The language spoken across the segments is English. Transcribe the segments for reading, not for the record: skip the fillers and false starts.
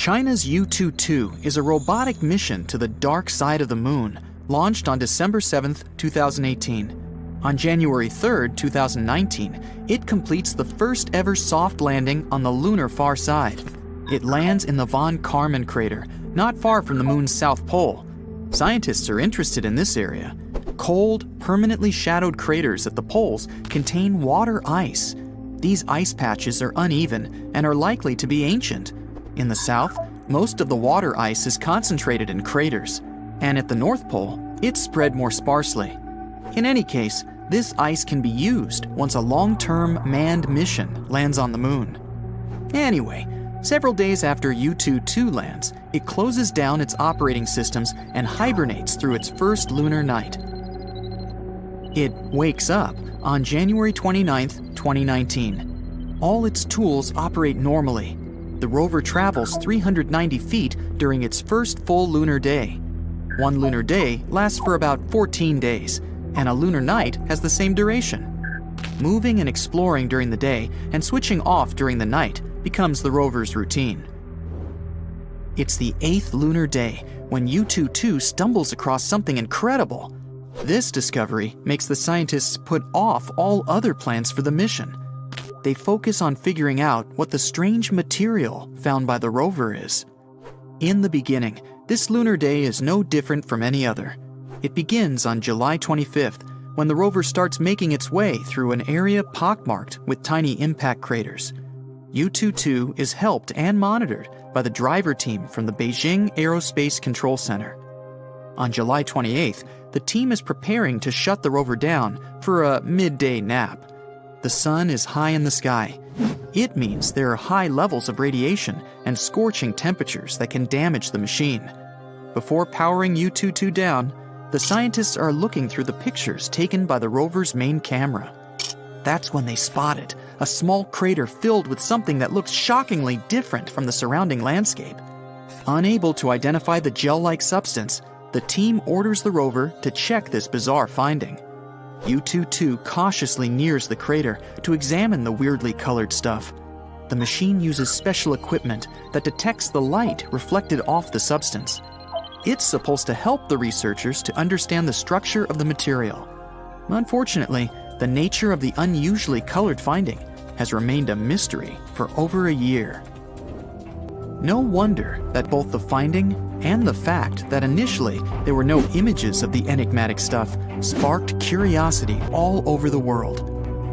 China's Yutu-2 is a robotic mission to the dark side of the moon, launched on December 7, 2018. On January 3, 2019, it completes the first ever soft landing on the lunar far side. It lands in the von Karman crater, not far from the moon's south pole. Scientists are interested in this area. Cold, permanently shadowed craters at the poles contain water ice. These ice patches are uneven and are likely to be ancient. In the south, most of the water ice is concentrated in craters, and at the North Pole, it's spread more sparsely. In any case, this ice can be used once a long-term manned mission lands on the moon. Anyway, several days after Yutu-2 lands, it closes down its operating systems and hibernates through its first lunar night. It wakes up on January 29, 2019. All its tools operate normally. The rover travels 390 feet during its first full lunar day. One lunar day lasts for about 14 days, and a lunar night has the same duration. Moving and exploring during the day and switching off during the night becomes the rover's routine. It's the 8th lunar day when Yutu-2 stumbles across something incredible. This discovery makes the scientists put off all other plans for the mission. They focus on figuring out what the strange material found by the rover is. In the beginning, this lunar day is no different from any other. It begins on July 25th, when the rover starts making its way through an area pockmarked with tiny impact craters. Yutu-2 is helped and monitored by the driver team from the Beijing Aerospace Control Center. On July 28th, the team is preparing to shut the rover down for a midday nap. The sun is high in the sky. It means there are high levels of radiation and scorching temperatures that can damage the machine. Before powering Yutu-2 down, the scientists are looking through the pictures taken by the rover's main camera. That's when they spotted a small crater filled with something that looks shockingly different from the surrounding landscape. Unable to identify the gel-like substance, the team orders the rover to check this bizarre finding. Yutu-2 cautiously nears the crater to examine the weirdly colored stuff. The machine uses special equipment that detects the light reflected off the substance. It's supposed to help the researchers to understand the structure of the material. Unfortunately, the nature of the unusually colored finding has remained a mystery for over a year. No wonder that both the finding and the fact that initially there were no images of the enigmatic stuff sparked curiosity all over the world.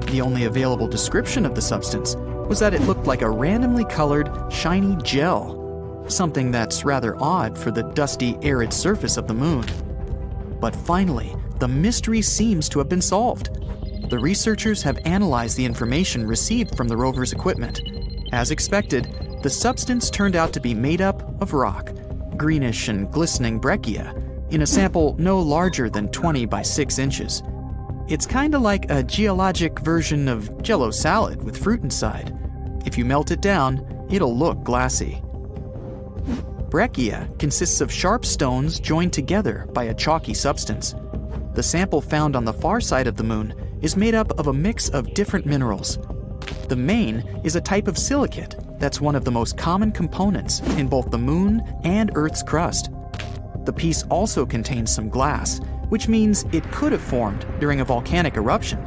The only available description of the substance was that it looked like a randomly colored, shiny gel, something that's rather odd for the dusty, arid surface of the moon. But finally, the mystery seems to have been solved. The researchers have analyzed the information received from the rover's equipment. As expected, the substance turned out to be made up of rock, greenish and glistening breccia, in a sample no larger than 20 by 6 inches. It's kinda like a geologic version of Jell-O salad with fruit inside. If you melt it down, it'll look glassy. Breccia consists of sharp stones joined together by a chalky substance. The sample found on the far side of the moon is made up of a mix of different minerals. The main is a type of silicate that's one of the most common components in both the moon and Earth's crust. The piece also contains some glass, which means it could have formed during a volcanic eruption.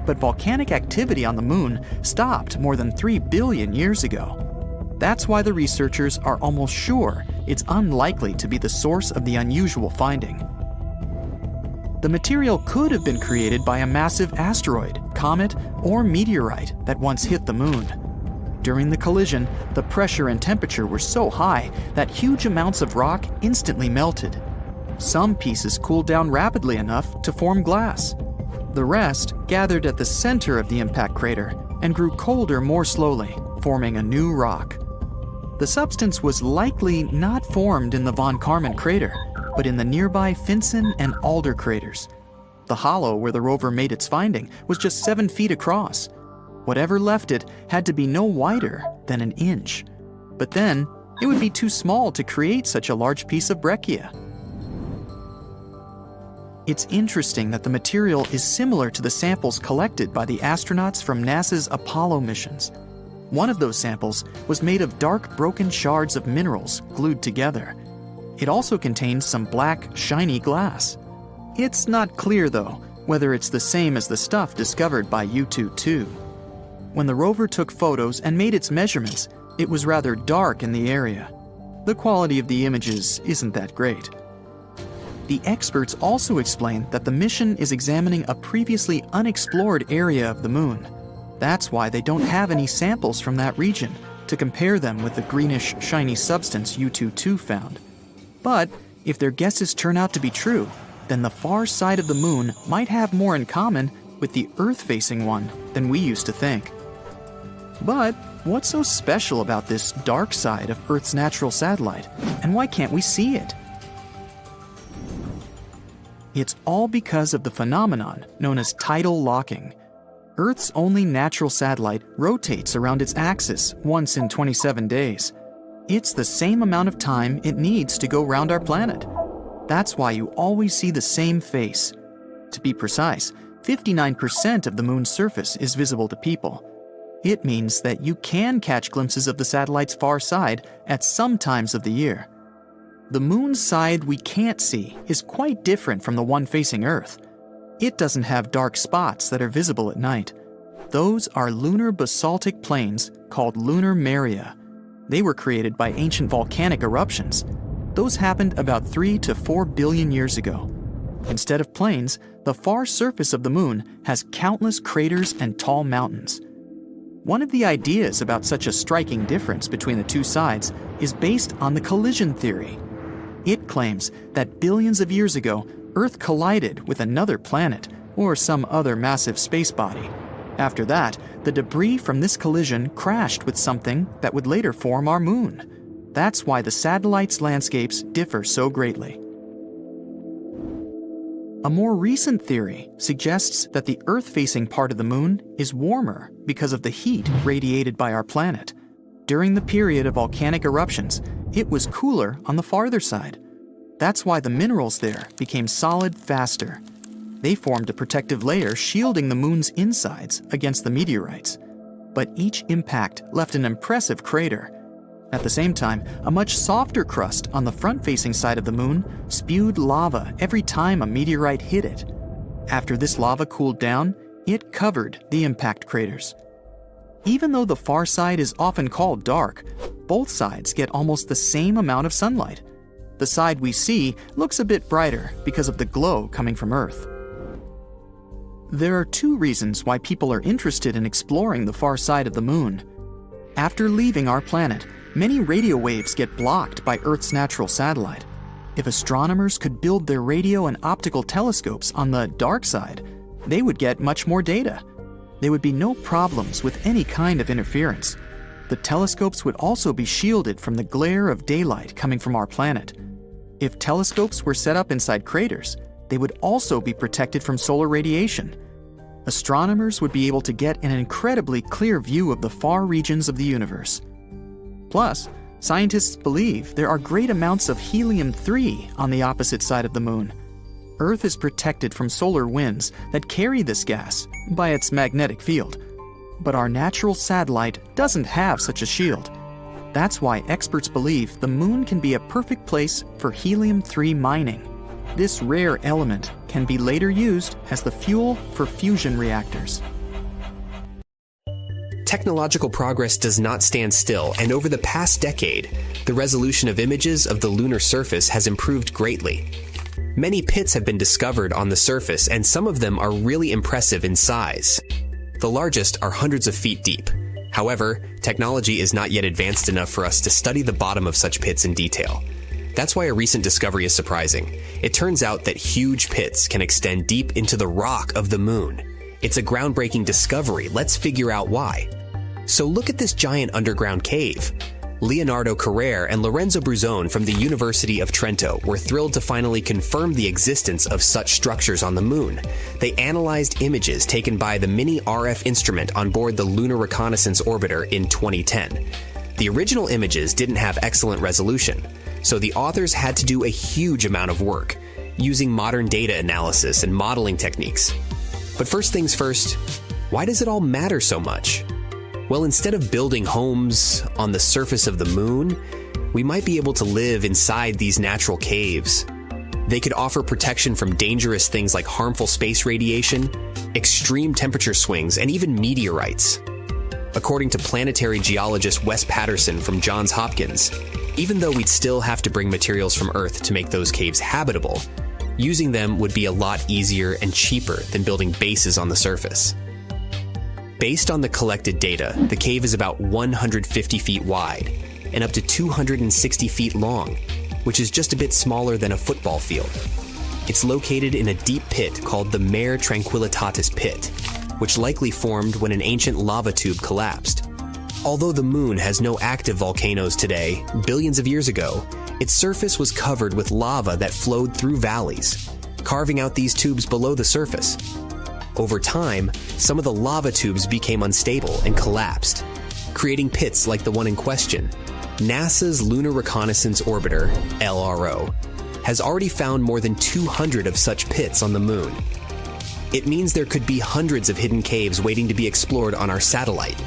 But volcanic activity on the moon stopped more than 3 billion years ago. That's why the researchers are almost sure it's unlikely to be the source of the unusual finding. The material could have been created by a massive asteroid, comet, or meteorite that once hit the moon. During the collision, the pressure and temperature were so high that huge amounts of rock instantly melted. Some pieces cooled down rapidly enough to form glass. The rest gathered at the center of the impact crater and grew colder more slowly, forming a new rock. The substance was likely not formed in the von Karman crater, but in the nearby Finsen and Alder craters. The hollow where the rover made its finding was just 7 feet across. Whatever left it had to be no wider than an inch. But then, it would be too small to create such a large piece of breccia. It's interesting that the material is similar to the samples collected by the astronauts from NASA's Apollo missions. One of those samples was made of dark broken shards of minerals glued together. It also contained some black, shiny glass. It's not clear, though, whether it's the same as the stuff discovered by U-22. When the rover took photos and made its measurements, it was rather dark in the area. The quality of the images isn't that great. The experts also explained that the mission is examining a previously unexplored area of the Moon. That's why they don't have any samples from that region to compare them with the greenish, shiny substance U-22 found. But if their guesses turn out to be true, then the far side of the Moon might have more in common with the Earth-facing one than we used to think. But what's so special about this dark side of Earth's natural satellite, and why can't we see it? It's all because of the phenomenon known as tidal locking. Earth's only natural satellite rotates around its axis once in 27 days. It's the same amount of time it needs to go round our planet. That's why you always see the same face. To be precise, 59% of the Moon's surface is visible to people. It means that you can catch glimpses of the satellite's far side at some times of the year. The Moon's side we can't see is quite different from the one facing Earth. It doesn't have dark spots that are visible at night. Those are lunar basaltic plains called lunar maria. They were created by ancient volcanic eruptions. Those happened about 3 to 4 billion years ago. Instead of plains, the far surface of the Moon has countless craters and tall mountains. One of the ideas about such a striking difference between the two sides is based on the collision theory. It claims that billions of years ago, Earth collided with another planet or some other massive space body. After that, the debris from this collision crashed with something that would later form our Moon. That's why the satellite's landscapes differ so greatly. A more recent theory suggests that the Earth-facing part of the Moon is warmer because of the heat radiated by our planet. During the period of volcanic eruptions, it was cooler on the farther side. That's why the minerals there became solid faster. They formed a protective layer shielding the Moon's insides against the meteorites. But each impact left an impressive crater. At the same time, a much softer crust on the front-facing side of the Moon spewed lava every time a meteorite hit it. After this lava cooled down, it covered the impact craters. Even though the far side is often called dark, both sides get almost the same amount of sunlight. The side we see looks a bit brighter because of the glow coming from Earth. There are two reasons why people are interested in exploring the far side of the Moon. After leaving our planet, many radio waves get blocked by Earth's natural satellite. If astronomers could build their radio and optical telescopes on the dark side, they would get much more data. There would be no problems with any kind of interference. The telescopes would also be shielded from the glare of daylight coming from our planet. If telescopes were set up inside craters, they would also be protected from solar radiation. Astronomers would be able to get an incredibly clear view of the far regions of the universe. Plus, scientists believe there are great amounts of helium-3 on the opposite side of the Moon. Earth is protected from solar winds that carry this gas by its magnetic field. But our natural satellite doesn't have such a shield. That's why experts believe the Moon can be a perfect place for helium-3 mining. This rare element can be later used as the fuel for fusion reactors. Technological progress does not stand still, and over the past decade, the resolution of images of the lunar surface has improved greatly. Many pits have been discovered on the surface, and some of them are really impressive in size. The largest are hundreds of feet deep. However, technology is not yet advanced enough for us to study the bottom of such pits in detail. That's why a recent discovery is surprising. It turns out that huge pits can extend deep into the rock of the Moon. It's a groundbreaking discovery. Let's figure out why. So look at this giant underground cave. Leonardo Carrere and Lorenzo Bruzone from the University of Trento were thrilled to finally confirm the existence of such structures on the Moon. They analyzed images taken by the mini RF instrument on board the Lunar Reconnaissance Orbiter in 2010. The original images didn't have excellent resolution, so the authors had to do a huge amount of work, using modern data analysis and modeling techniques. But first things first, why does it all matter so much? Well, instead of building homes on the surface of the moon, we might be able to live inside these natural caves. They could offer protection from dangerous things like harmful space radiation, extreme temperature swings, and even meteorites. According to planetary geologist Wes Patterson from Johns Hopkins, even though we'd still have to bring materials from Earth to make those caves habitable, using them would be a lot easier and cheaper than building bases on the surface. Based on the collected data, the cave is about 150 feet wide and up to 260 feet long, which is just a bit smaller than a football field. It's located in a deep pit called the Mare Tranquillitatis Pit, which likely formed when an ancient lava tube collapsed. Although the moon has no active volcanoes today, billions of years ago, its surface was covered with lava that flowed through valleys, carving out these tubes below the surface. Over time, some of the lava tubes became unstable and collapsed, creating pits like the one in question. NASA's Lunar Reconnaissance Orbiter, LRO, has already found more than 200 of such pits on the moon. It means there could be hundreds of hidden caves waiting to be explored on our satellite.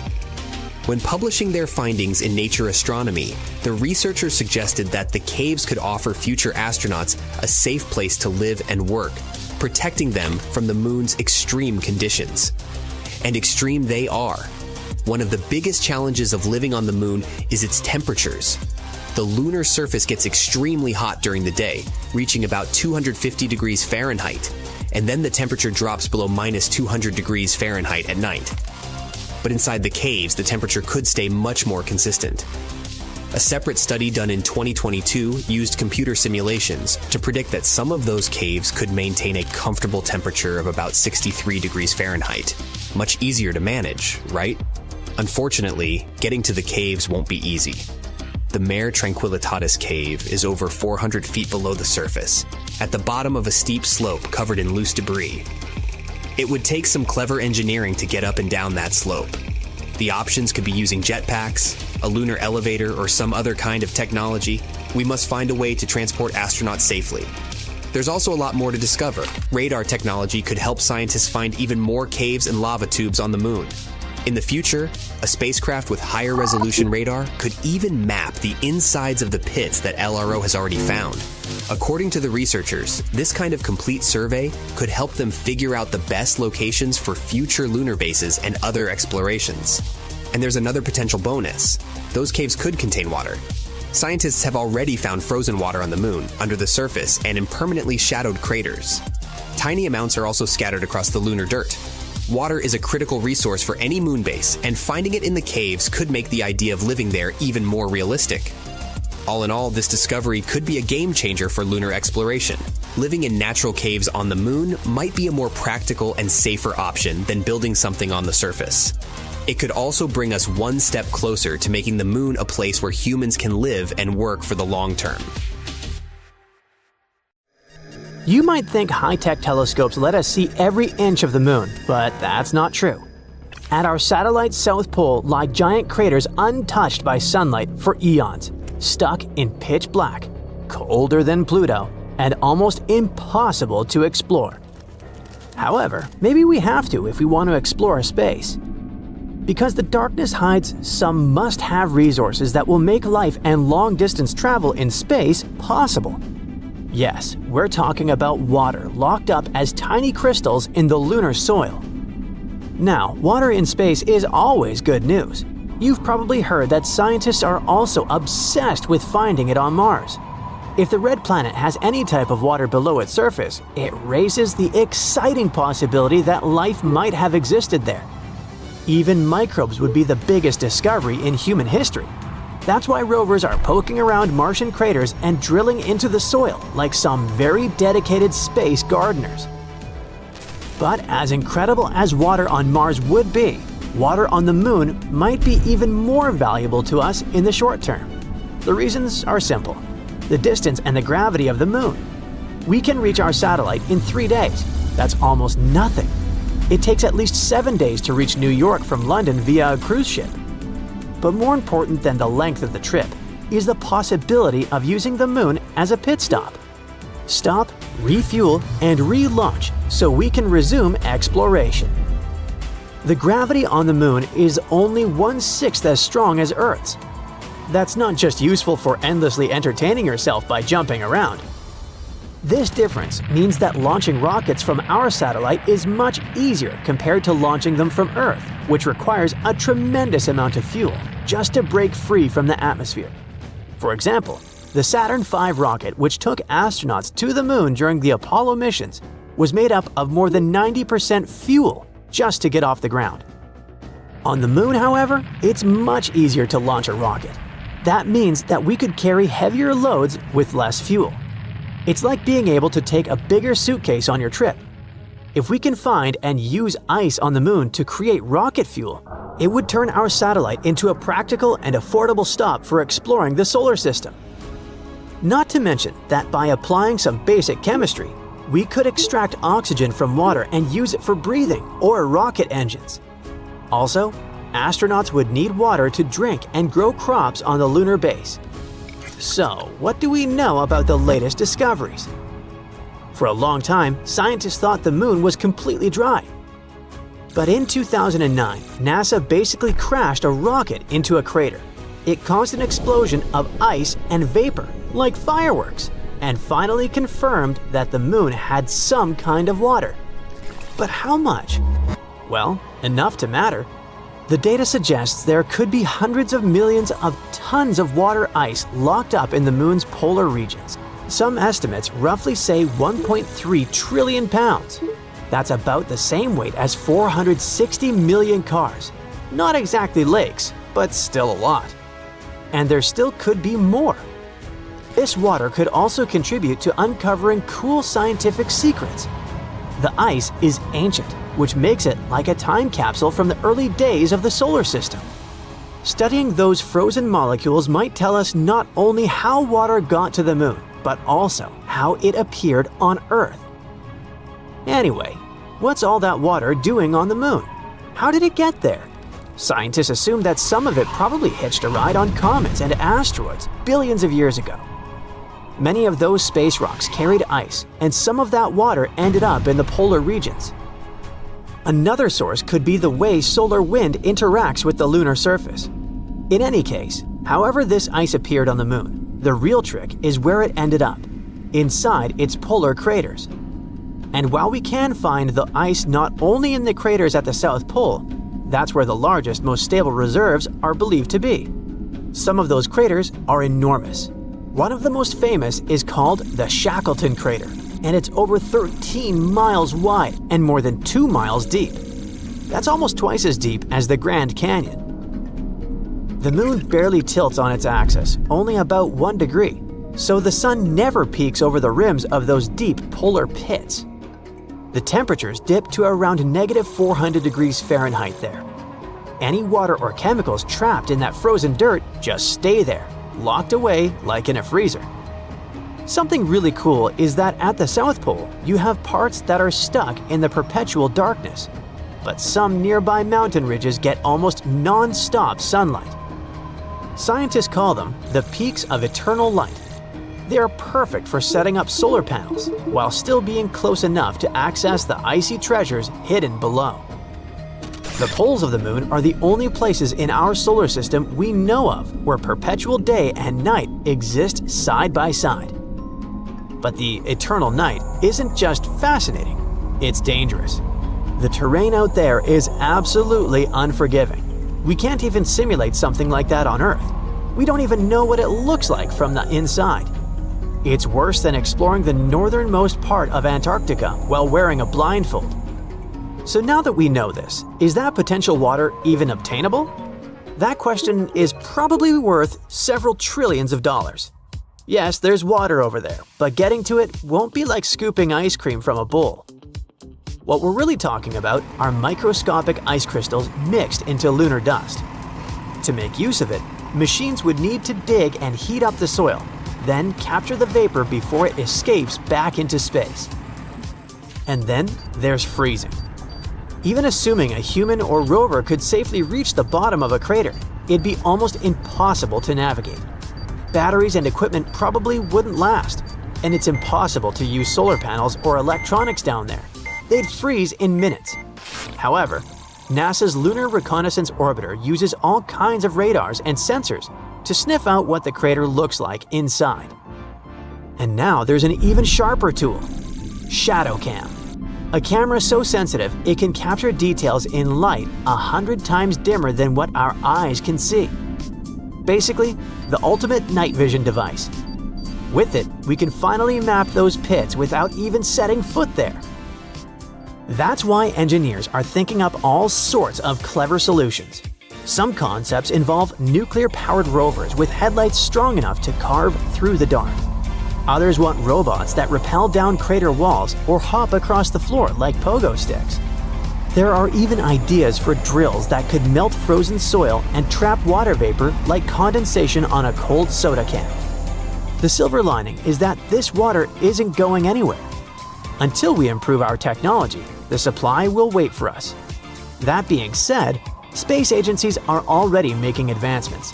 When publishing their findings in Nature Astronomy, the researchers suggested that the caves could offer future astronauts a safe place to live and work, protecting them from the moon's extreme conditions. And extreme they are. One of the biggest challenges of living on the moon is its temperatures. The lunar surface gets extremely hot during the day, reaching about 250 degrees Fahrenheit, and then the temperature drops below minus 200 degrees Fahrenheit at night. But inside the caves, the temperature could stay much more consistent. A separate study done in 2022 used computer simulations to predict that some of those caves could maintain a comfortable temperature of about 63 degrees Fahrenheit. Much easier to manage, right? Unfortunately, getting to the caves won't be easy. The Mare Tranquillitatis cave is over 400 feet below the surface, at the bottom of a steep slope covered in loose debris. It would take some clever engineering to get up and down that slope. The options could be using jetpacks, a lunar elevator, or some other kind of technology. We must find a way to transport astronauts safely. There's also a lot more to discover. Radar technology could help scientists find even more caves and lava tubes on the moon. In the future, a spacecraft with higher resolution radar could even map the insides of the pits that LRO has already found. According to the researchers, this kind of complete survey could help them figure out the best locations for future lunar bases and other explorations. And there's another potential bonus. Those caves could contain water. Scientists have already found frozen water on the moon, under the surface, and in permanently shadowed craters. Tiny amounts are also scattered across the lunar dirt. Water is a critical resource for any moon base, and finding it in the caves could make the idea of living there even more realistic. All in all, this discovery could be a game changer for lunar exploration. Living in natural caves on the moon might be a more practical and safer option than building something on the surface. It could also bring us one step closer to making the moon a place where humans can live and work for the long term. You might think high-tech telescopes let us see every inch of the moon, but that's not true. At our satellite's south pole lie giant craters untouched by sunlight for eons, stuck in pitch black, colder than Pluto, and almost impossible to explore. However, maybe we have to if we want to explore space. Because the darkness hides some must-have resources that will make life and long-distance travel in space possible. Yes, we're talking about water locked up as tiny crystals in the lunar soil. Now, water in space is always good news. You've probably heard that scientists are also obsessed with finding it on Mars. If the red planet has any type of water below its surface, it raises the exciting possibility that life might have existed there. Even microbes would be the biggest discovery in human history. That's why rovers are poking around Martian craters and drilling into the soil like some very dedicated space gardeners. But as incredible as water on Mars would be, water on the moon might be even more valuable to us in the short term. The reasons are simple: the distance and the gravity of the moon. We can reach our satellite in 3 days. That's almost nothing. It takes at least 7 days to reach New York from London via a cruise ship. But more important than the length of the trip is the possibility of using the moon as a pit stop. Stop, refuel, and relaunch so we can resume exploration. The gravity on the moon is only 1/6 as strong as Earth's. That's not just useful for endlessly entertaining yourself by jumping around. This difference means that launching rockets from our satellite is much easier compared to launching them from Earth, which requires a tremendous amount of fuel just to break free from the atmosphere. For example, the Saturn V rocket, which took astronauts to the moon during the Apollo missions, was made up of more than 90% fuel just to get off the ground. On the moon, however, it's much easier to launch a rocket. That means that we could carry heavier loads with less fuel. It's like being able to take a bigger suitcase on your trip. If we can find and use ice on the moon to create rocket fuel, it would turn our satellite into a practical and affordable stop for exploring the solar system. Not to mention that by applying some basic chemistry, we could extract oxygen from water and use it for breathing or rocket engines. Also, astronauts would need water to drink and grow crops on the lunar base. So, what do we know about the latest discoveries? For a long time, scientists thought the moon was completely dry. But in 2009, NASA basically crashed a rocket into a crater. It caused an explosion of ice and vapor, like fireworks, and finally confirmed that the moon had some kind of water. But how much? Well, enough to matter. The data suggests there could be hundreds of millions of tons of water ice locked up in the moon's polar regions. Some estimates roughly say 1.3 trillion pounds. That's about the same weight as 460 million cars. Not exactly lakes, but still a lot. And there still could be more. This water could also contribute to uncovering cool scientific secrets. The ice is ancient, which makes it like a time capsule from the early days of the solar system. Studying those frozen molecules might tell us not only how water got to the moon, but also how it appeared on Earth. Anyway, what's all that water doing on the moon? How did it get there? Scientists assume that some of it probably hitched a ride on comets and asteroids billions of years ago. Many of those space rocks carried ice, and some of that water ended up in the polar regions. Another source could be the way solar wind interacts with the lunar surface. In any case, however this ice appeared on the moon, the real trick is where it ended up, inside its polar craters. And while we can find the ice not only in the craters at the South Pole, that's where the largest, most stable reserves are believed to be. Some of those craters are enormous. One of the most famous is called the Shackleton crater, and it's over 13 miles wide and more than 2 miles deep. That's almost twice as deep as the Grand Canyon. The moon barely tilts on its axis, only about 1 degree, so the sun never peaks over the rims of those deep polar pits. The temperatures dip to around -400 degrees Fahrenheit there. Any water or chemicals trapped in that frozen dirt just stay there, locked away like in a freezer. Something really cool is that at the South Pole, you have parts that are stuck in the perpetual darkness, but some nearby mountain ridges get almost non-stop sunlight. Scientists call them the peaks of eternal light. They are perfect for setting up solar panels, while still being close enough to access the icy treasures hidden below. The poles of the moon are the only places in our solar system we know of where perpetual day and night exist side by side. But the eternal night isn't just fascinating, it's dangerous. The terrain out there is absolutely unforgiving. We can't even simulate something like that on Earth. We don't even know what it looks like from the inside. It's worse than exploring the northernmost part of Antarctica while wearing a blindfold. So now that we know this, is that potential water even obtainable? That question is probably worth several trillions of dollars. Yes, there's water over there, but getting to it won't be like scooping ice cream from a bowl. What we're really talking about are microscopic ice crystals mixed into lunar dust. To make use of it, machines would need to dig and heat up the soil, then capture the vapor before it escapes back into space. And then there's freezing. Even assuming a human or rover could safely reach the bottom of a crater, it'd be almost impossible to navigate. Batteries and equipment probably wouldn't last, and it's impossible to use solar panels or electronics down there. They'd freeze in minutes. However, NASA's Lunar Reconnaissance Orbiter uses all kinds of radars and sensors to sniff out what the crater looks like inside. And now there's an even sharper tool, Shadow Cam. A camera so sensitive it can capture details in light 100 times dimmer than what our eyes can see. Basically, the ultimate night vision device. With it, we can finally map those pits without even setting foot there. That's why engineers are thinking up all sorts of clever solutions. Some concepts involve nuclear-powered rovers with headlights strong enough to carve through the dark. Others want robots that rappel down crater walls or hop across the floor like pogo sticks. There are even ideas for drills that could melt frozen soil and trap water vapor like condensation on a cold soda can. The silver lining is that this water isn't going anywhere. Until we improve our technology, the supply will wait for us. That being said, space agencies are already making advancements.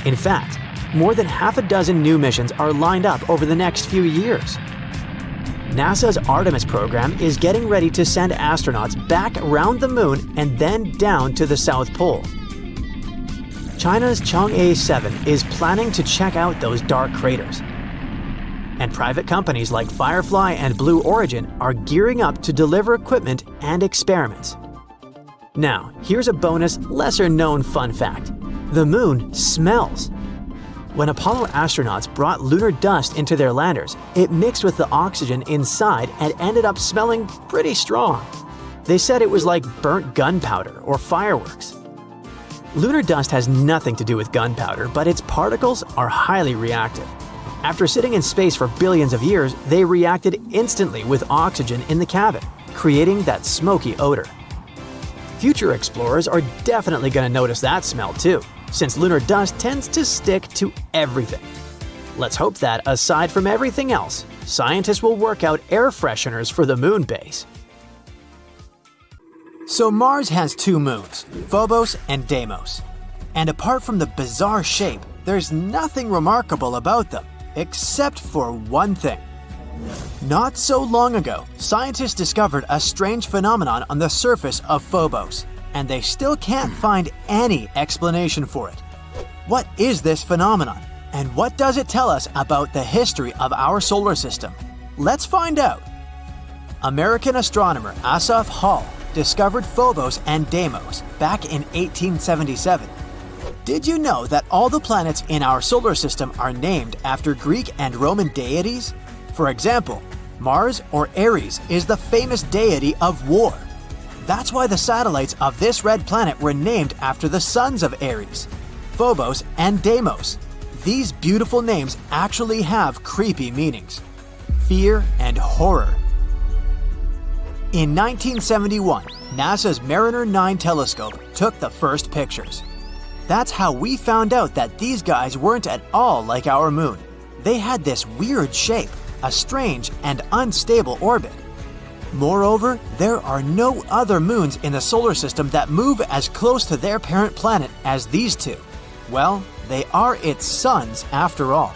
In fact, more than half a dozen new missions are lined up over the next few years. NASA's Artemis program is getting ready to send astronauts back around the moon and then down to the South Pole. China's Chang'e 7 is planning to check out those dark craters. And private companies like Firefly and Blue Origin are gearing up to deliver equipment and experiments. Now, here's a bonus, lesser-known fun fact. The moon smells. When Apollo astronauts brought lunar dust into their landers, it mixed with the oxygen inside and ended up smelling pretty strong. They said it was like burnt gunpowder or fireworks. Lunar dust has nothing to do with gunpowder, but its particles are highly reactive. After sitting in space for billions of years, they reacted instantly with oxygen in the cabin, creating that smoky odor. Future explorers are definitely going to notice that smell too, since lunar dust tends to stick to everything. Let's hope that, aside from everything else, scientists will work out air fresheners for the moon base. So Mars has two moons, Phobos and Deimos. And apart from the bizarre shape, there's nothing remarkable about them, except for one thing. Not so long ago, scientists discovered a strange phenomenon on the surface of Phobos, and they still can't find any explanation for it. What is this phenomenon, and what does it tell us about the history of our solar system? Let's find out. American astronomer Asaph Hall discovered Phobos and Deimos back in 1877. Did you know that all the planets in our solar system are named after Greek and Roman deities? For example, Mars or Ares is the famous deity of war. That's why the satellites of this red planet were named after the sons of Ares, Phobos and Deimos. These beautiful names actually have creepy meanings: fear and horror. In 1971, NASA's Mariner 9 telescope took the first pictures. That's how we found out that these guys weren't at all like our moon. They had this weird shape, a strange and unstable orbit. Moreover, there are no other moons in the solar system that move as close to their parent planet as these two. Well, they are its suns after all.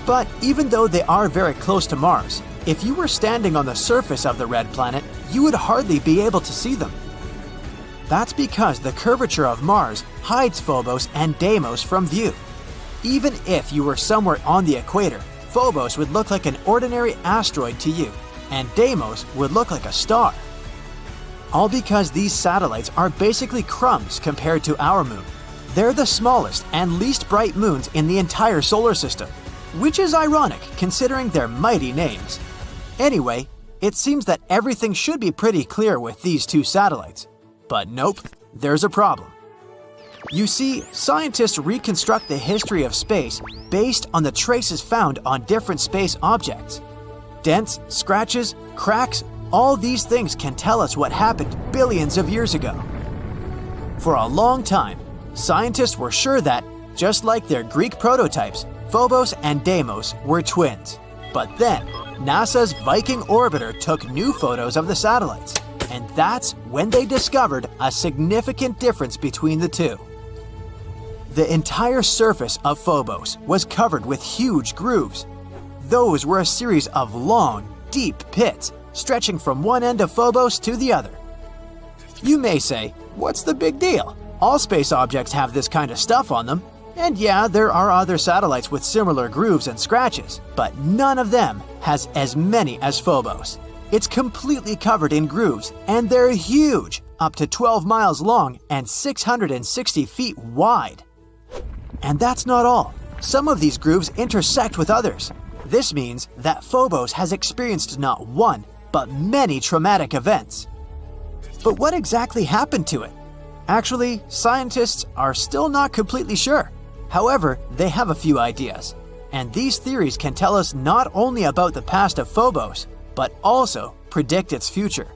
But even though they are very close to Mars, if you were standing on the surface of the red planet, you would hardly be able to see them. That's because the curvature of Mars hides Phobos and Deimos from view. Even if you were somewhere on the equator, Phobos would look like an ordinary asteroid to you, and Deimos would look like a star. All because these satellites are basically crumbs compared to our moon. They're the smallest and least bright moons in the entire solar system, which is ironic considering their mighty names. Anyway, it seems that everything should be pretty clear with these two satellites. But nope, there's a problem. You see, scientists reconstruct the history of space based on the traces found on different space objects. Dents, scratches, cracks, all these things can tell us what happened billions of years ago. For a long time, scientists were sure that, just like their Greek prototypes, Phobos and Deimos were twins. But then, NASA's Viking orbiter took new photos of the satellites, and that's when they discovered a significant difference between the two. The entire surface of Phobos was covered with huge grooves. Those were a series of long, deep pits stretching from one end of Phobos to the other. You may say, what's the big deal? All space objects have this kind of stuff on them. And yeah, there are other satellites with similar grooves and scratches, but none of them has as many as Phobos. It's completely covered in grooves, and they're huge, up to 12 miles long and 660 feet wide. And that's not all. Some of these grooves intersect with others. This means that Phobos has experienced not one, but many traumatic events. But what exactly happened to it? Actually, scientists are still not completely sure. However, they have a few ideas. And these theories can tell us not only about the past of Phobos, but also predict its future.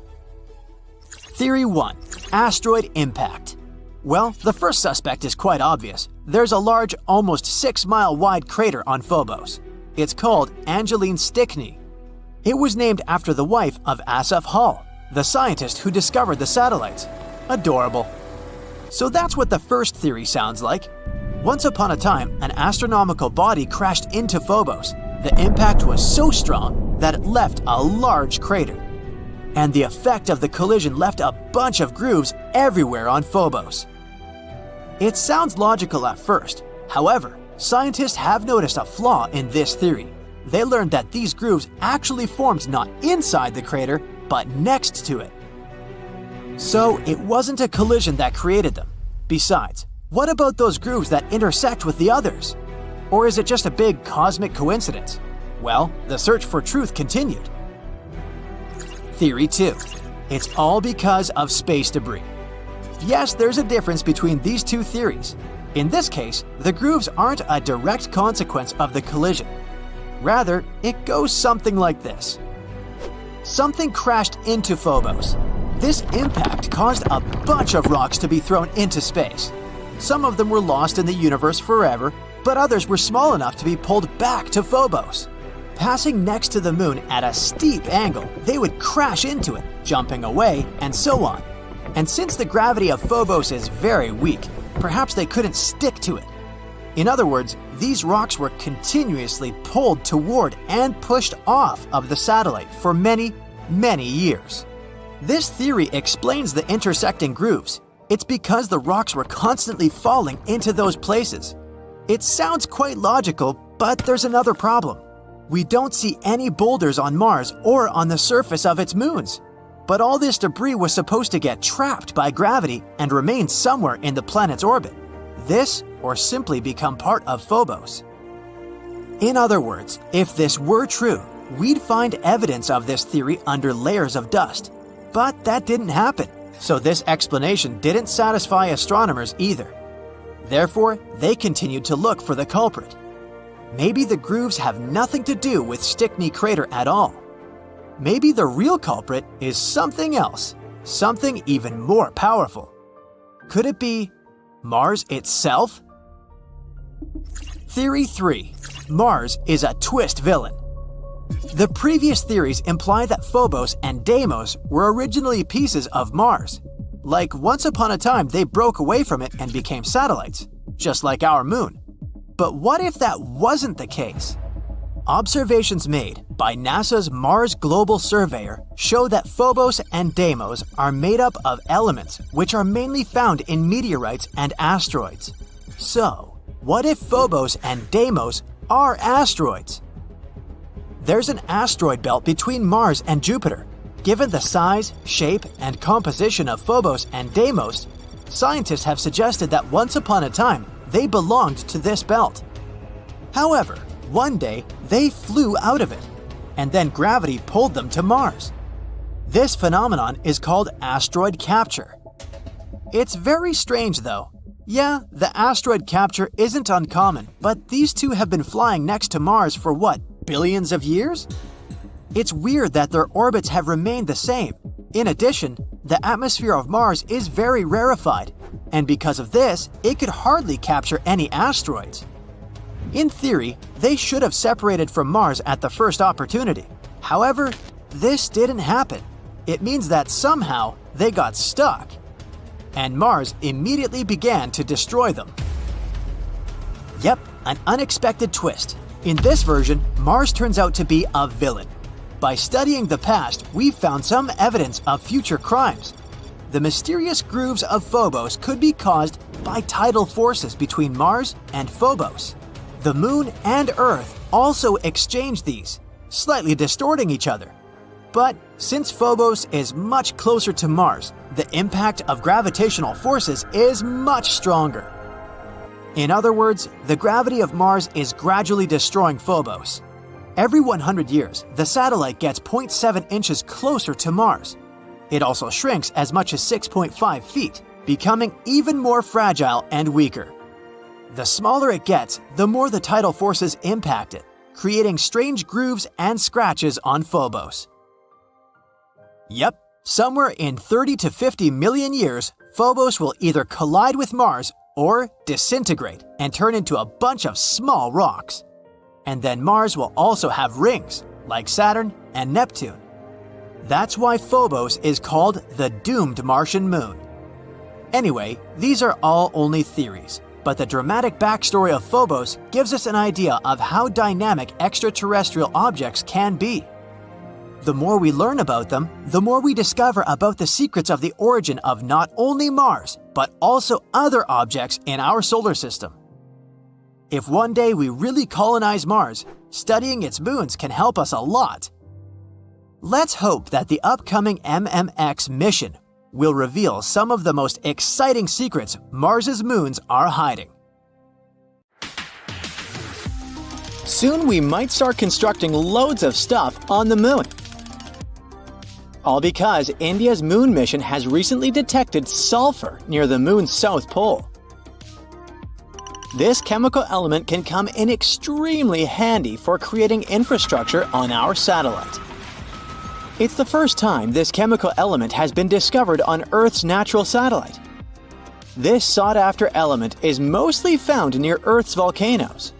Theory 1. Asteroid impact. Well, the first suspect is quite obvious. There's a large, almost 6-mile wide crater on Phobos. It's called Angeline Stickney. It was named after the wife of Asaph Hall, the scientist who discovered the satellites. Adorable. So that's what the first theory sounds like. Once upon a time, an astronomical body crashed into Phobos. The impact was so strong that it left a large crater. And the effect of the collision left a bunch of grooves everywhere on Phobos. It sounds logical at first. However, scientists have noticed a flaw in this theory. They learned that these grooves actually formed not inside the crater, but next to it. So it wasn't a collision that created them. Besides, what about those grooves that intersect with the others? Or is it just a big cosmic coincidence? Well, the search for truth continued. Theory 2. It's all because of space debris. Yes, there's a difference between these two theories. In this case, the grooves aren't a direct consequence of the collision. Rather, it goes something like this. Something crashed into Phobos. This impact caused a bunch of rocks to be thrown into space. Some of them were lost in the universe forever, but others were small enough to be pulled back to Phobos. Passing next to the moon at a steep angle, they would crash into it, jumping away, and so on. And since the gravity of Phobos is very weak, perhaps they couldn't stick to it. In other words, these rocks were continuously pulled toward and pushed off of the satellite for many, many years. This theory explains the intersecting grooves. It's because the rocks were constantly falling into those places. It sounds quite logical, but there's another problem. We don't see any boulders on Mars or on the surface of its moons. But all this debris was supposed to get trapped by gravity and remain somewhere in the planet's orbit. This, or simply become part of Phobos. In other words, if this were true, we'd find evidence of this theory under layers of dust. But that didn't happen, so this explanation didn't satisfy astronomers either. Therefore, they continued to look for the culprit. Maybe the grooves have nothing to do with Stickney Crater at all. Maybe the real culprit is something else, something even more powerful. Could it be Mars itself? Theory 3. Mars is a twist villain. The previous theories imply that Phobos and Deimos were originally pieces of Mars. Like once upon a time they broke away from it and became satellites, just like our moon. But what if that wasn't the case? Observations made by NASA's Mars Global Surveyor show that Phobos and Deimos are made up of elements which are mainly found in meteorites and asteroids. So, what if Phobos and Deimos are asteroids? There's an asteroid belt between Mars and Jupiter. Given the size, shape, and composition of Phobos and Deimos, scientists have suggested that once upon a time they belonged to this belt. However, one day they flew out of it, and then gravity pulled them to Mars. This phenomenon is called asteroid capture. It's very strange though. Yeah, the asteroid capture isn't uncommon, but these two have been flying next to Mars for what, billions of years? It's weird that their orbits have remained the same. In addition, the atmosphere of Mars is very rarefied, and because of this, it could hardly capture any asteroids. In theory, they should have separated from Mars at the first opportunity. However, this didn't happen. It means that somehow they got stuck, and Mars immediately began to destroy them. Yep, an unexpected twist. In this version, Mars turns out to be a villain. By studying the past, we've found some evidence of future crimes. the mysterious grooves of Phobos could be caused by tidal forces between Mars and Phobos. The Moon and Earth also exchange these, slightly distorting each other. But since Phobos is much closer to Mars, the impact of gravitational forces is much stronger. In other words, the gravity of Mars is gradually destroying Phobos. Every 100 years, the satellite gets 0.7 inches closer to Mars. It also shrinks as much as 6.5 feet, becoming even more fragile and weaker. The smaller it gets, the more the tidal forces impact it, creating strange grooves and scratches on Phobos. Yep, somewhere in 30 to 50 million years, Phobos will either collide with Mars or disintegrate and turn into a bunch of small rocks. And then Mars will also have rings, like Saturn and Neptune. That's why Phobos is called the doomed Martian moon. Anyway, these are all only theories, but the dramatic backstory of Phobos gives us an idea of how dynamic extraterrestrial objects can be. The more we learn about them, the more we discover about the secrets of the origin of not only Mars, but also other objects in our solar system. If one day we really colonize Mars, studying its moons can help us a lot. Let's hope that the upcoming MMX mission will reveal some of the most exciting secrets Mars's moons are hiding. Soon we might start constructing loads of stuff on the moon. All because India's moon mission has recently detected sulfur near the moon's south pole. This chemical element can come in extremely handy for creating infrastructure on our satellite. It's the first time this chemical element has been discovered on Earth's natural satellite. This sought-after element is mostly found near Earth's volcanoes.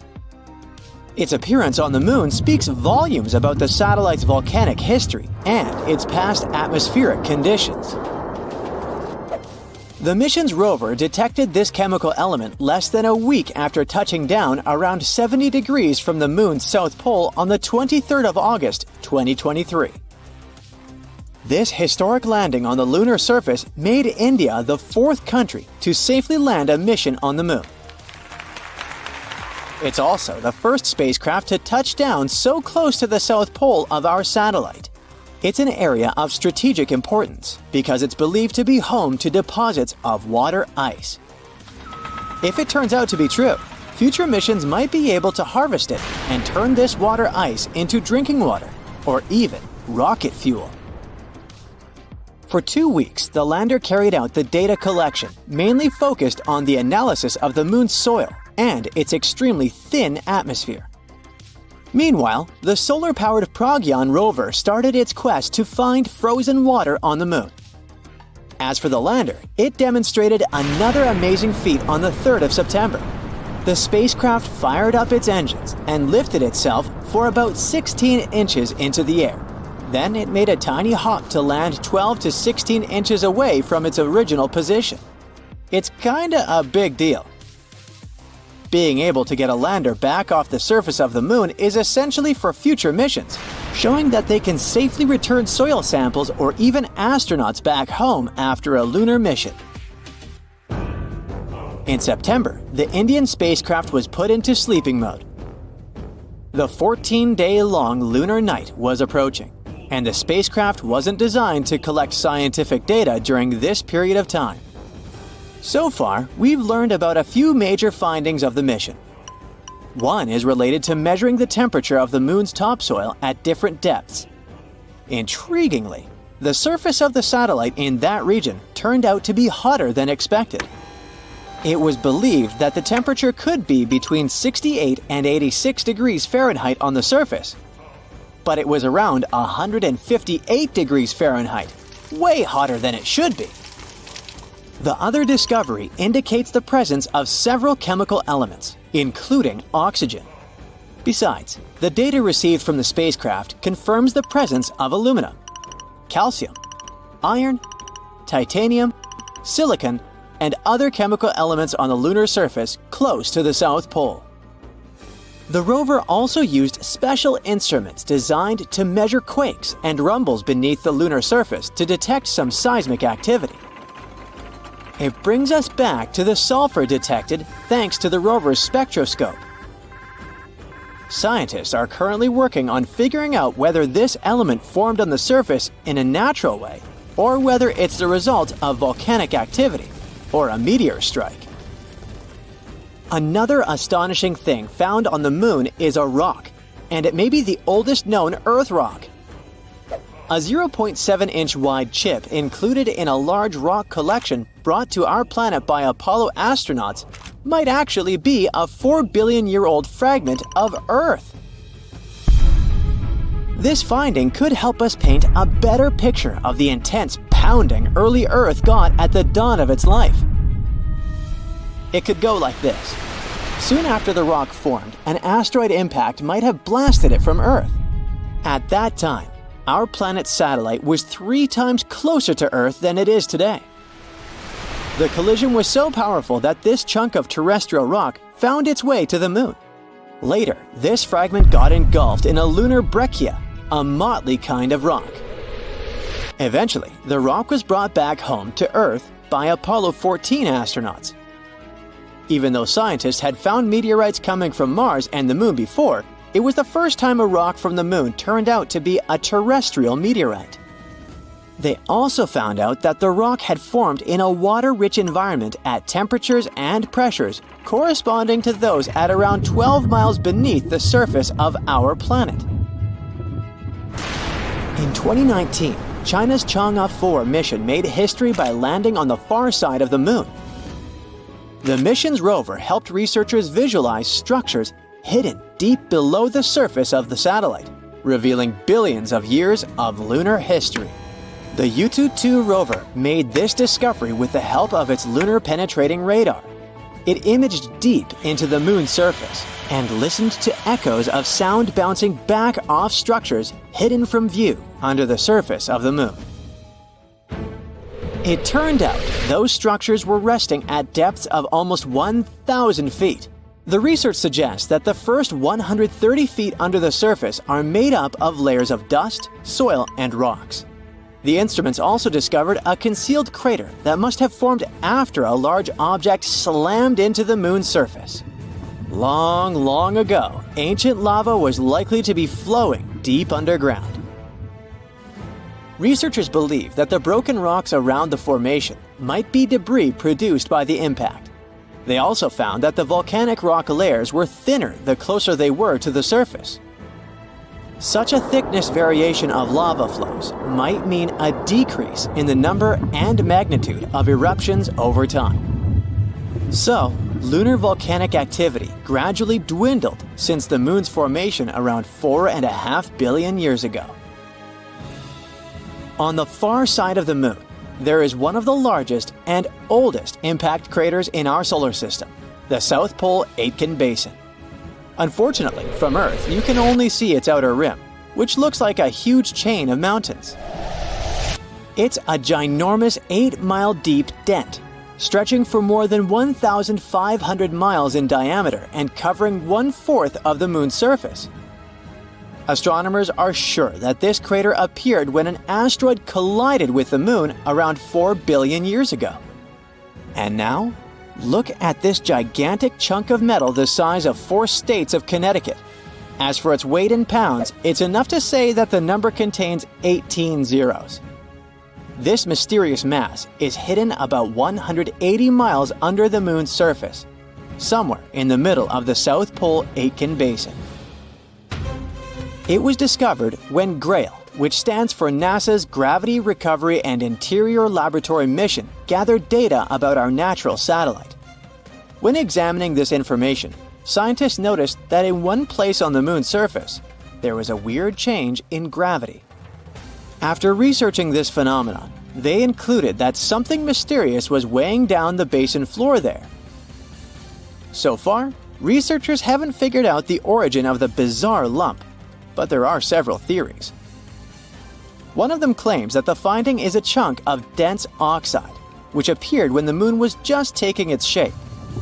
Its appearance on the moon speaks volumes about the satellite's volcanic history and its past atmospheric conditions. The mission's rover detected this chemical element less than a week after touching down around 70 degrees from the moon's south pole on the 23rd of August, 2023. This historic landing on the lunar surface made India the fourth country to safely land a mission on the moon. It's also the first spacecraft to touch down so close to the south pole of our satellite. It's an area of strategic importance because it's believed to be home to deposits of water ice. If it turns out to be true, future missions might be able to harvest it and turn this water ice into drinking water or even rocket fuel. For 2 weeks, the lander carried out the data collection, mainly focused on the analysis of the moon's soil and its extremely thin atmosphere. Meanwhile, the solar-powered Pragyan rover started its quest to find frozen water on the moon. As for the lander, it demonstrated another amazing feat on the 3rd of September. The spacecraft fired up its engines and lifted itself for about 16 inches into the air. Then it made a tiny hop to land 12 to 16 inches away from its original position. It's kinda a big deal. Being able to get a lander back off the surface of the moon is essentially for future missions, showing that they can safely return soil samples or even astronauts back home after a lunar mission. In September, the Indian spacecraft was put into sleeping mode. The 14-day-long lunar night was approaching, and the spacecraft wasn't designed to collect scientific data during this period of time. So far, we've learned about a few major findings of the mission. One is related to measuring the temperature of the moon's topsoil at different depths. Intriguingly, the surface of the satellite in that region turned out to be hotter than expected. It was believed that the temperature could be between 68 and 86 degrees Fahrenheit on the surface, but it was around 158 degrees Fahrenheit, way hotter than it should be. The other discovery indicates the presence of several chemical elements, including oxygen. Besides, the data received from the spacecraft confirms the presence of aluminum, calcium, iron, titanium, silicon, and other chemical elements on the lunar surface close to the South Pole. The rover also used special instruments designed to measure quakes and rumbles beneath the lunar surface to detect some seismic activity. It brings us back to the sulfur detected thanks to the rover's spectroscope. Scientists are currently working on figuring out whether this element formed on the surface in a natural way or whether it's the result of volcanic activity or a meteor strike. Another astonishing thing found on the moon is a rock, and it may be the oldest known Earth rock. A 0.7-inch wide chip included in a large rock collection brought to our planet by Apollo astronauts might actually be a 4-billion-year-old fragment of Earth. This finding could help us paint a better picture of the intense pounding early Earth got at the dawn of its life. It could go like this. Soon after the rock formed, an asteroid impact might have blasted it from Earth. At that time, our planet's satellite was 3 times closer to Earth than it is today. The collision was so powerful that this chunk of terrestrial rock found its way to the moon. Later, this fragment got engulfed in a lunar breccia, a motley kind of rock. Eventually, the rock was brought back home to Earth by Apollo 14 astronauts. Even though scientists had found meteorites coming from Mars and the moon before, it was the first time a rock from the moon turned out to be a terrestrial meteorite. They also found out that the rock had formed in a water-rich environment at temperatures and pressures corresponding to those at around 12 miles beneath the surface of our planet. In 2019, China's Chang'e 4 mission made history by landing on the far side of the moon. The mission's rover helped researchers visualize structures hidden deep below the surface of the satellite, revealing billions of years of lunar history. The Yutu-2 rover made this discovery with the help of its lunar penetrating radar. It imaged deep into the moon's surface and listened to echoes of sound bouncing back off structures hidden from view under the surface of the moon. It turned out those structures were resting at depths of almost 1,000 feet. The research suggests that the first 130 feet under the surface are made up of layers of dust, soil, and rocks. The instruments also discovered a concealed crater that must have formed after a large object slammed into the moon's surface. Long, long ago, ancient lava was likely to be flowing deep underground. Researchers believe that the broken rocks around the formation might be debris produced by the impact. They also found that the volcanic rock layers were thinner the closer they were to the surface. Such a thickness variation of lava flows might mean a decrease in the number and magnitude of eruptions over time. So, lunar volcanic activity gradually dwindled since the moon's formation around 4.5 billion years ago. On the far side of the moon, there is one of the largest and oldest impact craters in our solar system, the South Pole Aitken Basin. Unfortunately, from Earth, you can only see its outer rim, which looks like a huge chain of mountains. It's a ginormous 8-mile deep dent, stretching for more than 1,500 miles in diameter and covering 1/4 of the moon's surface. Astronomers are sure that this crater appeared when an asteroid collided with the moon around 4 billion years ago. And now, look at this gigantic chunk of metal the size of 4 states of Connecticut. As for its weight in pounds, it's enough to say that the number contains 18 zeros. This mysterious mass is hidden about 180 miles under the moon's surface, somewhere in the middle of the South Pole Aitken Basin. It was discovered when GRAIL, which stands for NASA's Gravity Recovery and Interior Laboratory Mission, gathered data about our natural satellite. When examining this information, scientists noticed that in one place on the moon's surface, there was a weird change in gravity. After researching this phenomenon, they concluded that something mysterious was weighing down the basin floor there. So far, researchers haven't figured out the origin of the bizarre lump, but there are several theories. One of them claims that the finding is a chunk of dense oxide, which appeared when the moon was just taking its shape.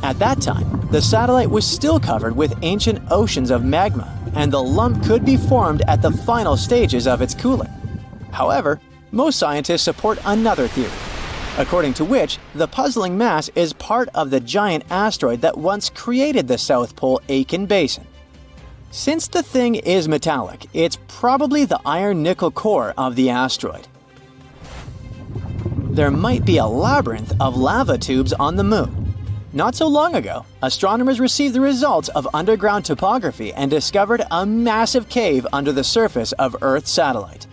At that time, the satellite was still covered with ancient oceans of magma, and the lump could be formed at the final stages of its cooling. However, most scientists support another theory. according to which the puzzling mass is part of the giant asteroid that once created the South Pole Aitken Basin. Since the thing is metallic, it's probably the iron-nickel core of the asteroid. There might be a labyrinth of lava tubes on the Moon. Not so long ago, astronomers received the results of underground topography and discovered a massive cave under the surface of Earth's satellite.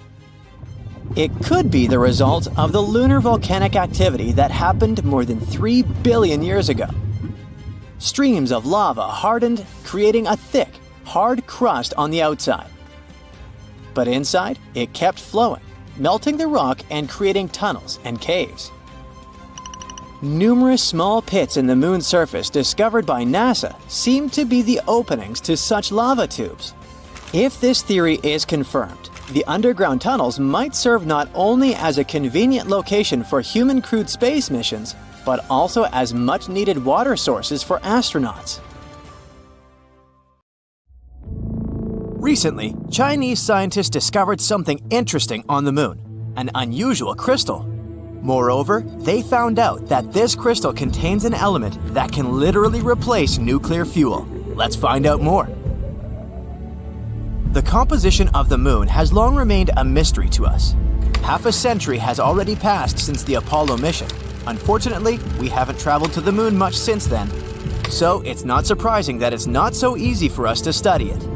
It could be the result of the lunar volcanic activity that happened more than 3 billion years ago. Streams of lava hardened, creating a thick, hard crust on the outside. But inside, it kept flowing, melting the rock and creating tunnels and caves. Numerous small pits in the Moon's surface discovered by NASA seem to be the openings to such lava tubes. If this theory is confirmed, the underground tunnels might serve not only as a convenient location for human-crewed space missions, but also as much-needed water sources for astronauts. Recently, Chinese scientists discovered something interesting on the Moon, an unusual crystal. Moreover, they found out that this crystal contains an element that can literally replace nuclear fuel. Let's find out more. The composition of the Moon has long remained a mystery to us. Half a century has already passed since the Apollo mission. Unfortunately, we haven't traveled to the Moon much since then, so it's not surprising that it's not so easy for us to study it.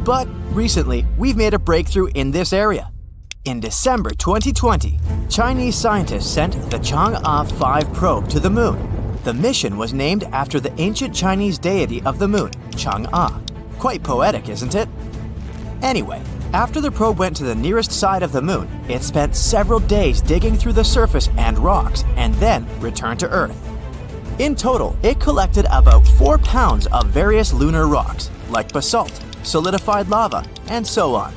But recently, we've made a breakthrough in this area. In December 2020, Chinese scientists sent the Chang'e 5 probe to the Moon. The mission was named after the ancient Chinese deity of the Moon, Chang'e. Quite poetic, isn't it? Anyway, after the probe went to the nearest side of the Moon, it spent several days digging through the surface and rocks, and then returned to Earth. In total, it collected about 4 pounds of various lunar rocks, like basalt, solidified lava, and so on.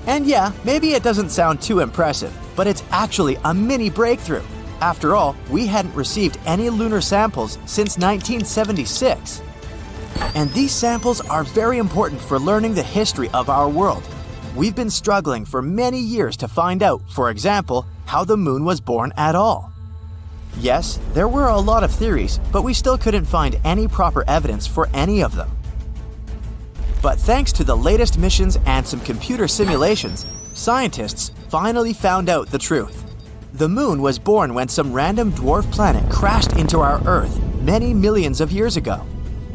And yeah, maybe it doesn't sound too impressive, but it's actually a mini breakthrough. After all, we hadn't received any lunar samples since 1976. And these samples are very important for learning the history of our world. We've been struggling for many years to find out, for example, how the Moon was born at all. Yes, there were a lot of theories, but we still couldn't find any proper evidence for any of them. But thanks to the latest missions and some computer simulations, scientists finally found out the truth. The Moon was born when some random dwarf planet crashed into our Earth many millions of years ago.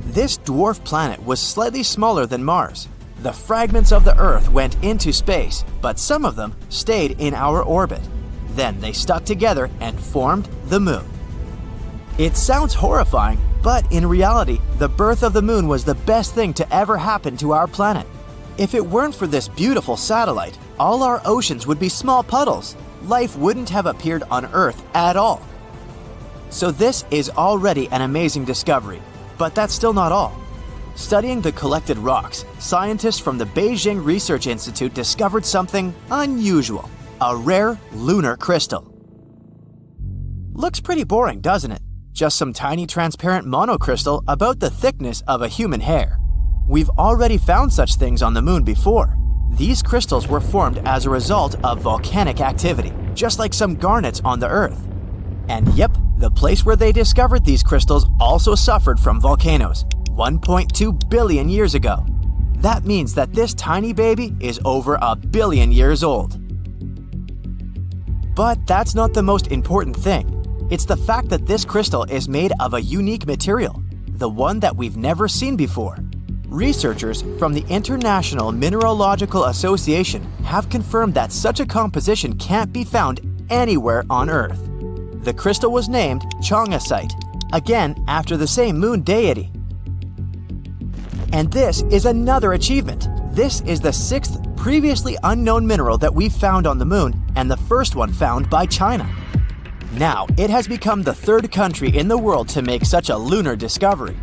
This dwarf planet was slightly smaller than Mars. The fragments of the Earth went into space, but some of them stayed in our orbit. Then they stuck together and formed the Moon. It sounds horrifying, but in reality, the birth of the Moon was the best thing to ever happen to our planet. If it weren't for this beautiful satellite, all our oceans would be small puddles. Life wouldn't have appeared on Earth at all. So this is already an amazing discovery, but that's still not all. Studying the collected rocks, scientists from the Beijing Research Institute discovered something unusual, a rare lunar crystal. Looks pretty boring, doesn't it? Just some tiny transparent monocrystal about the thickness of a human hair. We've already found such things on the Moon before. These crystals were formed as a result of volcanic activity, just like some garnets on the Earth. And yep, the place where they discovered these crystals also suffered from volcanoes 1.2 billion years ago. That means that this tiny baby is over 1 billion years old. But that's not the most important thing. It's the fact that this crystal is made of a unique material, the one that we've never seen before. Researchers from the International Mineralogical Association have confirmed that such a composition can't be found anywhere on Earth. The crystal was named Chang'e, again after the same moon deity. And this is another achievement. This is the 6th previously unknown mineral that we've found on the Moon, and the first one found by China. Now, it has become the 3rd country in the world to make such a lunar discovery.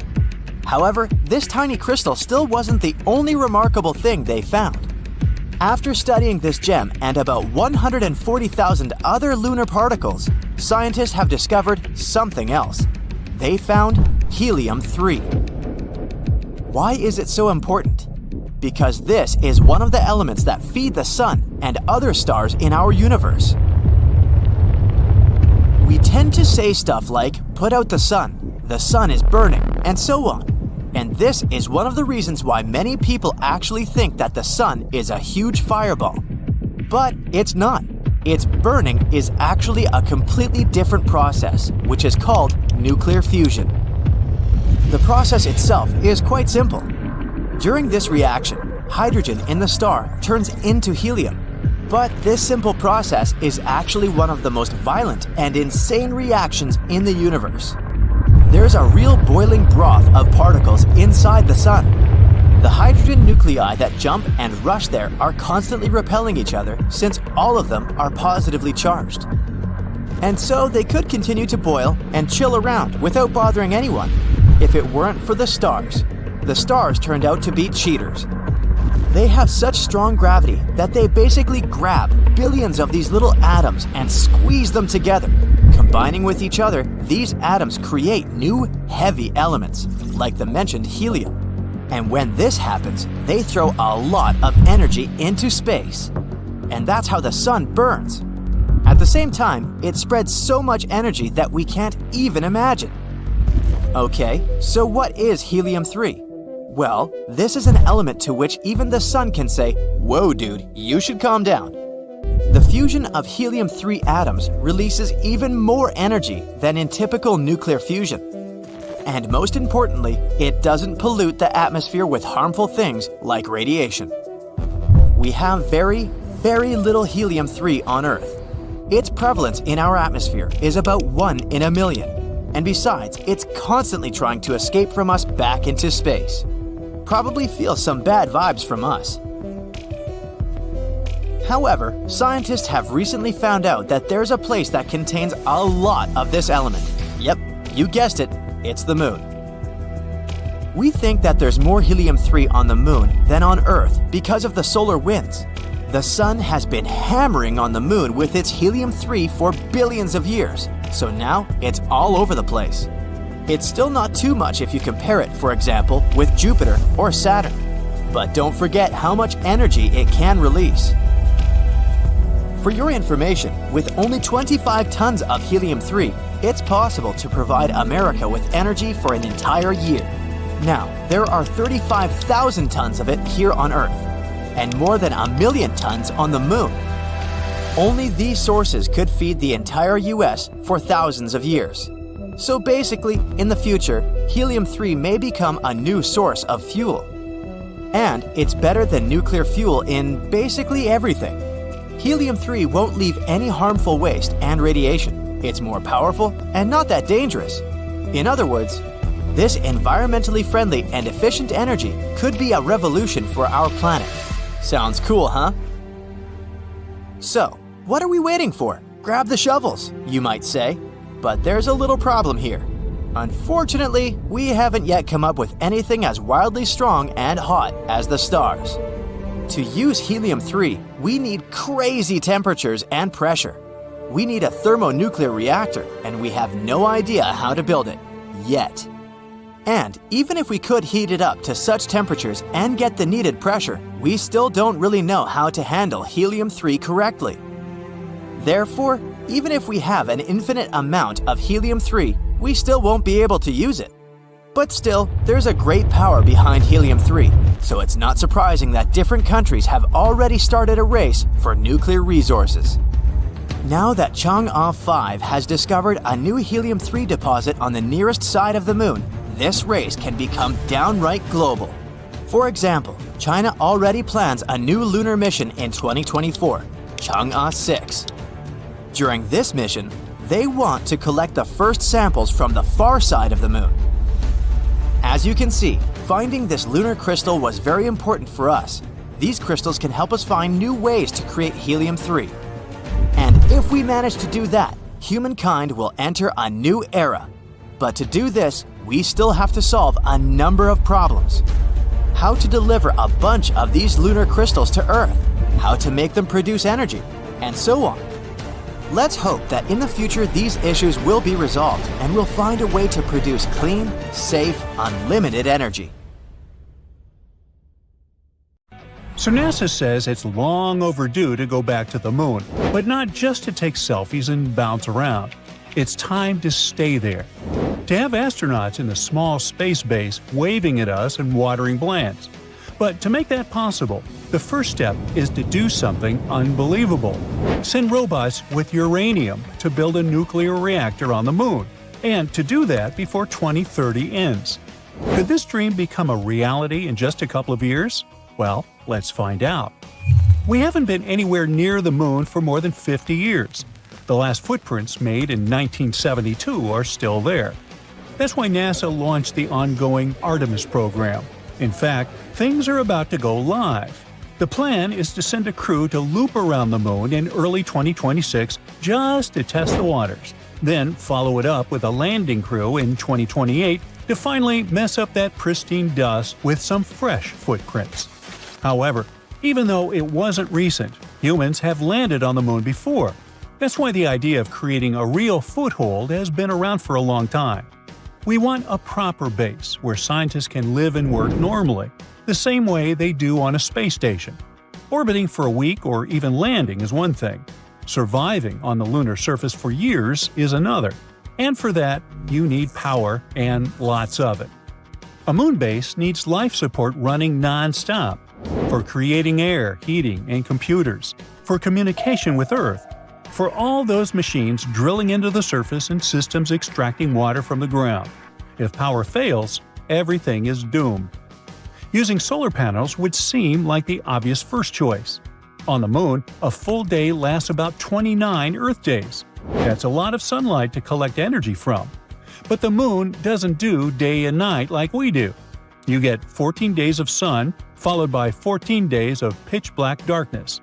However, this tiny crystal still wasn't the only remarkable thing they found. After studying this gem and about 140,000 other lunar particles, scientists have discovered something else. They found helium-3. Why is it so important? Because this is one of the elements that feed the sun and other stars in our universe. tend to say stuff like, put out the sun is burning, and so on. And this is one of the reasons why many people actually think that the sun is a huge fireball. But it's not. Its burning is actually a completely different process, which is called nuclear fusion. The process itself is quite simple. During this reaction, hydrogen in the star turns into helium. But this simple process is actually one of the most violent and insane reactions in the universe. There's a real boiling broth of particles inside the sun. The hydrogen nuclei that jump and rush there are constantly repelling each other since all of them are positively charged. And so they could continue to boil and chill around without bothering anyone if it weren't for the stars. The stars turned out to be cheaters. They have such strong gravity that they basically grab billions of these little atoms and squeeze them together. Combining with each other, these atoms create new heavy elements, like the mentioned helium. And when this happens, they throw a lot of energy into space. And that's how the sun burns. At the same time, it spreads so much energy that we can't even imagine. Okay, so what is helium-3? Well, this is an element to which even the sun can say, "Whoa, dude, you should calm down." The fusion of helium-3 atoms releases even more energy than in typical nuclear fusion. And most importantly, it doesn't pollute the atmosphere with harmful things like radiation. We have very, very little helium-3 on Earth. Its prevalence in our atmosphere is about 1 in a million. And besides, it's constantly trying to escape from us back into space. Probably feels some bad vibes from us. However, scientists have recently found out that there's a place that contains a lot of this element. Yep, you guessed it, it's the moon. We think that there's more helium-3 on the moon than on Earth because of the solar winds. The sun has been hammering on the moon with its helium-3 for billions of years, so now it's all over the place. It's still not too much if you compare it, for example, with Jupiter or Saturn. But don't forget how much energy it can release. For your information, with only 25 tons of helium-3, it's possible to provide America with energy for an entire year. Now, there are 35,000 tons of it here on Earth, and more than 1 million tons on the moon. Only these sources could feed the entire US for thousands of years. So basically, in the future, helium-3 may become a new source of fuel. And it's better than nuclear fuel in basically everything. Helium-3 won't leave any harmful waste and radiation. It's more powerful and not that dangerous. In other words, this environmentally friendly and efficient energy could be a revolution for our planet. Sounds cool, huh? So, what are we waiting for? Grab the shovels, you might say. But there's a little problem here. Unfortunately, we haven't yet come up with anything as wildly strong and hot as the stars. To use helium-3, we need crazy temperatures and pressure. We need a thermonuclear reactor, and we have no idea how to build it, yet. And even if we could heat it up to such temperatures and get the needed pressure, we still don't really know how to handle helium-3 correctly. Therefore, even if we have an infinite amount of helium-3, we still won't be able to use it. But still, there's a great power behind helium-3, so it's not surprising that different countries have already started a race for nuclear resources. Now that Chang'e 5 has discovered a new helium-3 deposit on the nearest side of the moon, this race can become downright global. For example, China already plans a new lunar mission in 2024, Chang'e 6. During this mission, they want to collect the first samples from the far side of the moon. As you can see, finding this lunar crystal was very important for us. These crystals can help us find new ways to create helium-3. And if we manage to do that, humankind will enter a new era. But to do this, we still have to solve a number of problems. How to deliver a bunch of these lunar crystals to Earth, how to make them produce energy, and so on. Let's hope that in the future these issues will be resolved and we'll find a way to produce clean, safe, unlimited energy. So NASA says it's long overdue to go back to the moon, but not just to take selfies and bounce around. It's time to stay there. To have astronauts in the small space base waving at us and watering plants. But to make that possible, the first step is to do something unbelievable. Send robots with uranium to build a nuclear reactor on the moon, and to do that before 2030 ends. Could this dream become a reality in just a couple of years? Well, let's find out. We haven't been anywhere near the moon for more than 50 years. The last footprints made in 1972 are still there. That's why NASA launched the ongoing Artemis program. In fact, things are about to go live. The plan is to send a crew to loop around the moon in early 2026 just to test the waters, then follow it up with a landing crew in 2028 to finally mess up that pristine dust with some fresh footprints. However, even though it wasn't recent, humans have landed on the moon before. That's why the idea of creating a real foothold has been around for a long time. We want a proper base where scientists can live and work normally, the same way they do on a space station. Orbiting for a week or even landing is one thing. Surviving on the lunar surface for years is another. And for that, you need power and lots of it. A moon base needs life support running non-stop for creating air, heating, and computers, for communication with Earth, for all those machines drilling into the surface and systems extracting water from the ground. If power fails, everything is doomed. Using solar panels would seem like the obvious first choice. On the moon, a full day lasts about 29 Earth days. That's a lot of sunlight to collect energy from. But the moon doesn't do day and night like we do. You get 14 days of sun, followed by 14 days of pitch-black darkness.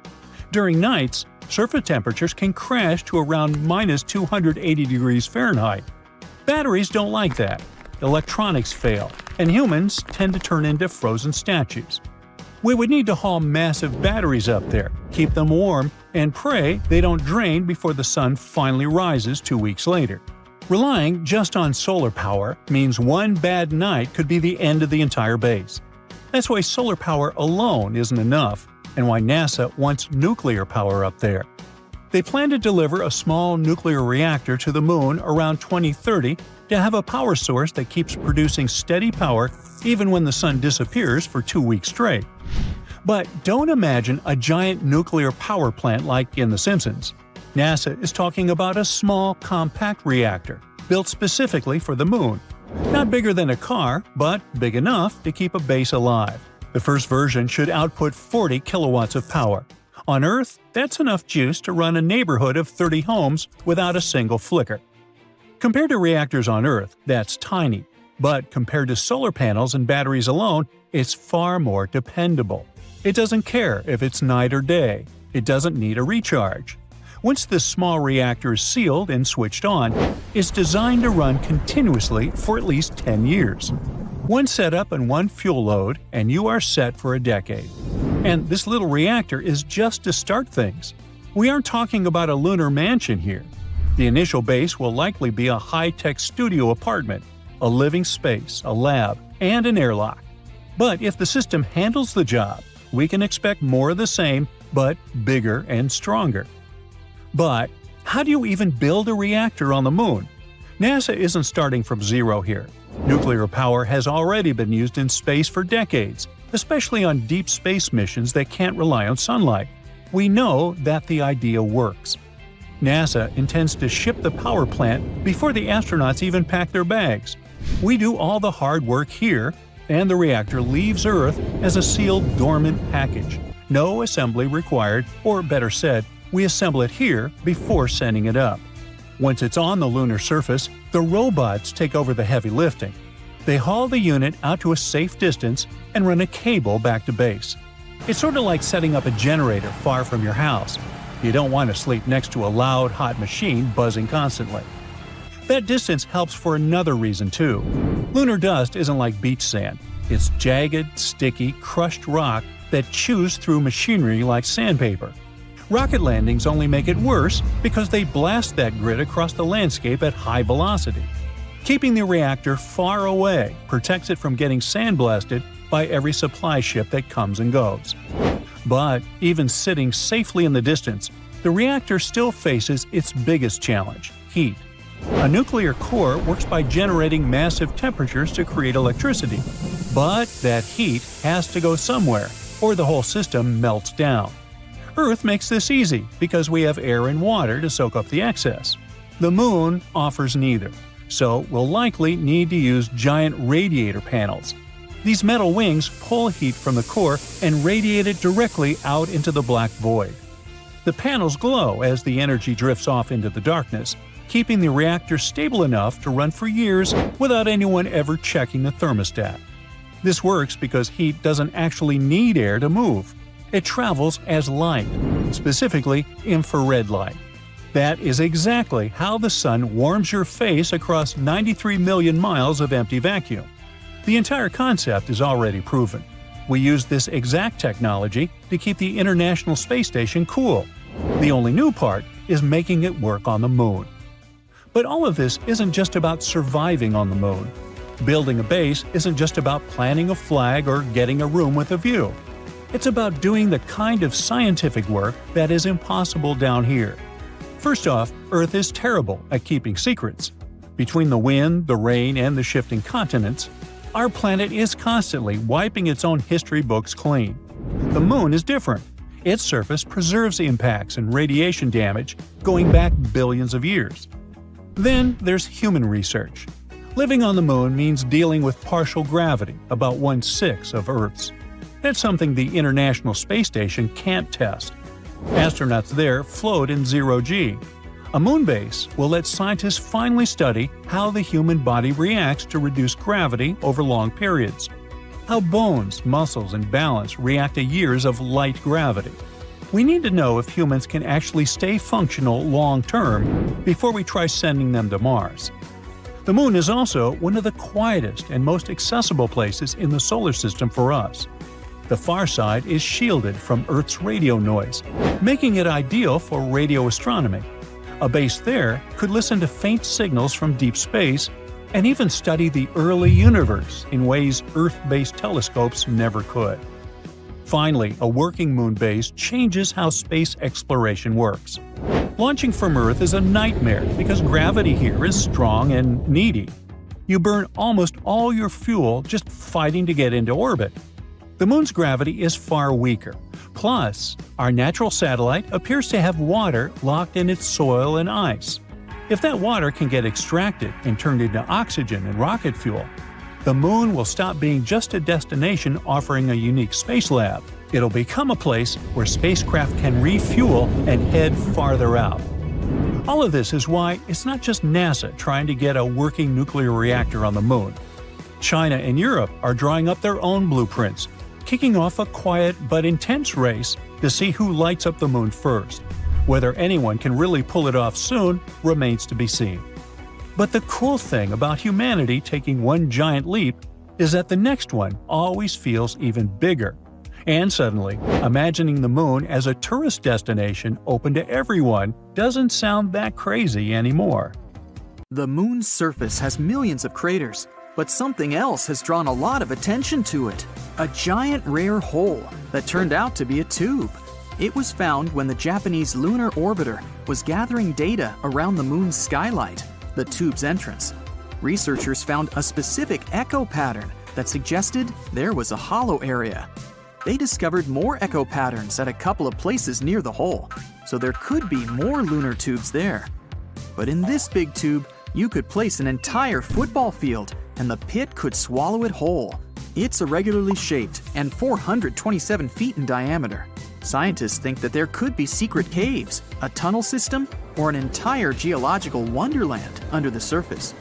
During nights, surface temperatures can crash to around minus 280 degrees Fahrenheit. Batteries don't like that. Electronics fail, and humans tend to turn into frozen statues. We would need to haul massive batteries up there, keep them warm, and pray they don't drain before the sun finally rises 2 weeks later. Relying just on solar power means one bad night could be the end of the entire base. That's why solar power alone isn't enough, and why NASA wants nuclear power up there. They plan to deliver a small nuclear reactor to the moon around 2030 to have a power source that keeps producing steady power even when the sun disappears for 2 weeks straight. But don't imagine a giant nuclear power plant like in The Simpsons. NASA is talking about a small, compact reactor, built specifically for the moon. Not bigger than a car, but big enough to keep a base alive. The first version should output 40 kilowatts of power. On Earth, that's enough juice to run a neighborhood of 30 homes without a single flicker. Compared to reactors on Earth, that's tiny. But compared to solar panels and batteries alone, it's far more dependable. It doesn't care if it's night or day. It doesn't need a recharge. Once this small reactor is sealed and switched on, it's designed to run continuously for at least 10 years. One setup and one fuel load, and you are set for a decade. And this little reactor is just to start things. We aren't talking about a lunar mansion here. The initial base will likely be a high-tech studio apartment, a living space, a lab, and an airlock. But if the system handles the job, we can expect more of the same, but bigger and stronger. But how do you even build a reactor on the moon? NASA isn't starting from zero here. Nuclear power has already been used in space for decades, especially on deep space missions that can't rely on sunlight. We know that the idea works. NASA intends to ship the power plant before the astronauts even pack their bags. We do all the hard work here, and the reactor leaves Earth as a sealed dormant package. No assembly required, or better said, we assemble it here before sending it up. Once it's on the lunar surface, the robots take over the heavy lifting. They haul the unit out to a safe distance and run a cable back to base. It's sort of like setting up a generator far from your house. You don't want to sleep next to a loud, hot machine buzzing constantly. That distance helps for another reason too. Lunar dust isn't like beach sand. It's jagged, sticky, crushed rock that chews through machinery like sandpaper. Rocket landings only make it worse because they blast that grit across the landscape at high velocity. Keeping the reactor far away protects it from getting sandblasted by every supply ship that comes and goes. But even sitting safely in the distance, the reactor still faces its biggest challenge – heat. A nuclear core works by generating massive temperatures to create electricity. But that heat has to go somewhere, or the whole system melts down. Earth makes this easy because we have air and water to soak up the excess. The Moon offers neither, so we'll likely need to use giant radiator panels. These metal wings pull heat from the core and radiate it directly out into the black void. The panels glow as the energy drifts off into the darkness, keeping the reactor stable enough to run for years without anyone ever checking the thermostat. This works because heat doesn't actually need air to move. It travels as light, specifically infrared light. That is exactly how the sun warms your face across 93 million miles of empty vacuum. The entire concept is already proven. We use this exact technology to keep the International Space Station cool. The only new part is making it work on the Moon. But all of this isn't just about surviving on the Moon. Building a base isn't just about planting a flag or getting a room with a view. It's about doing the kind of scientific work that is impossible down here. First off, Earth is terrible at keeping secrets. Between the wind, the rain, and the shifting continents, our planet is constantly wiping its own history books clean. The Moon is different. Its surface preserves impacts and radiation damage going back billions of years. Then there's human research. Living on the Moon means dealing with partial gravity, about 1/6 of Earth's. That's something the International Space Station can't test. Astronauts there float in zero-G. A moon base will let scientists finally study how the human body reacts to reduced gravity over long periods, how bones, muscles, and balance react to years of light gravity. We need to know if humans can actually stay functional long-term before we try sending them to Mars. The Moon is also one of the quietest and most accessible places in the solar system for us. The far side is shielded from Earth's radio noise, making it ideal for radio astronomy. A base there could listen to faint signals from deep space and even study the early universe in ways Earth-based telescopes never could. Finally, a working moon base changes how space exploration works. Launching from Earth is a nightmare because gravity here is strong and needy. You burn almost all your fuel just fighting to get into orbit. The Moon's gravity is far weaker. Plus, our natural satellite appears to have water locked in its soil and ice. If that water can get extracted and turned into oxygen and rocket fuel, the Moon will stop being just a destination offering a unique space lab. It'll become a place where spacecraft can refuel and head farther out. All of this is why it's not just NASA trying to get a working nuclear reactor on the Moon. China and Europe are drawing up their own blueprints, kicking off a quiet but intense race to see who lights up the Moon first. Whether anyone can really pull it off soon remains to be seen. But the cool thing about humanity taking one giant leap is that the next one always feels even bigger. And suddenly, imagining the Moon as a tourist destination open to everyone doesn't sound that crazy anymore. The Moon's surface has millions of craters, but something else has drawn a lot of attention to it. A giant rare hole that turned out to be a tube. It was found when the Japanese Lunar orbiter was gathering data around the Moon's skylight, the tube's entrance. Researchers found a specific echo pattern that suggested there was a hollow area. They discovered more echo patterns at a couple of places near the hole, so there could be more lunar tubes there. But in this big tube, you could place an entire football field and the pit could swallow it whole. It's irregularly shaped and 427 feet in diameter. Scientists think that there could be secret caves, a tunnel system, or an entire geological wonderland under the surface.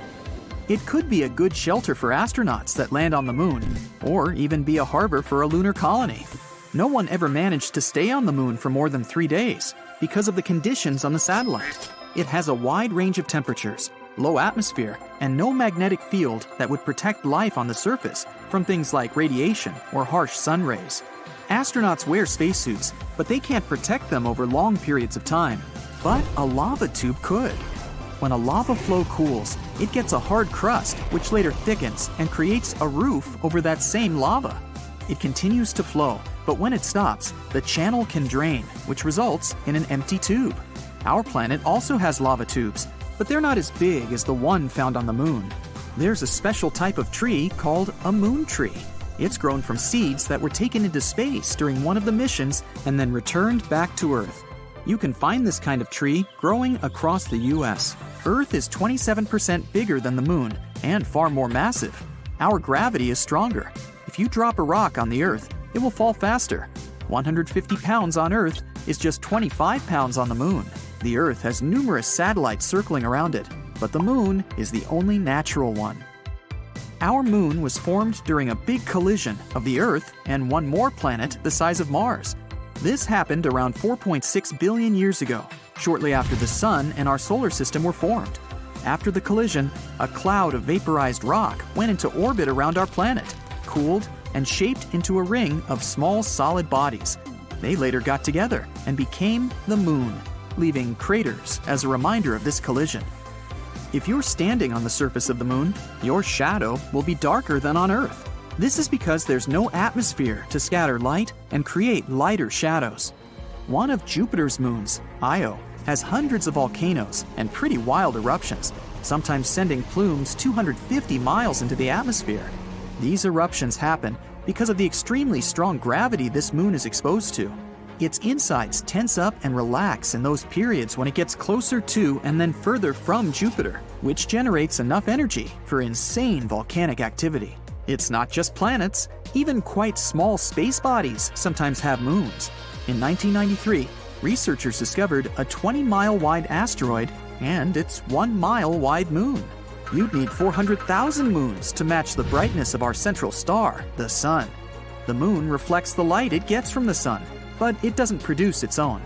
It could be a good shelter for astronauts that land on the Moon, or even be a harbor for a lunar colony. No one ever managed to stay on the Moon for more than 3 days because of the conditions on the satellite. It has a wide range of temperatures, low atmosphere, and no magnetic field that would protect life on the surface from things like radiation or harsh sun rays. Astronauts wear spacesuits, but they can't protect them over long periods of time. But a lava tube could. When a lava flow cools, it gets a hard crust, which later thickens and creates a roof over that same lava. It continues to flow, but when it stops, the channel can drain, which results in an empty tube. Our planet also has lava tubes, but they're not as big as the one found on the moon. There's a special type of tree called a moon tree. It's grown from seeds that were taken into space during one of the missions and then returned back to Earth. You can find this kind of tree growing across the US. Earth is 27% bigger than the moon and far more massive. Our gravity is stronger. If you drop a rock on the Earth, it will fall faster. 150 pounds on Earth is just 25 pounds on the moon. The Earth has numerous satellites circling around it, but the moon is the only natural one. Our moon was formed during a big collision of the Earth and one more planet the size of Mars. This happened around 4.6 billion years ago, shortly after the Sun and our solar system were formed. After the collision, a cloud of vaporized rock went into orbit around our planet, cooled, and shaped into a ring of small solid bodies. They later got together and became the moon, leaving craters as a reminder of this collision. If you're standing on the surface of the moon, your shadow will be darker than on Earth. This is because there's no atmosphere to scatter light and create lighter shadows. One of Jupiter's moons, Io, has hundreds of volcanoes and pretty wild eruptions, sometimes sending plumes 250 miles into the atmosphere. These eruptions happen because of the extremely strong gravity this moon is exposed to. Its insides tense up and relax in those periods when it gets closer to and then further from Jupiter, which generates enough energy for insane volcanic activity. It's not just planets, even quite small space bodies sometimes have moons. In 1993, researchers discovered a 20-mile-wide asteroid and its 1-mile-wide moon. You'd need 400,000 moons to match the brightness of our central star, the Sun. The moon reflects the light it gets from the Sun, but it doesn't produce its own.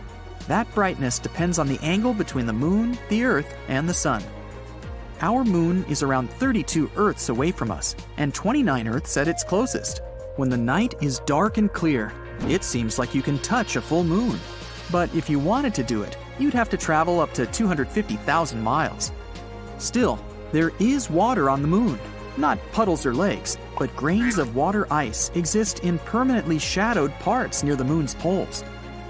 That brightness depends on the angle between the moon, the Earth, and the Sun. Our moon is around 32 Earths away from us, and 29 Earths at its closest. When the night is dark and clear, it seems like you can touch a full moon. But if you wanted to do it, you'd have to travel up to 250,000 miles. Still, there is water on the moon. Not puddles or lakes, but grains of water ice exist in permanently shadowed parts near the moon's poles.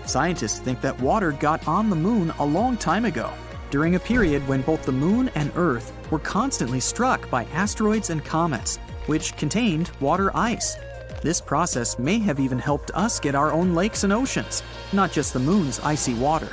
Scientists think that water got on the moon a long time ago, during a period when both the moon and Earth were constantly struck by asteroids and comets, which contained water ice. This process may have even helped us get our own lakes and oceans, not just the moon's icy water.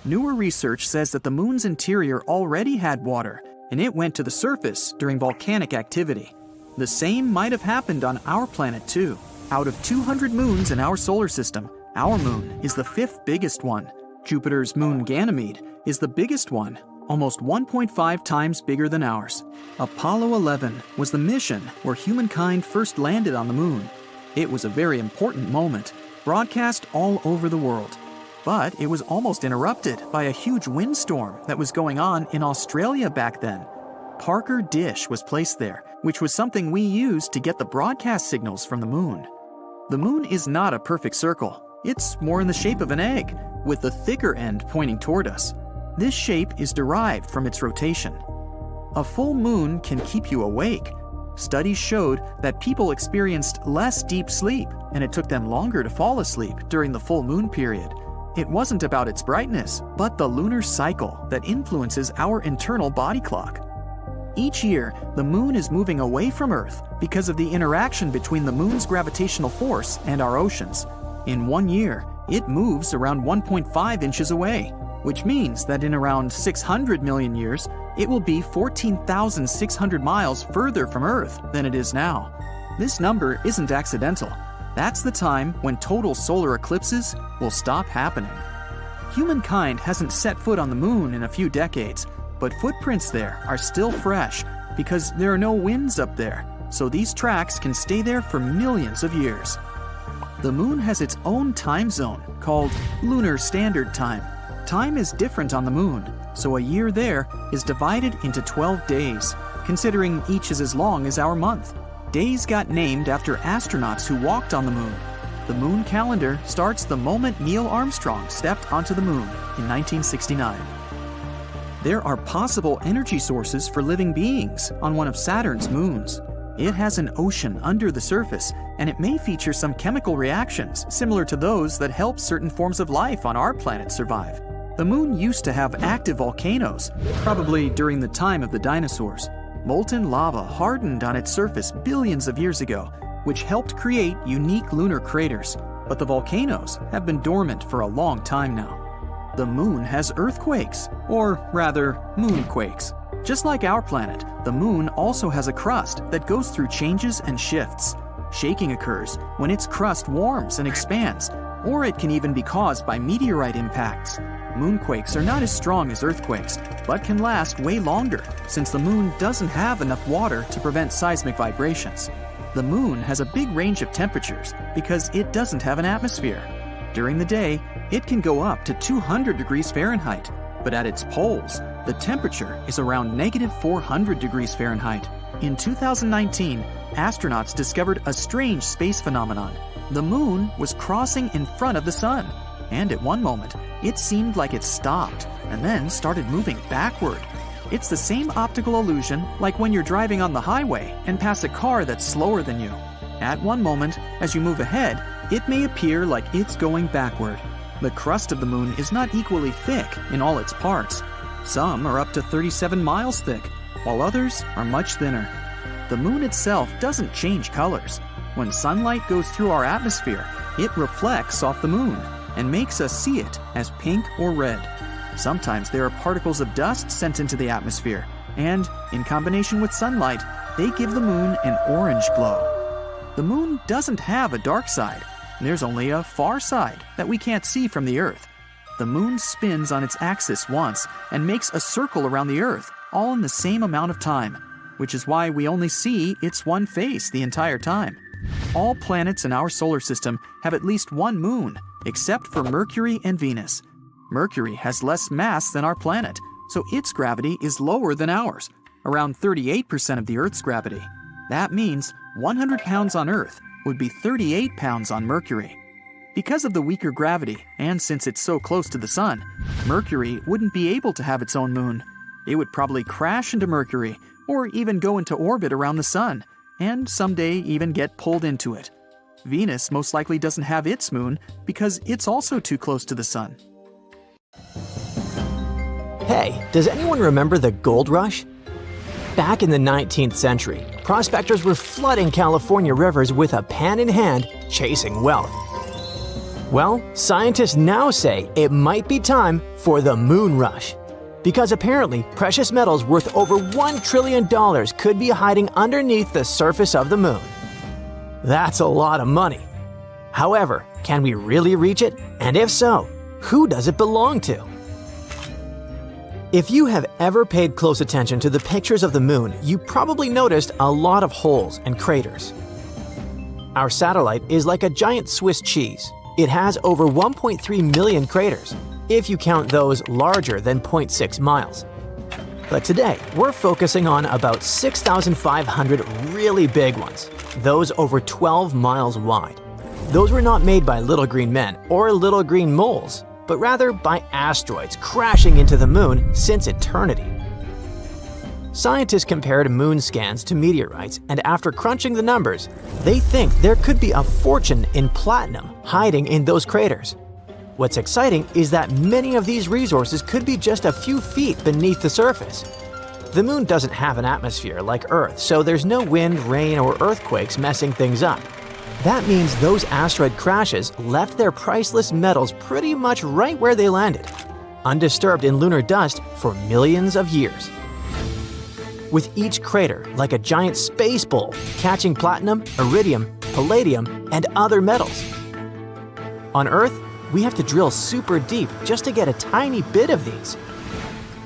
Newer research says that the moon's interior already had water, and it went to the surface during volcanic activity. The same might have happened on our planet too. Out of 200 moons in our solar system, our moon is the 5th biggest one. Jupiter's moon Ganymede is the biggest one, almost 1.5 times bigger than ours. Apollo 11 was the mission where humankind first landed on the moon. It was a very important moment, broadcast all over the world. But it was almost interrupted by a huge windstorm that was going on in Australia back then. Parker Dish was placed there, which was something we used to get the broadcast signals from the moon. The moon is not a perfect circle. It's more in the shape of an egg, with the thicker end pointing toward us. This shape is derived from its rotation. A full moon can keep you awake. Studies showed that people experienced less deep sleep, and it took them longer to fall asleep during the full moon period. It wasn't about its brightness, but the lunar cycle that influences our internal body clock. Each year, the moon is moving away from Earth because of the interaction between the moon's gravitational force and our oceans. In 1 year, it moves around 1.5 inches away, which means that in around 600 million years, it will be 14,600 miles further from Earth than it is now. This number isn't accidental. That's the time when total solar eclipses will stop happening. Humankind hasn't set foot on the moon in a few decades, but footprints there are still fresh because there are no winds up there, so these tracks can stay there for millions of years. The moon has its own time zone called Lunar Standard Time. Time is different on the moon, so a year there is divided into 12 days, considering each is as long as our month. Days got named after astronauts who walked on the moon. The moon calendar starts the moment Neil Armstrong stepped onto the moon in 1969. There are possible energy sources for living beings on one of Saturn's moons. It has an ocean under the surface, and it may feature some chemical reactions similar to those that help certain forms of life on our planet survive. The moon used to have active volcanoes, probably during the time of the dinosaurs. Molten lava hardened on its surface billions of years ago, which helped create unique lunar craters, but the volcanoes have been dormant for a long time now. The moon has earthquakes, or rather, moonquakes. Just like our planet, the moon also has a crust that goes through changes and shifts. Shaking occurs when its crust warms and expands, or it can even be caused by meteorite impacts. Moonquakes are not as strong as earthquakes, but can last way longer since the moon doesn't have enough water to prevent seismic vibrations. The moon has a big range of temperatures because it doesn't have an atmosphere. During the day, it can go up to 200 degrees Fahrenheit, but at its poles, the temperature is around -400 degrees Fahrenheit. In 2019, astronauts discovered a strange space phenomenon. The moon was crossing in front of the sun, and at one moment, it seemed like it stopped and then started moving backward. It's the same optical illusion like when you're driving on the highway and pass a car that's slower than you. At one moment, as you move ahead, it may appear like it's going backward. The crust of the moon is not equally thick in all its parts. Some are up to 37 miles thick, while others are much thinner. The moon itself doesn't change colors. When sunlight goes through our atmosphere, it reflects off the moon and makes us see it as pink or red. Sometimes there are particles of dust sent into the atmosphere, and, in combination with sunlight, they give the moon an orange glow. The moon doesn't have a dark side. There's only a far side that we can't see from the Earth. The moon spins on its axis once and makes a circle around the Earth, all in the same amount of time, which is why we only see its one face the entire time. All planets in our solar system have at least one moon, except for Mercury and Venus. Mercury has less mass than our planet, so its gravity is lower than ours, around 38% of the Earth's gravity. That means 100 pounds on Earth would be 38 pounds on Mercury. Because of the weaker gravity, and since it's so close to the Sun, Mercury wouldn't be able to have its own moon. It would probably crash into Mercury, or even go into orbit around the Sun, and someday even get pulled into it. Venus most likely doesn't have its moon because it's also too close to the Sun. Hey, does anyone remember the gold rush? Back in the 19th century, prospectors were flooding California rivers with a pan in hand, chasing wealth. Well, scientists now say it might be time for the moon rush. Because apparently, precious metals worth over $1 trillion could be hiding underneath the surface of the moon. That's a lot of money. However, can we really reach it? And if so, who does it belong to? If you have ever paid close attention to the pictures of the moon, you probably noticed a lot of holes and craters. Our satellite is like a giant Swiss cheese. It has over 1.3 million craters, if you count those larger than 0.6 miles. But today, we're focusing on about 6,500 really big ones, those over 12 miles wide. Those were not made by little green men or little green moles, but rather by asteroids crashing into the moon since eternity. Scientists compared moon scans to meteorites, and after crunching the numbers, they think there could be a fortune in platinum hiding in those craters. What's exciting is that many of these resources could be just a few feet beneath the surface. The moon doesn't have an atmosphere like Earth, so there's no wind, rain, or earthquakes messing things up. That means those asteroid crashes left their priceless metals pretty much right where they landed, undisturbed in lunar dust for millions of years. With each crater like a giant space bowl catching platinum, iridium, palladium, and other metals. On Earth, we have to drill super deep just to get a tiny bit of these.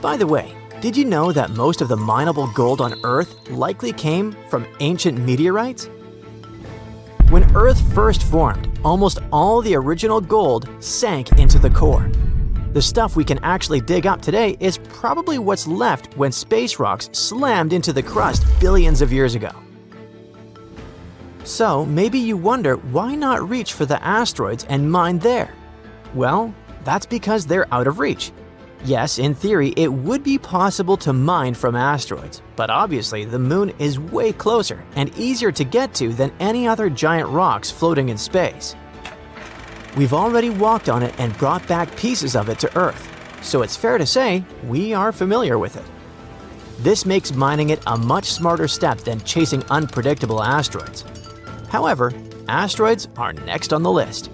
By the way, did you know that most of the mineable gold on Earth likely came from ancient meteorites? When Earth first formed, almost all the original gold sank into the core. The stuff we can actually dig up today is probably what's left when space rocks slammed into the crust billions of years ago. So maybe you wonder why not reach for the asteroids and mine there? Well, that's because they're out of reach. Yes, in theory, it would be possible to mine from asteroids, but obviously the moon is way closer and easier to get to than any other giant rocks floating in space. We've already walked on it and brought back pieces of it to Earth. so it's fair to say we are familiar with it. This makes mining it a much smarter step than chasing unpredictable asteroids. However, asteroids are next on the list.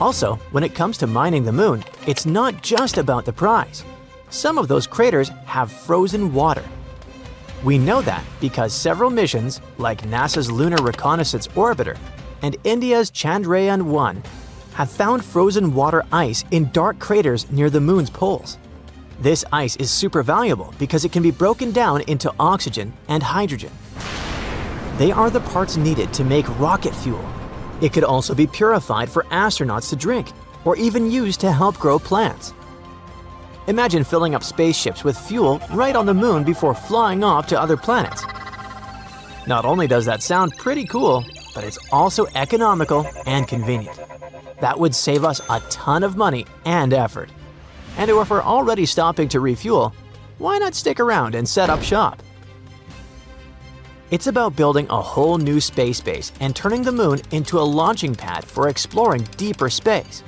Also, when it comes to mining the moon, it's not just about the prize. Some of those craters have frozen water. We know that because several missions, like NASA's Lunar Reconnaissance Orbiter and India's Chandrayaan-1, have found frozen water ice in dark craters near the moon's poles. This ice is super valuable because it can be broken down into oxygen and hydrogen. They are the parts needed to make rocket fuel. It could also be purified for astronauts to drink, or even used to help grow plants. Imagine filling up spaceships with fuel right on the moon before flying off to other planets. Not only does that sound pretty cool, but it's also economical and convenient. That would save us a ton of money and effort. And if we're already stopping to refuel, why not stick around and set up shop? It's about building a whole new space base and turning the moon into a launching pad for exploring deeper space.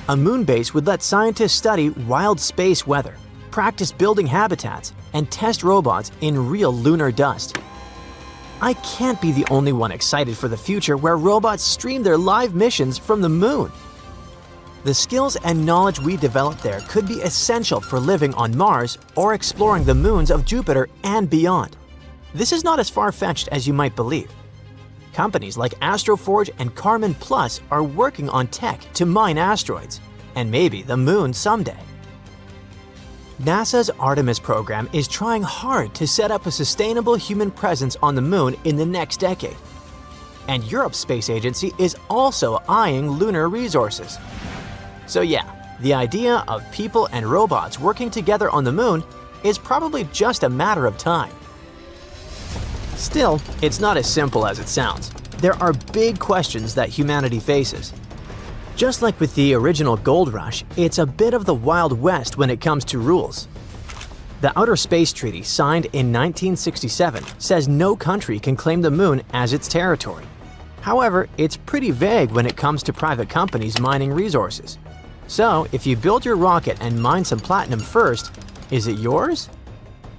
A moon base would let scientists study wild space weather, practice building habitats, and test robots in real lunar dust. I can't be the only one excited for the future where robots stream their live missions from the moon. The skills and knowledge we develop there could be essential for living on Mars or exploring the moons of Jupiter and beyond. This is not as far-fetched as you might believe. Companies like Astroforge and Karman Plus are working on tech to mine asteroids, and maybe the moon someday. NASA's Artemis program is trying hard to set up a sustainable human presence on the moon in the next decade. And Europe's space agency is also eyeing lunar resources. So yeah, the idea of people and robots working together on the moon is probably just a matter of time. Still, it's not as simple as it sounds. There are big questions that humanity faces. Just like with the original gold rush, it's a bit of the Wild West when it comes to rules. The Outer Space Treaty, signed in 1967, says no country can claim the moon as its territory. However, it's pretty vague when it comes to private companies mining resources. So, if you build your rocket and mine some platinum first, is it yours?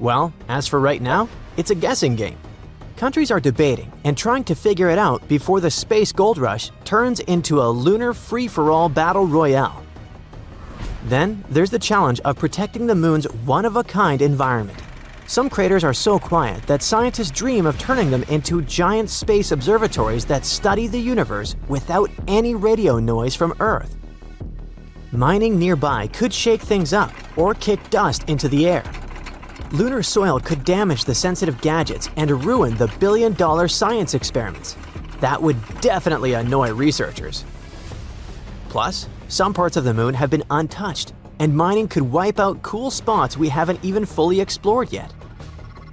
Well, as for right now, it's a guessing game. Countries are debating and trying to figure it out before the space gold rush turns into a lunar free-for-all battle royale. Then, there's the challenge of protecting the moon's one-of-a-kind environment. Some craters are so quiet that scientists dream of turning them into giant space observatories that study the universe without any radio noise from Earth. Mining nearby could shake things up or kick dust into the air. Lunar soil could damage the sensitive gadgets and ruin the billion-dollar science experiments. That would definitely annoy researchers. Plus, some parts of the moon have been untouched, and mining could wipe out cool spots we haven't even fully explored yet.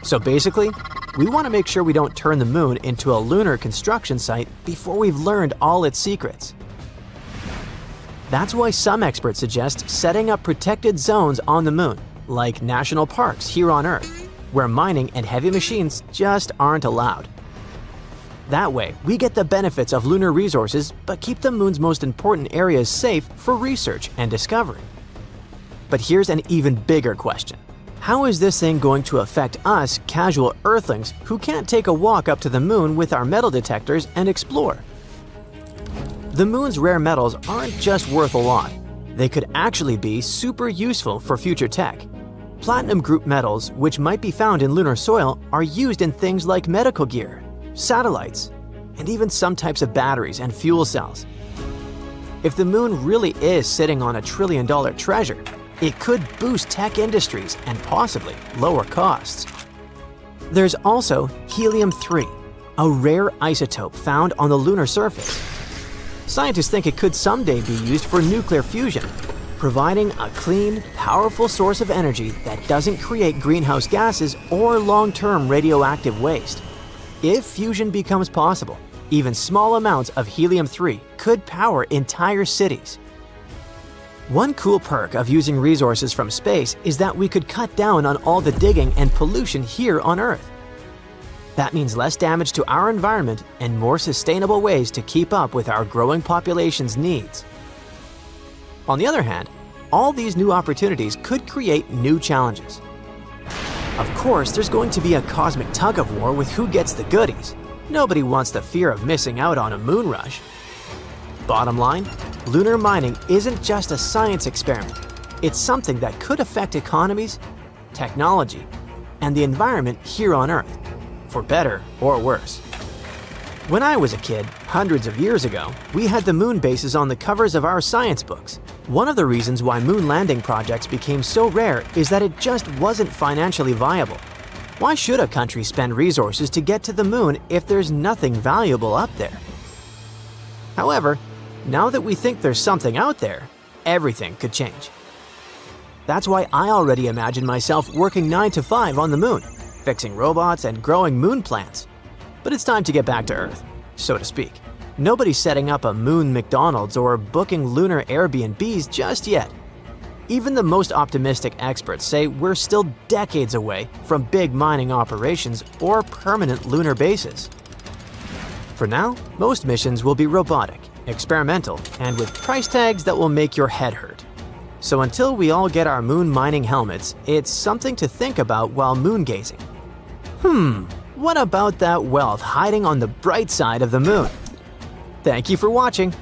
So basically, we want to make sure we don't turn the moon into a lunar construction site before we've learned all its secrets. That's why some experts suggest setting up protected zones on the moon, like national parks here on Earth, where mining and heavy machines just aren't allowed. That way, we get the benefits of lunar resources but keep the moon's most important areas safe for research and discovery. But here's an even bigger question. How is this thing going to affect us casual Earthlings who can't take a walk up to the moon with our metal detectors and explore? The moon's rare metals aren't just worth a lot. They could actually be super useful for future tech. Platinum group metals, which might be found in lunar soil, are used in things like medical gear, satellites, and even some types of batteries and fuel cells. If the moon really is sitting on $1 trillion treasure, it could boost tech industries and possibly lower costs. There's also helium-3, a rare isotope found on the lunar surface. Scientists think it could someday be used for nuclear fusion, providing a clean, powerful source of energy that doesn't create greenhouse gases or long-term radioactive waste. If fusion becomes possible, even small amounts of helium-3 could power entire cities. One cool perk of using resources from space is that we could cut down on all the digging and pollution here on Earth. That means less damage to our environment and more sustainable ways to keep up with our growing population's needs. On the other hand, all these new opportunities could create new challenges. Of course, there's going to be a cosmic tug-of-war with who gets the goodies. Nobody wants the fear of missing out on a moon rush. Bottom line, lunar mining isn't just a science experiment. It's something that could affect economies, technology, and the environment here on Earth, for better or worse. When I was a kid, hundreds of years ago, we had the moon bases on the covers of our science books. One of the reasons why moon landing projects became so rare is that it just wasn't financially viable. Why should a country spend resources to get to the moon if there's nothing valuable up there? However, now that we think there's something out there, everything could change. That's why I already imagine myself working 9 to 5 on the moon, fixing robots and growing moon plants. But it's time to get back to Earth, so to speak. Nobody's setting up a moon McDonald's or booking lunar Airbnbs just yet. Even the most optimistic experts say we're still decades away from big mining operations or permanent lunar bases. For now, most missions will be robotic, experimental, and with price tags that will make your head hurt. So until we all get our moon mining helmets, it's something to think about while moon gazing. What about that wealth hiding on the bright side of the moon? Thank you for watching.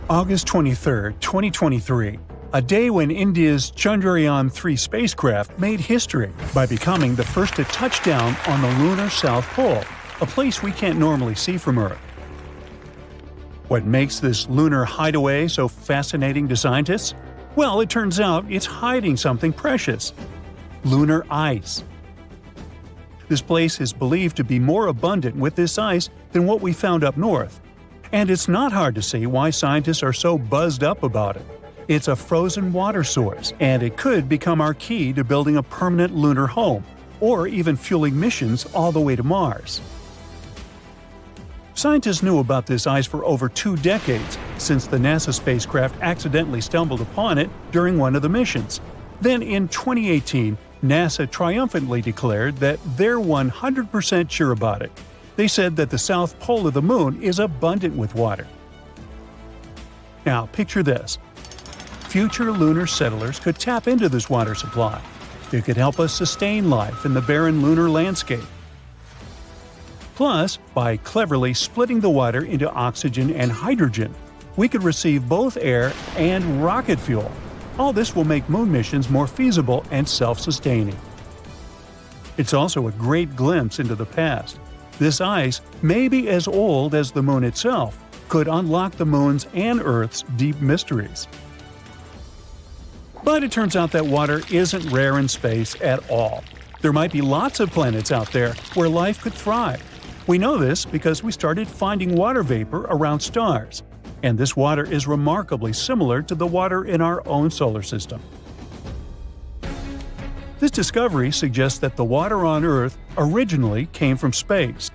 August 23, 2023, a day when India's Chandrayaan-3 spacecraft made history by becoming the first to touch down on the lunar South Pole, a place we can't normally see from Earth. What makes this lunar hideaway so fascinating to scientists? Well, it turns out it's hiding something precious: lunar ice. This place is believed to be more abundant with this ice than what we found up north. And it's not hard to see why scientists are so buzzed up about it. It's a frozen water source, and it could become our key to building a permanent lunar home, or even fueling missions all the way to Mars. Scientists knew about this ice for over 2 decades, since the NASA spacecraft accidentally stumbled upon it during one of the missions. Then in 2018, NASA triumphantly declared that they're 100% sure about it. They said that the south pole of the moon is abundant with water. Now picture this. Future lunar settlers could tap into this water supply. It could help us sustain life in the barren lunar landscape. Plus, by cleverly splitting the water into oxygen and hydrogen, we could receive both air and rocket fuel. All this will make moon missions more feasible and self-sustaining. It's also a great glimpse into the past. This ice, maybe as old as the moon itself, could unlock the moon's and Earth's deep mysteries. But it turns out that water isn't rare in space at all. There might be lots of planets out there where life could thrive. We know this because we started finding water vapor around stars. And this water is remarkably similar to the water in our own solar system. This discovery suggests that the water on Earth originally came from space.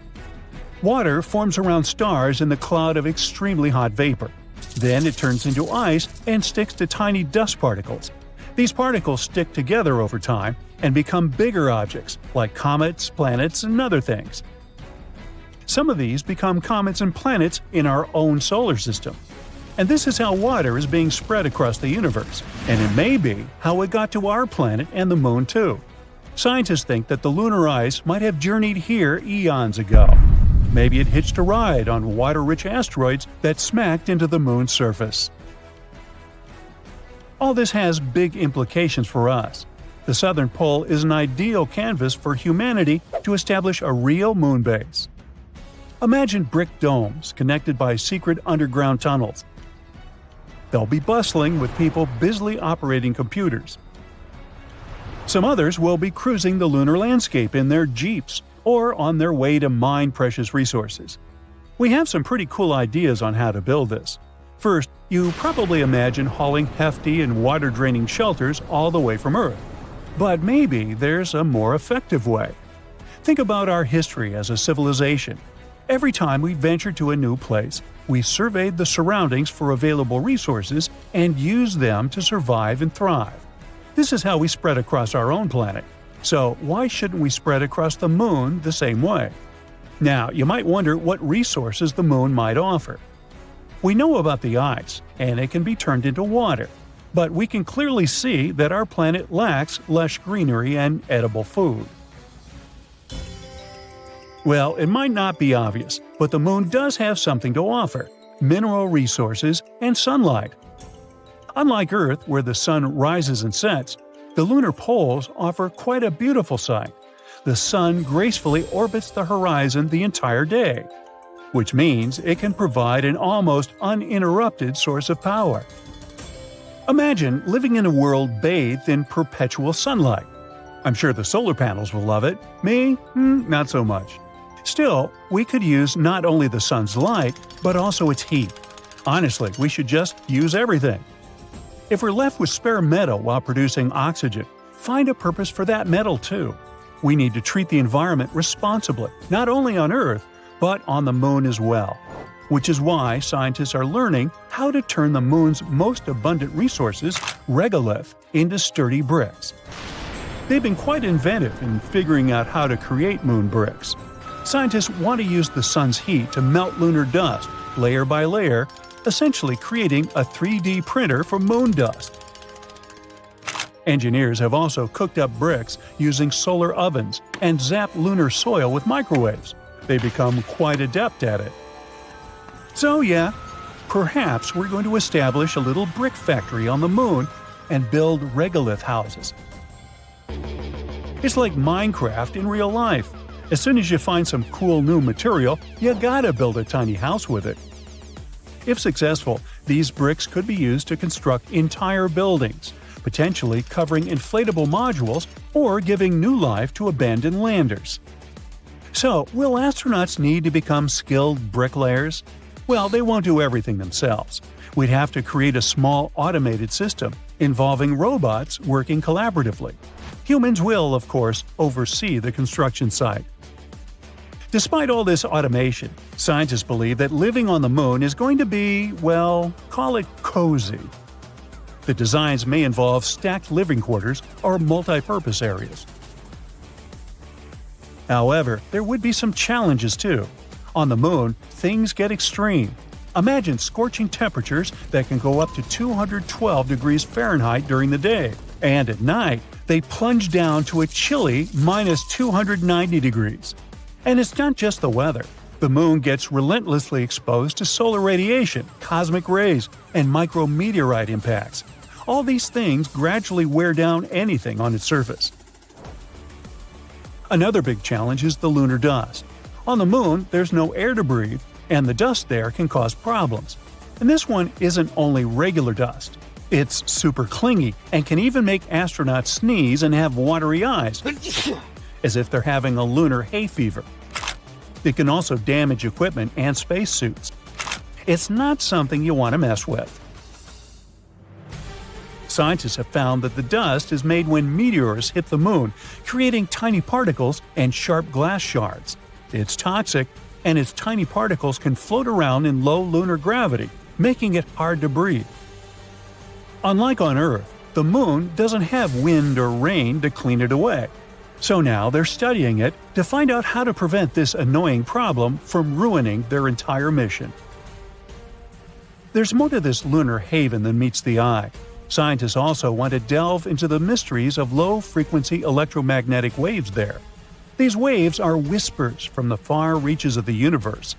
Water forms around stars in the cloud of extremely hot vapor. Then it turns into ice and sticks to tiny dust particles. These particles stick together over time and become bigger objects, like comets, planets, and other things. Some of these become comets and planets in our own solar system. And this is how water is being spread across the universe. And it may be how it got to our planet and the moon too. Scientists think that the lunar ice might have journeyed here eons ago. Maybe it hitched a ride on water-rich asteroids that smacked into the moon's surface. All this has big implications for us. The southern pole is an ideal canvas for humanity to establish a real moon base. Imagine brick domes connected by secret underground tunnels. They'll be bustling with people busily operating computers. Some others will be cruising the lunar landscape in their jeeps or on their way to mine precious resources. We have some pretty cool ideas on how to build this. First, you probably imagine hauling hefty and water-draining shelters all the way from Earth. But maybe there's a more effective way. Think about our history as a civilization. Every time we ventured to a new place, we surveyed the surroundings for available resources and used them to survive and thrive. This is how we spread across our own planet. So why shouldn't we spread across the moon the same way? Now, you might wonder what resources the moon might offer. We know about the ice, and it can be turned into water, but we can clearly see that our planet lacks lush greenery and edible food. Well, it might not be obvious, but the moon does have something to offer: mineral resources and sunlight. Unlike Earth, where the sun rises and sets, the lunar poles offer quite a beautiful sight. The sun gracefully orbits the horizon the entire day, which means it can provide an almost uninterrupted source of power. Imagine living in a world bathed in perpetual sunlight. I'm sure the solar panels will love it. Me? Not so much. Still, we could use not only the sun's light, but also its heat. Honestly, we should just use everything. If we're left with spare metal while producing oxygen, find a purpose for that metal too. We need to treat the environment responsibly, not only on Earth, but on the moon as well. Which is why scientists are learning how to turn the moon's most abundant resources, regolith, into sturdy bricks. They've been quite inventive in figuring out how to create moon bricks. Scientists want to use the sun's heat to melt lunar dust, layer by layer, essentially creating a 3D printer for moon dust. Engineers have also cooked up bricks using solar ovens and zapped lunar soil with microwaves. They become quite adept at it. So yeah, perhaps we're going to establish a little brick factory on the moon and build regolith houses. It's like Minecraft in real life. As soon as you find some cool new material, you gotta build a tiny house with it. If successful, these bricks could be used to construct entire buildings, potentially covering inflatable modules or giving new life to abandoned landers. So, will astronauts need to become skilled bricklayers? Well, they won't do everything themselves. We'd have to create a small automated system involving robots working collaboratively. Humans will, of course, oversee the construction site. Despite all this automation, scientists believe that living on the moon is going to be, well, call it cozy. The designs may involve stacked living quarters or multi-purpose areas. However, there would be some challenges too. On the moon, things get extreme. Imagine scorching temperatures that can go up to 212 degrees Fahrenheit during the day, and at night, they plunge down to a chilly minus 290 degrees. And it's not just the weather. The moon gets relentlessly exposed to solar radiation, cosmic rays, and micrometeorite impacts. All these things gradually wear down anything on its surface. Another big challenge is the lunar dust. On the moon, there's no air to breathe, and the dust there can cause problems. And this one isn't only regular dust. It's super clingy and can even make astronauts sneeze and have watery eyes, as if they're having a lunar hay fever. It can also damage equipment and spacesuits. It's not something you want to mess with. Scientists have found that the dust is made when meteors hit the moon, creating tiny particles and sharp glass shards. It's toxic, and its tiny particles can float around in low lunar gravity, making it hard to breathe. Unlike on Earth, the moon doesn't have wind or rain to clean it away. So now they're studying it to find out how to prevent this annoying problem from ruining their entire mission. There's more to this lunar haven than meets the eye. Scientists also want to delve into the mysteries of low-frequency electromagnetic waves there. These waves are whispers from the far reaches of the universe.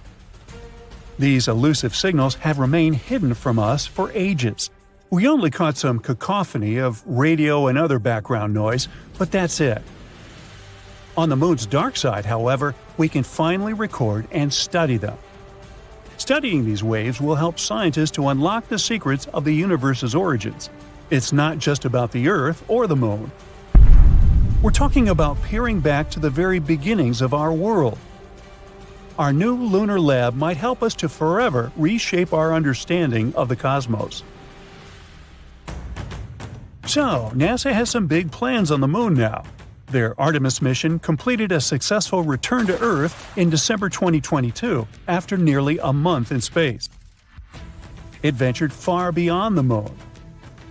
These elusive signals have remained hidden from us for ages. We only caught some cacophony of radio and other background noise, but that's it. On the moon's dark side, however, we can finally record and study them. Studying these waves will help scientists to unlock the secrets of the universe's origins. It's not just about the Earth or the moon. We're talking about peering back to the very beginnings of our world. Our new lunar lab might help us to forever reshape our understanding of the cosmos. So, NASA has some big plans on the moon now. Their Artemis mission completed a successful return to Earth in December 2022 after nearly a month in space. It ventured far beyond the moon.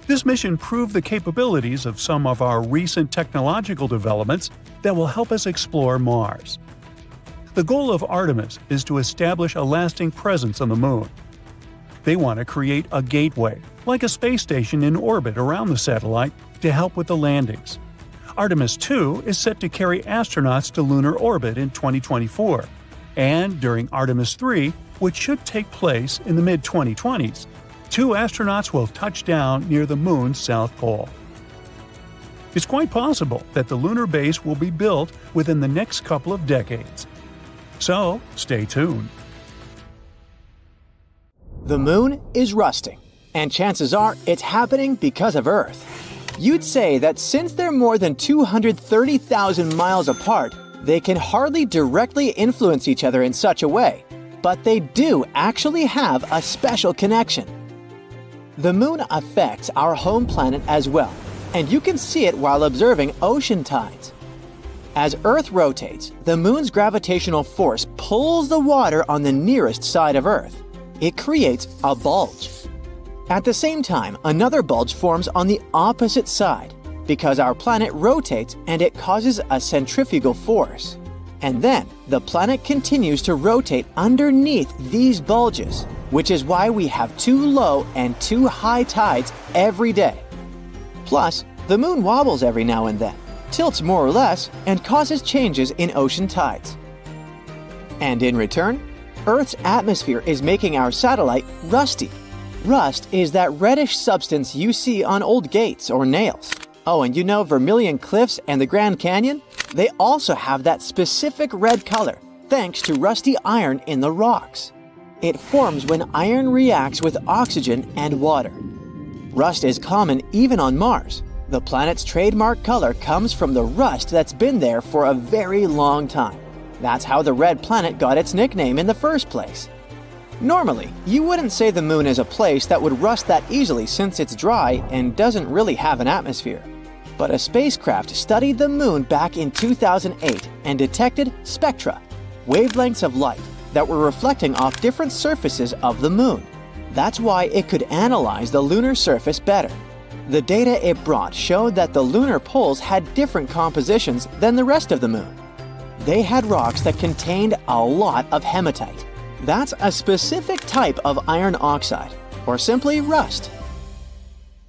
This mission proved the capabilities of some of our recent technological developments that will help us explore Mars. The goal of Artemis is to establish a lasting presence on the moon. They want to create a gateway, like a space station in orbit around the satellite, to help with the landings. Artemis 2 is set to carry astronauts to lunar orbit in 2024, and during Artemis 3, which should take place in the mid-2020s, 2 astronauts will touch down near the Moon's south pole. It's quite possible that the lunar base will be built within the next couple of decades. So, stay tuned. The Moon is rusting, and chances are it's happening because of Earth. You'd say that since they're more than 230,000 miles apart, they can hardly directly influence each other in such a way, but they do actually have a special connection. The Moon affects our home planet as well, and you can see it while observing ocean tides. As Earth rotates, the Moon's gravitational force pulls the water on the nearest side of Earth. It creates a bulge. At the same time, another bulge forms on the opposite side because our planet rotates and it causes a centrifugal force. And then, the planet continues to rotate underneath these bulges, which is why we have 2 low and 2 high tides every day. Plus, the Moon wobbles every now and then, tilts more or less, and causes changes in ocean tides. And in return, Earth's atmosphere is making our satellite rusty. Rust is that reddish substance you see on old gates or nails. Oh, and you know Vermilion Cliffs and the Grand Canyon? They also have that specific red color, thanks to rusty iron in the rocks. It forms when iron reacts with oxygen and water. Rust is common even on Mars. The planet's trademark color comes from the rust that's been there for a very long time. That's how the red planet got its nickname in the first place. Normally, you wouldn't say the Moon is a place that would rust that easily since it's dry and doesn't really have an atmosphere. But a spacecraft studied the Moon back in 2008 and detected spectra, wavelengths of light, that were reflecting off different surfaces of the Moon. That's why it could analyze the lunar surface better. The data it brought showed that the lunar poles had different compositions than the rest of the Moon. They had rocks that contained a lot of hematite. That's a specific type of iron oxide, or simply rust.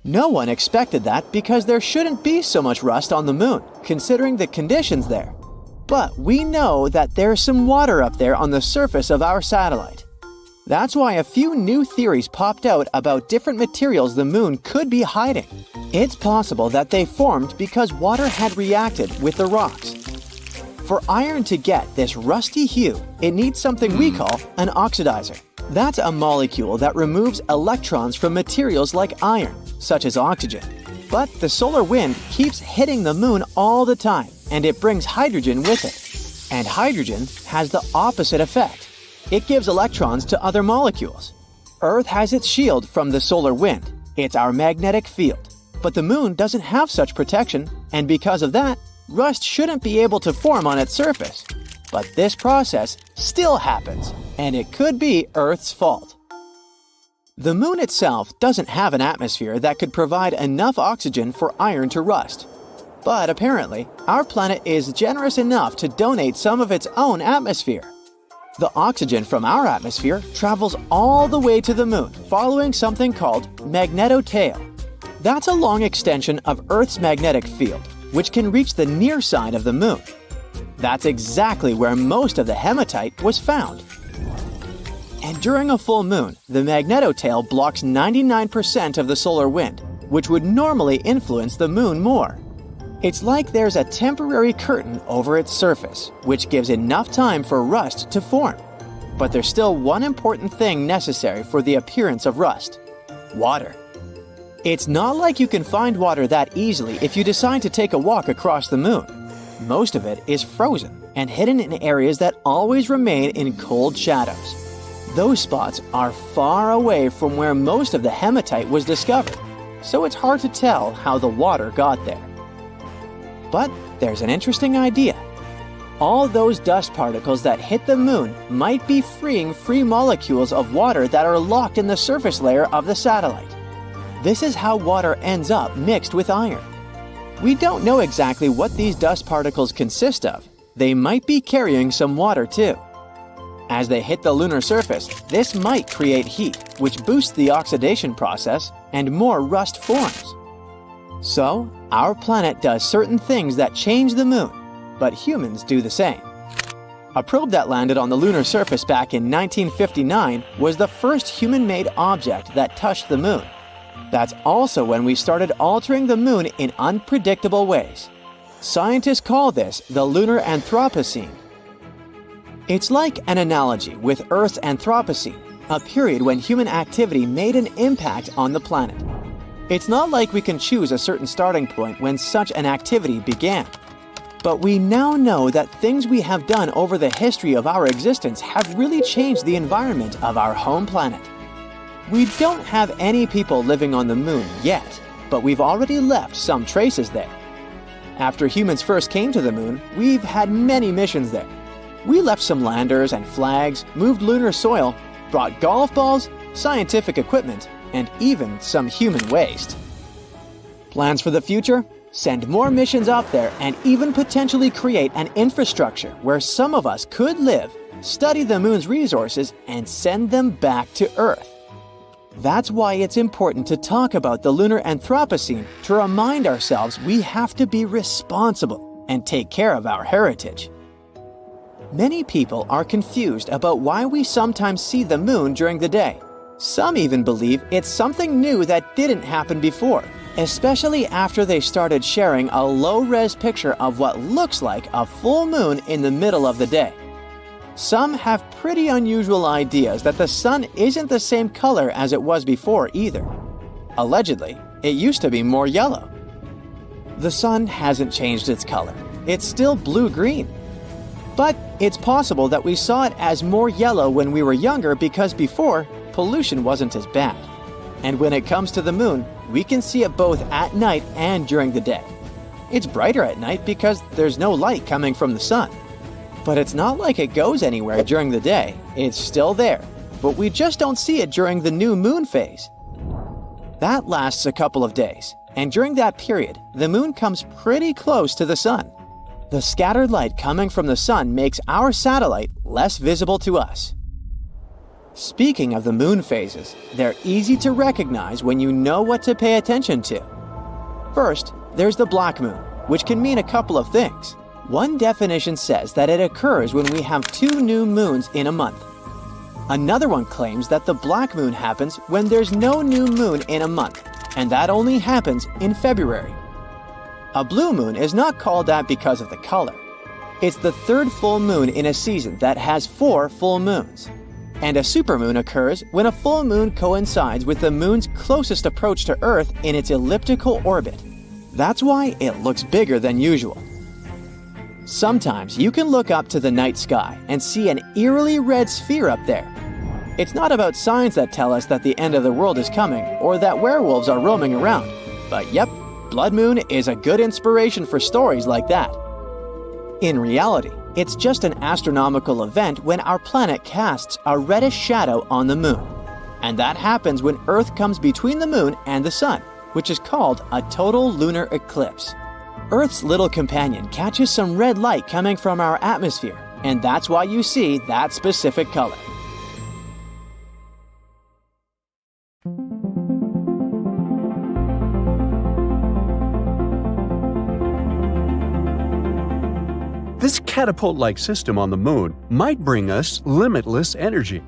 No one expected that because there shouldn't be so much rust on the Moon, considering the conditions there. But we know that there's some water up there on the surface of our satellite. That's why a few new theories popped out about different materials the Moon could be hiding. It's possible that they formed because water had reacted with the rocks. For iron to get this rusty hue, it needs something we call an oxidizer. That's a molecule that removes electrons from materials like iron, such as oxygen. But the solar wind keeps hitting the Moon all the time, and it brings hydrogen with it. And hydrogen has the opposite effect. It gives electrons to other molecules. Earth has its shield from the solar wind. It's our magnetic field. But the Moon doesn't have such protection, and because of that, rust shouldn't be able to form on its surface. But this process still happens, and it could be Earth's fault. The Moon itself doesn't have an atmosphere that could provide enough oxygen for iron to rust. But apparently, our planet is generous enough to donate some of its own atmosphere. The oxygen from our atmosphere travels all the way to the Moon, following something called magnetotail. That's a long extension of Earth's magnetic field, which can reach the near side of the Moon. That's exactly where most of the hematite was found. And during a full moon, the magnetotail blocks 99% of the solar wind, which would normally influence the Moon more. It's like there's a temporary curtain over its surface, which gives enough time for rust to form. But there's still one important thing necessary for the appearance of rust: water. It's not like you can find water that easily if you decide to take a walk across the Moon. Most of it is frozen and hidden in areas that always remain in cold shadows. Those spots are far away from where most of the hematite was discovered, so it's hard to tell how the water got there. But there's an interesting idea. All those dust particles that hit the Moon might be freeing free molecules of water that are locked in the surface layer of the satellite. This is how water ends up mixed with iron. We don't know exactly what these dust particles consist of. They might be carrying some water too. As they hit the lunar surface, this might create heat, which boosts the oxidation process, and more rust forms. So, our planet does certain things that change the moon, but humans do the same. A probe that landed on the lunar surface back in 1959 was the first human-made object that touched the moon. That's also when we started altering the moon in unpredictable ways. Scientists call this the lunar Anthropocene. It's like an analogy with Earth's Anthropocene, a period when human activity made an impact on the planet. It's not like we can choose a certain starting point when such an activity began. But we now know that things we have done over the history of our existence have really changed the environment of our home planet. We don't have any people living on the moon yet, but we've already left some traces there. After humans first came to the moon, we've had many missions there. We left some landers and flags, moved lunar soil, brought golf balls, scientific equipment, and even some human waste. Plans for the future? Send more missions up there and even potentially create an infrastructure where some of us could live, study the moon's resources, and send them back to Earth. That's why it's important to talk about the lunar Anthropocene to remind ourselves we have to be responsible and take care of our heritage. Many people are confused about why we sometimes see the moon during the day. Some even believe it's something new that didn't happen before, especially after they started sharing a low-res picture of what looks like a full moon in the middle of the day. Some have pretty unusual ideas that the sun isn't the same color as it was before either. Allegedly, it used to be more yellow. The sun hasn't changed its color. It's still blue-green. But it's possible that we saw it as more yellow when we were younger because before, pollution wasn't as bad. And when it comes to the moon, we can see it both at night and during the day. It's brighter at night because there's no light coming from the sun. But it's not like it goes anywhere during the day. It's still there, but we just don't see it during the new moon phase. That lasts a couple of days, and during that period, the moon comes pretty close to the sun. The scattered light coming from the sun makes our satellite less visible to us. Speaking of the moon phases, they're easy to recognize when you know what to pay attention to. First, there's the black moon, which can mean a couple of things. One definition says that it occurs when we have 2 new moons in a month. Another one claims that the black moon happens when there's no new moon in a month, and that only happens in February. A blue moon is not called that because of the color. It's the 3rd full moon in a season that has 4 full moons. And a supermoon occurs when a full moon coincides with the moon's closest approach to Earth in its elliptical orbit. That's why it looks bigger than usual. Sometimes you can look up to the night sky and see an eerily red sphere up there. It's not about signs that tell us that the end of the world is coming or that werewolves are roaming around. But yep, blood moon is a good inspiration for stories like that. In reality, it's just an astronomical event when our planet casts a reddish shadow on the moon. And that happens when Earth comes between the moon and the sun, which is called a total lunar eclipse. Earth's little companion catches some red light coming from our atmosphere, and that's why you see that specific color. This catapult-like system on the moon might bring us limitless energy.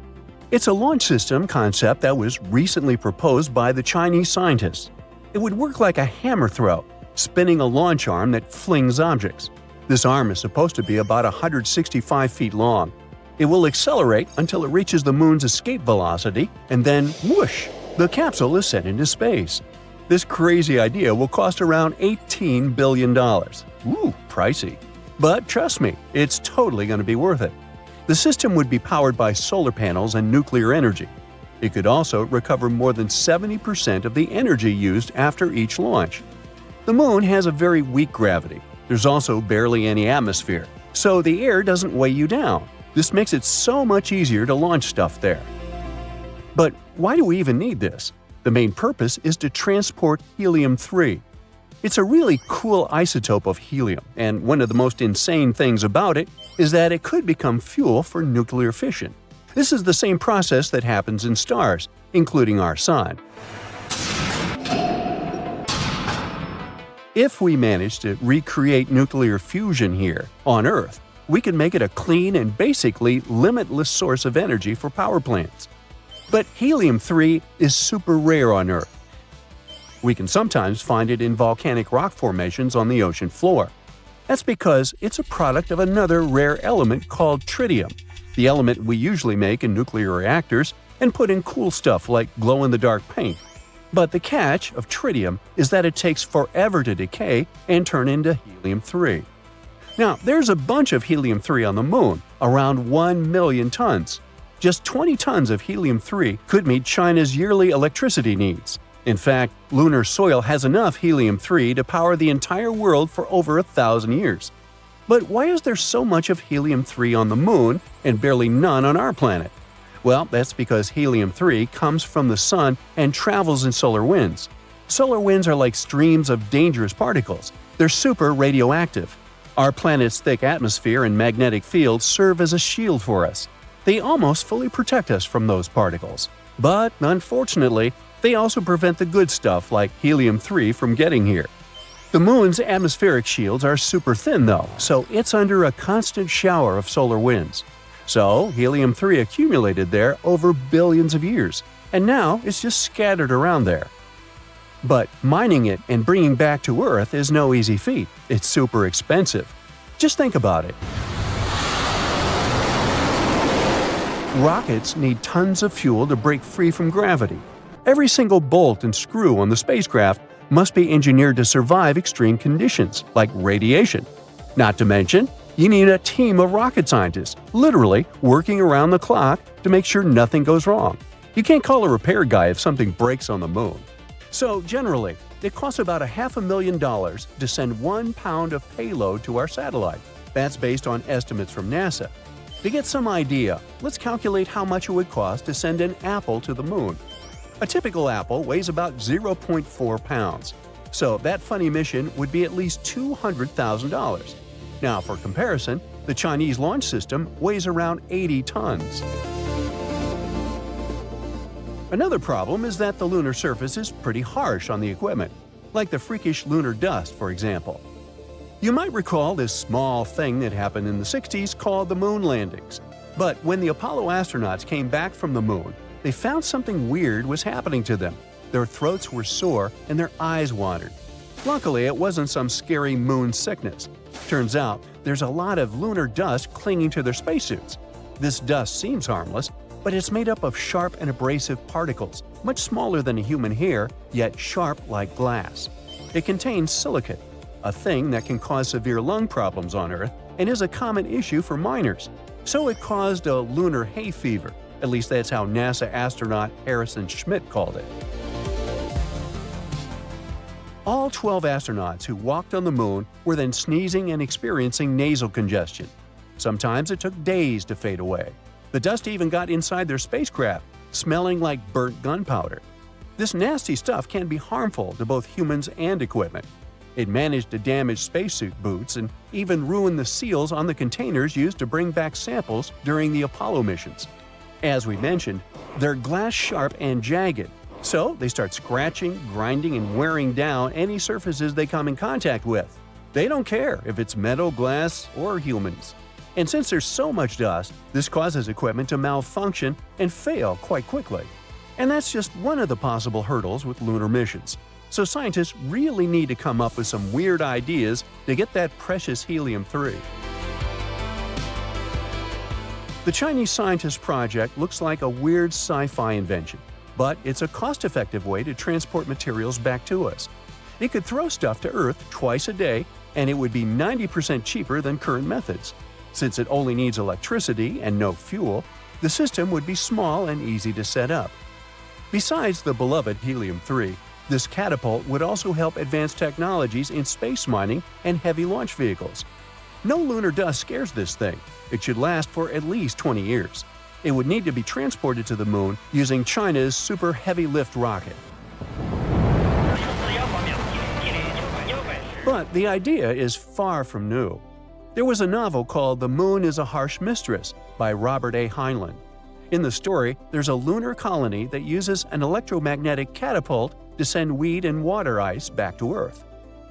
It's a launch system concept that was recently proposed by the Chinese scientists. It would work like a hammer throw, spinning a launch arm that flings objects. This arm is supposed to be about 165 feet long. It will accelerate until it reaches the moon's escape velocity, and then whoosh, the capsule is sent into space. This crazy idea will cost around $18 billion. Ooh, pricey. But trust me, it's totally going to be worth it. The system would be powered by solar panels and nuclear energy. It could also recover more than 70% of the energy used after each launch. The moon has a very weak gravity. There's also barely any atmosphere, so the air doesn't weigh you down. This makes it so much easier to launch stuff there. But why do we even need this? The main purpose is to transport helium-3. It's a really cool isotope of helium, and one of the most insane things about it is that it could become fuel for nuclear fission. This is the same process that happens in stars, including our Sun. If we manage to recreate nuclear fusion here, on Earth, we can make it a clean and basically limitless source of energy for power plants. But helium-3 is super rare on Earth. We can sometimes find it in volcanic rock formations on the ocean floor. That's because it's a product of another rare element called tritium, the element we usually make in nuclear reactors and put in cool stuff like glow-in-the-dark paint. But the catch of tritium is that it takes forever to decay and turn into helium-3. Now, there's a bunch of helium-3 on the Moon, around 1 million tons. Just 20 tons of helium-3 could meet China's yearly electricity needs. In fact, lunar soil has enough helium-3 to power the entire world for over 1,000 years. But why is there so much of helium-3 on the Moon and barely none on our planet? Well, that's because helium-3 comes from the Sun and travels in solar winds. Solar winds are like streams of dangerous particles. They're super radioactive. Our planet's thick atmosphere and magnetic field serve as a shield for us. They almost fully protect us from those particles. But, unfortunately, they also prevent the good stuff like helium-3 from getting here. The Moon's atmospheric shields are super thin though, so it's under a constant shower of solar winds. So, helium-3 accumulated there over billions of years, and now it's just scattered around there. But mining it and bringing back to Earth is no easy feat. It's super expensive. Just think about it. Rockets need tons of fuel to break free from gravity. Every single bolt and screw on the spacecraft must be engineered to survive extreme conditions, like radiation. Not to mention, you need a team of rocket scientists, literally working around the clock to make sure nothing goes wrong. You can't call a repair guy if something breaks on the Moon. So generally, it costs about $500,000 to send 1 pound of payload to our satellite. That's based on estimates from NASA. To get some idea, let's calculate how much it would cost to send an apple to the Moon. A typical apple weighs about 0.4 pounds, so that funny mission would be at least $200,000. Now, for comparison, the Chinese launch system weighs around 80 tons. Another problem is that the lunar surface is pretty harsh on the equipment, like the freakish lunar dust, for example. You might recall this small thing that happened in the 60s called the moon landings. But when the Apollo astronauts came back from the Moon, they found something weird was happening to them. Their throats were sore and their eyes wandered. Luckily, it wasn't some scary moon sickness. Turns out, there's a lot of lunar dust clinging to their spacesuits. This dust seems harmless, but it's made up of sharp and abrasive particles, much smaller than a human hair, yet sharp like glass. It contains silicate, a thing that can cause severe lung problems on Earth and is a common issue for miners. So it caused a lunar hay fever. At least that's how NASA astronaut Harrison Schmitt called it. All 12 astronauts who walked on the Moon were then sneezing and experiencing nasal congestion. Sometimes it took days to fade away. The dust even got inside their spacecraft, smelling like burnt gunpowder. This nasty stuff can be harmful to both humans and equipment. It managed to damage spacesuit boots and even ruin the seals on the containers used to bring back samples during the Apollo missions. As we mentioned, they're glass-sharp and jagged, so they start scratching, grinding, and wearing down any surfaces they come in contact with. They don't care if it's metal, glass, or humans. And since there's so much dust, this causes equipment to malfunction and fail quite quickly. And that's just one of the possible hurdles with lunar missions. So scientists really need to come up with some weird ideas to get that precious helium-3. The Chinese scientist project looks like a weird sci-fi invention, but it's a cost-effective way to transport materials back to us. It could throw stuff to Earth twice a day, and it would be 90% cheaper than current methods. Since it only needs electricity and no fuel, the system would be small and easy to set up. Besides the beloved helium-3, this catapult would also help advance technologies in space mining and heavy launch vehicles. No lunar dust scares this thing. It should last for at least 20 years. It would need to be transported to the Moon using China's super heavy lift rocket. But the idea is far from new. There was a novel called The Moon is a Harsh Mistress by Robert A. Heinlein. In the story, there's a lunar colony that uses an electromagnetic catapult to send weed and water ice back to Earth.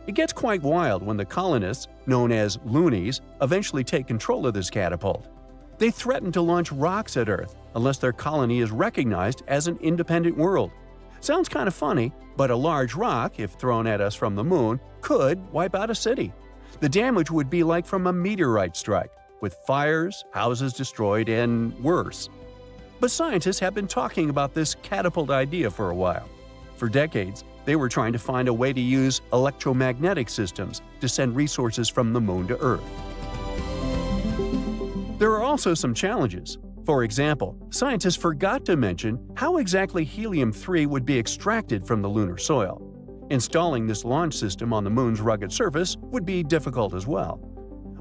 It gets quite wild when the colonists, known as loonies, eventually take control of this catapult. They threaten to launch rocks at Earth unless their colony is recognized as an independent world. Sounds kind of funny, but a large rock, if thrown at us from the moon, could wipe out a city. The damage would be like from a meteorite strike, with fires, houses destroyed, and worse. But scientists have been talking about this catapult idea for a while. For decades, they were trying to find a way to use electromagnetic systems to send resources from the moon to Earth. There are also some challenges. For example, scientists forgot to mention how exactly helium-3 would be extracted from the lunar soil. Installing this launch system on the moon's rugged surface would be difficult as well.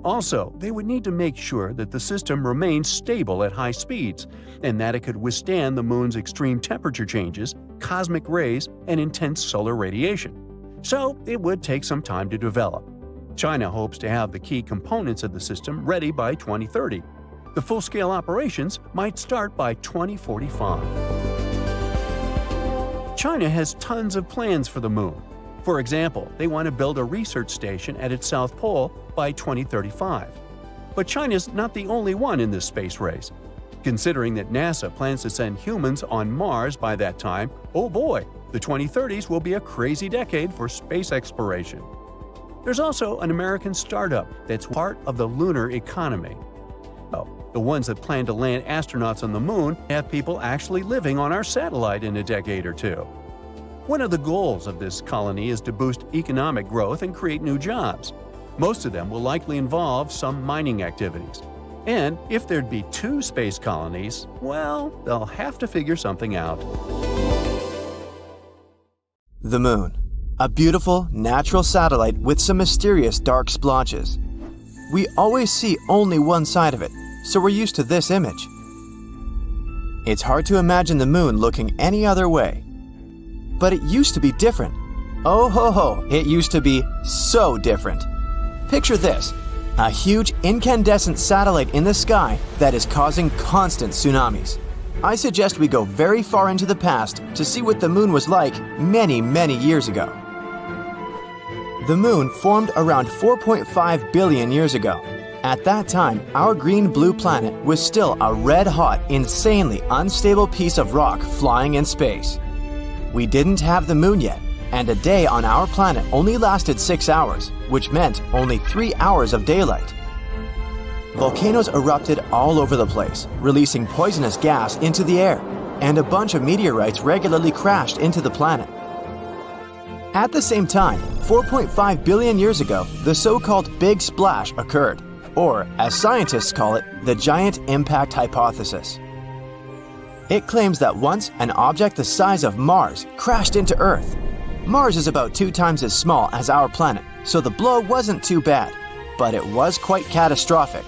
Also, they would need to make sure that the system remained stable at high speeds and that it could withstand the moon's extreme temperature changes, cosmic rays, and intense solar radiation. So, it would take some time to develop. China hopes to have the key components of the system ready by 2030. The full-scale operations might start by 2045. China has tons of plans for the moon. For example, they want to build a research station at its south pole by 2035. But China's not the only one in this space race. Considering that NASA plans to send humans on Mars by that time, oh boy, the 2030s will be a crazy decade for space exploration. There's also an American startup that's part of the lunar economy. The ones that plan to land astronauts on the moon have people actually living on our satellite in a decade or two. One of the goals of this colony is to boost economic growth and create new jobs. Most of them will likely involve some mining activities. And if there'd be 2 space colonies, well, they'll have to figure something out. The Moon. A beautiful, natural satellite with some mysterious dark splotches. We always see only one side of it, so we're used to this image. It's hard to imagine the Moon looking any other way. But it used to be different. Oh ho ho, it used to be so different. Picture this, a huge incandescent satellite in the sky that is causing constant tsunamis. I suggest we go very far into the past to see what the Moon was like many, many years ago. The Moon formed around 4.5 billion years ago. At that time, our green-blue planet was still a red-hot, insanely unstable piece of rock flying in space. We didn't have the Moon yet, and a day on our planet only lasted 6 hours, which meant only 3 hours of daylight. Volcanoes erupted all over the place, releasing poisonous gas into the air, and a bunch of meteorites regularly crashed into the planet. At the same time, 4.5 billion years ago, the so-called Big Splash occurred, or, as scientists call it, the Giant Impact Hypothesis. It claims that once an object the size of Mars crashed into Earth. Mars is about 2 times as small as our planet, so the blow wasn't too bad, but it was quite catastrophic.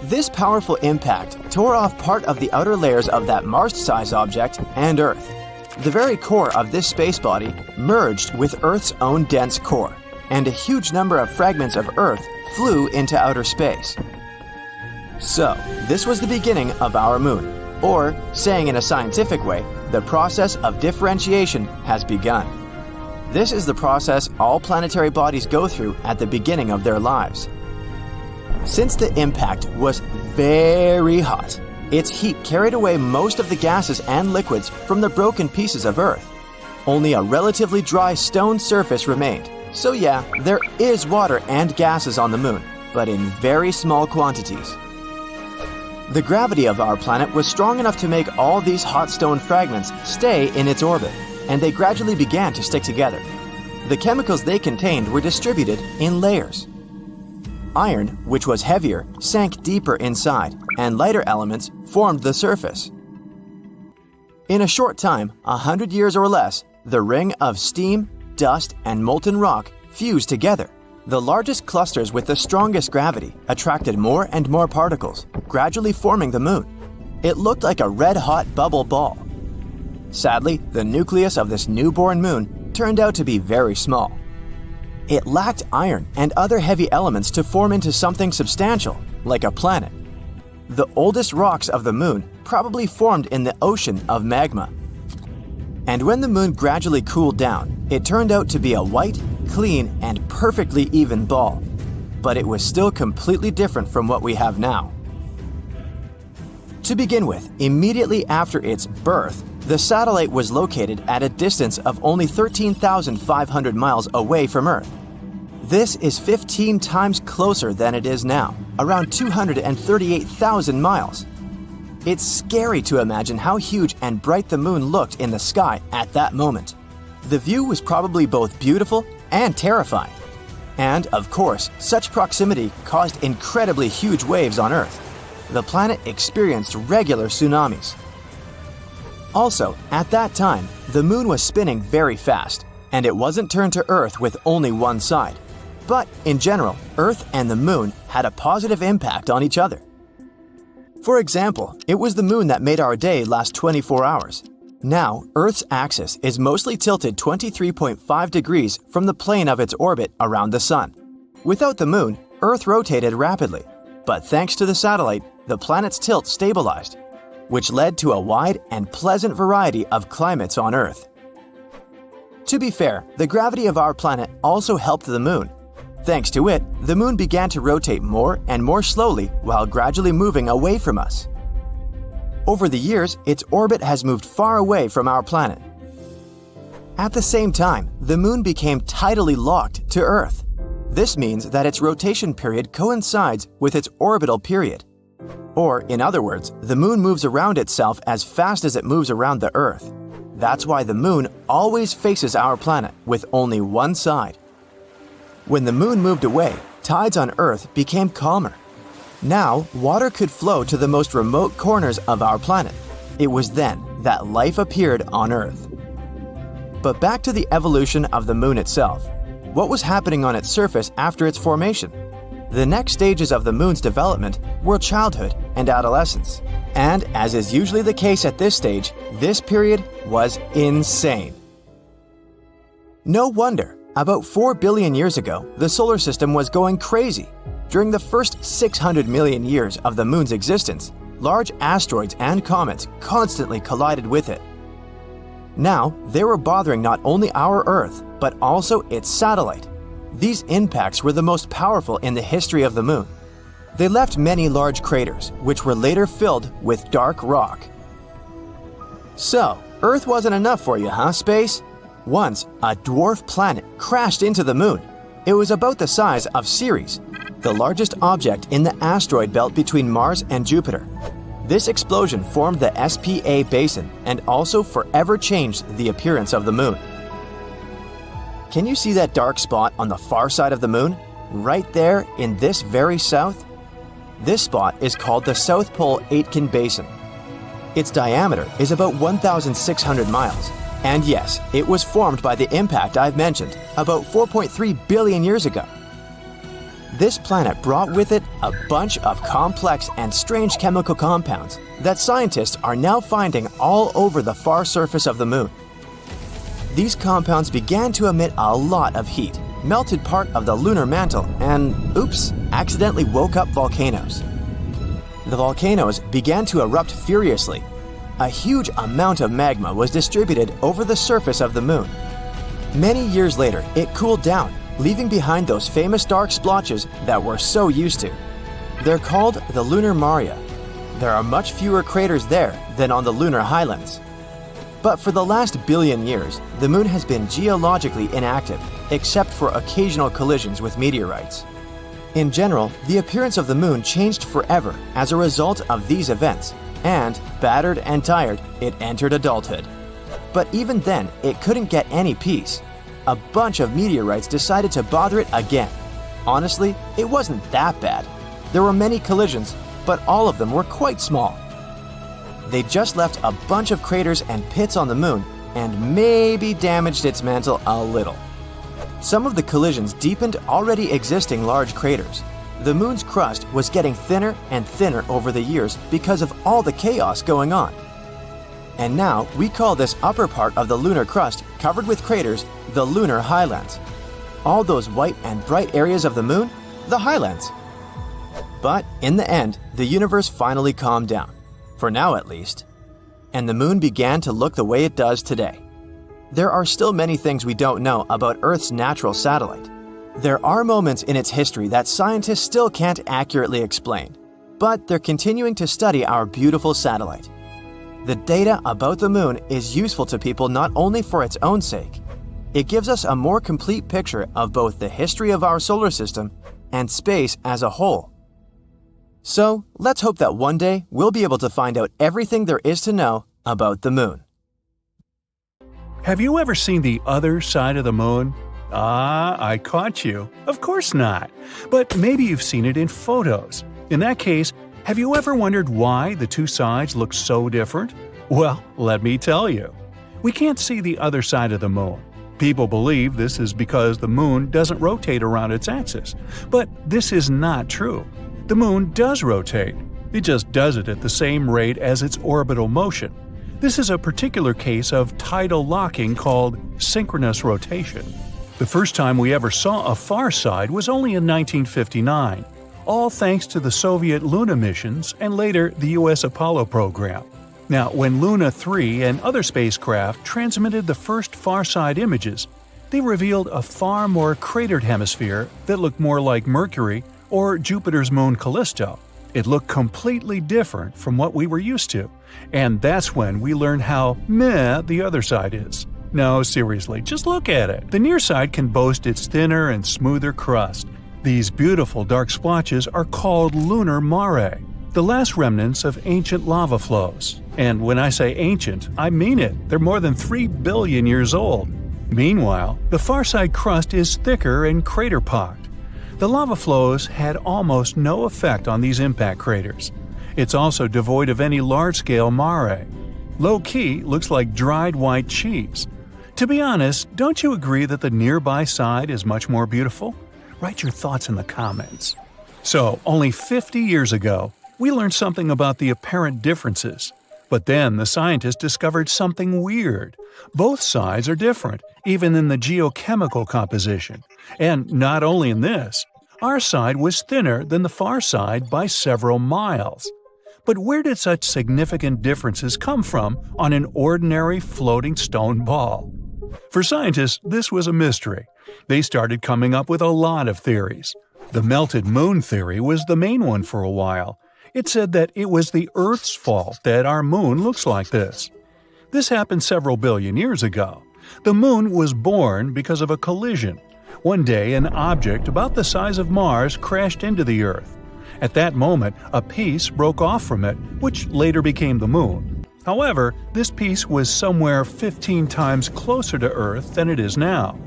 This powerful impact tore off part of the outer layers of that Mars-sized object and Earth. The very core of this space body merged with Earth's own dense core, and a huge number of fragments of Earth flew into outer space. So, this was the beginning of our Moon, or, saying in a scientific way, the process of differentiation has begun. This is the process all planetary bodies go through at the beginning of their lives. Since the impact was very hot, its heat carried away most of the gases and liquids from the broken pieces of Earth. Only a relatively dry stone surface remained. So yeah, there is water and gases on the Moon, but in very small quantities. The gravity of our planet was strong enough to make all these hot stone fragments stay in its orbit, and they gradually began to stick together. The chemicals they contained were distributed in layers. Iron, which was heavier, sank deeper inside, and lighter elements formed the surface. In a short time, 100 years or less, the ring of steam, dust, and molten rock fused together. The largest clusters with the strongest gravity attracted more and more particles, gradually forming the Moon. It looked like a red-hot bubble ball. Sadly, the nucleus of this newborn Moon turned out to be very small. It lacked iron and other heavy elements to form into something substantial, like a planet. The oldest rocks of the moon probably formed in the ocean of magma. And when the moon gradually cooled down, it turned out to be a white, clean, and perfectly even ball. But it was still completely different from what we have now. To begin with, immediately after its birth, the satellite was located at a distance of only 13,500 miles away from Earth. This is 15 times closer than it is now, around 238,000 miles. It's scary to imagine how huge and bright the moon looked in the sky at that moment. The view was probably both beautiful and terrifying. And, of course, such proximity caused incredibly huge waves on Earth. The planet experienced regular tsunamis. Also, at that time, the moon was spinning very fast, and it wasn't turned to Earth with only one side. But, in general, Earth and the moon had a positive impact on each other. For example, it was the moon that made our day last 24 hours. Now, Earth's axis is mostly tilted 23.5 degrees from the plane of its orbit around the Sun. Without the moon, Earth rotated rapidly, but thanks to the satellite, the planet's tilt stabilized, which led to a wide and pleasant variety of climates on Earth. To be fair, the gravity of our planet also helped the moon. Thanks to it, the moon began to rotate more and more slowly while gradually moving away from us. Over the years, its orbit has moved far away from our planet. At the same time, the moon became tidally locked to Earth. This means that its rotation period coincides with its orbital period. Or, in other words, the moon moves around itself as fast as it moves around the Earth. That's why the moon always faces our planet with only one side. When the moon moved away, tides on Earth became calmer. Now, water could flow to the most remote corners of our planet. It was then that life appeared on Earth. But back to the evolution of the moon itself. What was happening on its surface after its formation? The next stages of the moon's development were childhood and adolescence. And as is usually the case at this stage, this period was insane. No wonder. About 4 billion years ago, the solar system was going crazy. During the first 600 million years of the moon's existence, large asteroids and comets constantly collided with it. Now, they were bothering not only our Earth, but also its satellite. These impacts were the most powerful in the history of the moon. They left many large craters, which were later filled with dark rock. So, Earth wasn't enough for you, huh, space? Once, a dwarf planet crashed into the moon. It was about the size of Ceres, the largest object in the asteroid belt between Mars and Jupiter. This explosion formed the SPA basin and also forever changed the appearance of the moon. Can you see that dark spot on the far side of the moon? Right there in this very south? This spot is called the South Pole Aitken Basin. Its diameter is about 1,600 miles. And yes, it was formed by the impact I've mentioned, about 4.3 billion years ago. This planet brought with it a bunch of complex and strange chemical compounds that scientists are now finding all over the far surface of the moon. These compounds began to emit a lot of heat, melted part of the lunar mantle, and, oops, accidentally woke up volcanoes. The volcanoes began to erupt furiously. A huge amount of magma was distributed over the surface of the moon. Many years later, it cooled down, leaving behind those famous dark splotches that we're so used to. They're called the lunar maria. There are much fewer craters there than on the lunar highlands. But for the last billion years, the moon has been geologically inactive, except for occasional collisions with meteorites. In general, the appearance of the moon changed forever as a result of these events. And, battered and tired, it entered adulthood. But even then, it couldn't get any peace. A bunch of meteorites decided to bother it again. Honestly, it wasn't that bad. There were many collisions, but all of them were quite small. They just left a bunch of craters and pits on the moon and maybe damaged its mantle a little. Some of the collisions deepened already existing large craters. The moon's crust was getting thinner and thinner over the years because of all the chaos going on. And now we call this upper part of the lunar crust covered with craters the lunar highlands. all those white and bright areas of the moon the highlands. But in the end, the universe finally calmed down, for now at least, and the moon began to look the way it does today. There are still many things we don't know about Earth's natural satellite. There are moments in its history that scientists still can't accurately explain, but they're continuing to study our beautiful satellite. The data about the moon is useful to people not only for its own sake. It gives us a more complete picture of both the history of our solar system and space as a whole. So, let's hope that one day we'll be able to find out everything there is to know about the moon. Have you ever seen the other side of the moon? I caught you. Of course not. But maybe you've seen it in photos. In that case, have you ever wondered why the two sides look so different? Well, let me tell you. We can't see the other side of the moon. People believe this is because the moon doesn't rotate around its axis. But this is not true. The moon does rotate. It just does it at the same rate as its orbital motion. This is a particular case of tidal locking called synchronous rotation. The first time we ever saw a far side was only in 1959, all thanks to the Soviet Luna missions and later the US Apollo program. Now, when Luna 3 and other spacecraft transmitted the first far-side images, they revealed a far more cratered hemisphere that looked more like Mercury or Jupiter's moon Callisto. It looked completely different from what we were used to, and that's when we learned how meh the other side is. No, seriously, just look at it. The near side can boast its thinner and smoother crust. These beautiful dark splotches are called lunar mare, the last remnants of ancient lava flows. And when I say ancient, I mean it. They're more than 3 billion years old. Meanwhile, the far side crust is thicker and crater-pocked. The lava flows had almost no effect on these impact craters. It's also devoid of any large-scale mare. Low-key looks like dried white cheese. To be honest, don't you agree that the nearby side is much more beautiful? Write your thoughts in the comments. So, only 50 years ago, we learned something about the apparent differences. But then the scientists discovered something weird. Both sides are different, even in the geochemical composition. And not only in this, our side was thinner than the far side by several miles. But where did such significant differences come from on an ordinary floating stone ball? For scientists, this was a mystery. They started coming up with a lot of theories. The melted moon theory was the main one for a while. It said that it was the Earth's fault that our moon looks like this. This happened several billion years ago. The moon was born because of a collision. One day, an object about the size of Mars crashed into the Earth. At that moment, a piece broke off from it, which later became the moon. However, this piece was somewhere 15 times closer to Earth than it is now.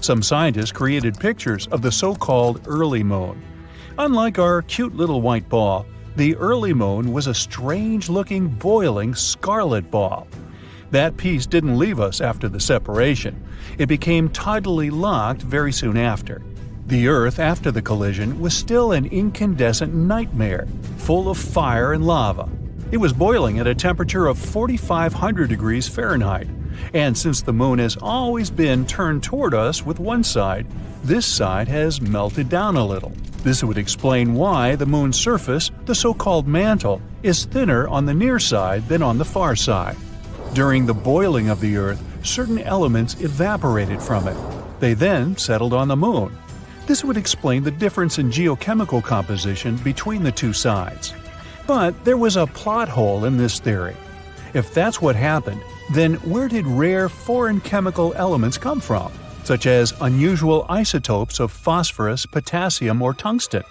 Some scientists created pictures of the so-called early moon. Unlike our cute little white ball, the early moon was a strange-looking, boiling scarlet ball. That piece didn't leave us after the separation. It became tidally locked very soon after. The Earth after the collision was still an incandescent nightmare, full of fire and lava. It was boiling at a temperature of 4,500 degrees Fahrenheit. And since the moon has always been turned toward us with one side, this side has melted down a little. This would explain why the moon's surface, the so-called mantle, is thinner on the near side than on the far side. During the boiling of the Earth, certain elements evaporated from it. They then settled on the moon. This would explain the difference in geochemical composition between the two sides. But there was a plot hole in this theory. If that's what happened, then where did rare foreign chemical elements come from, such as unusual isotopes of phosphorus, potassium, or tungsten?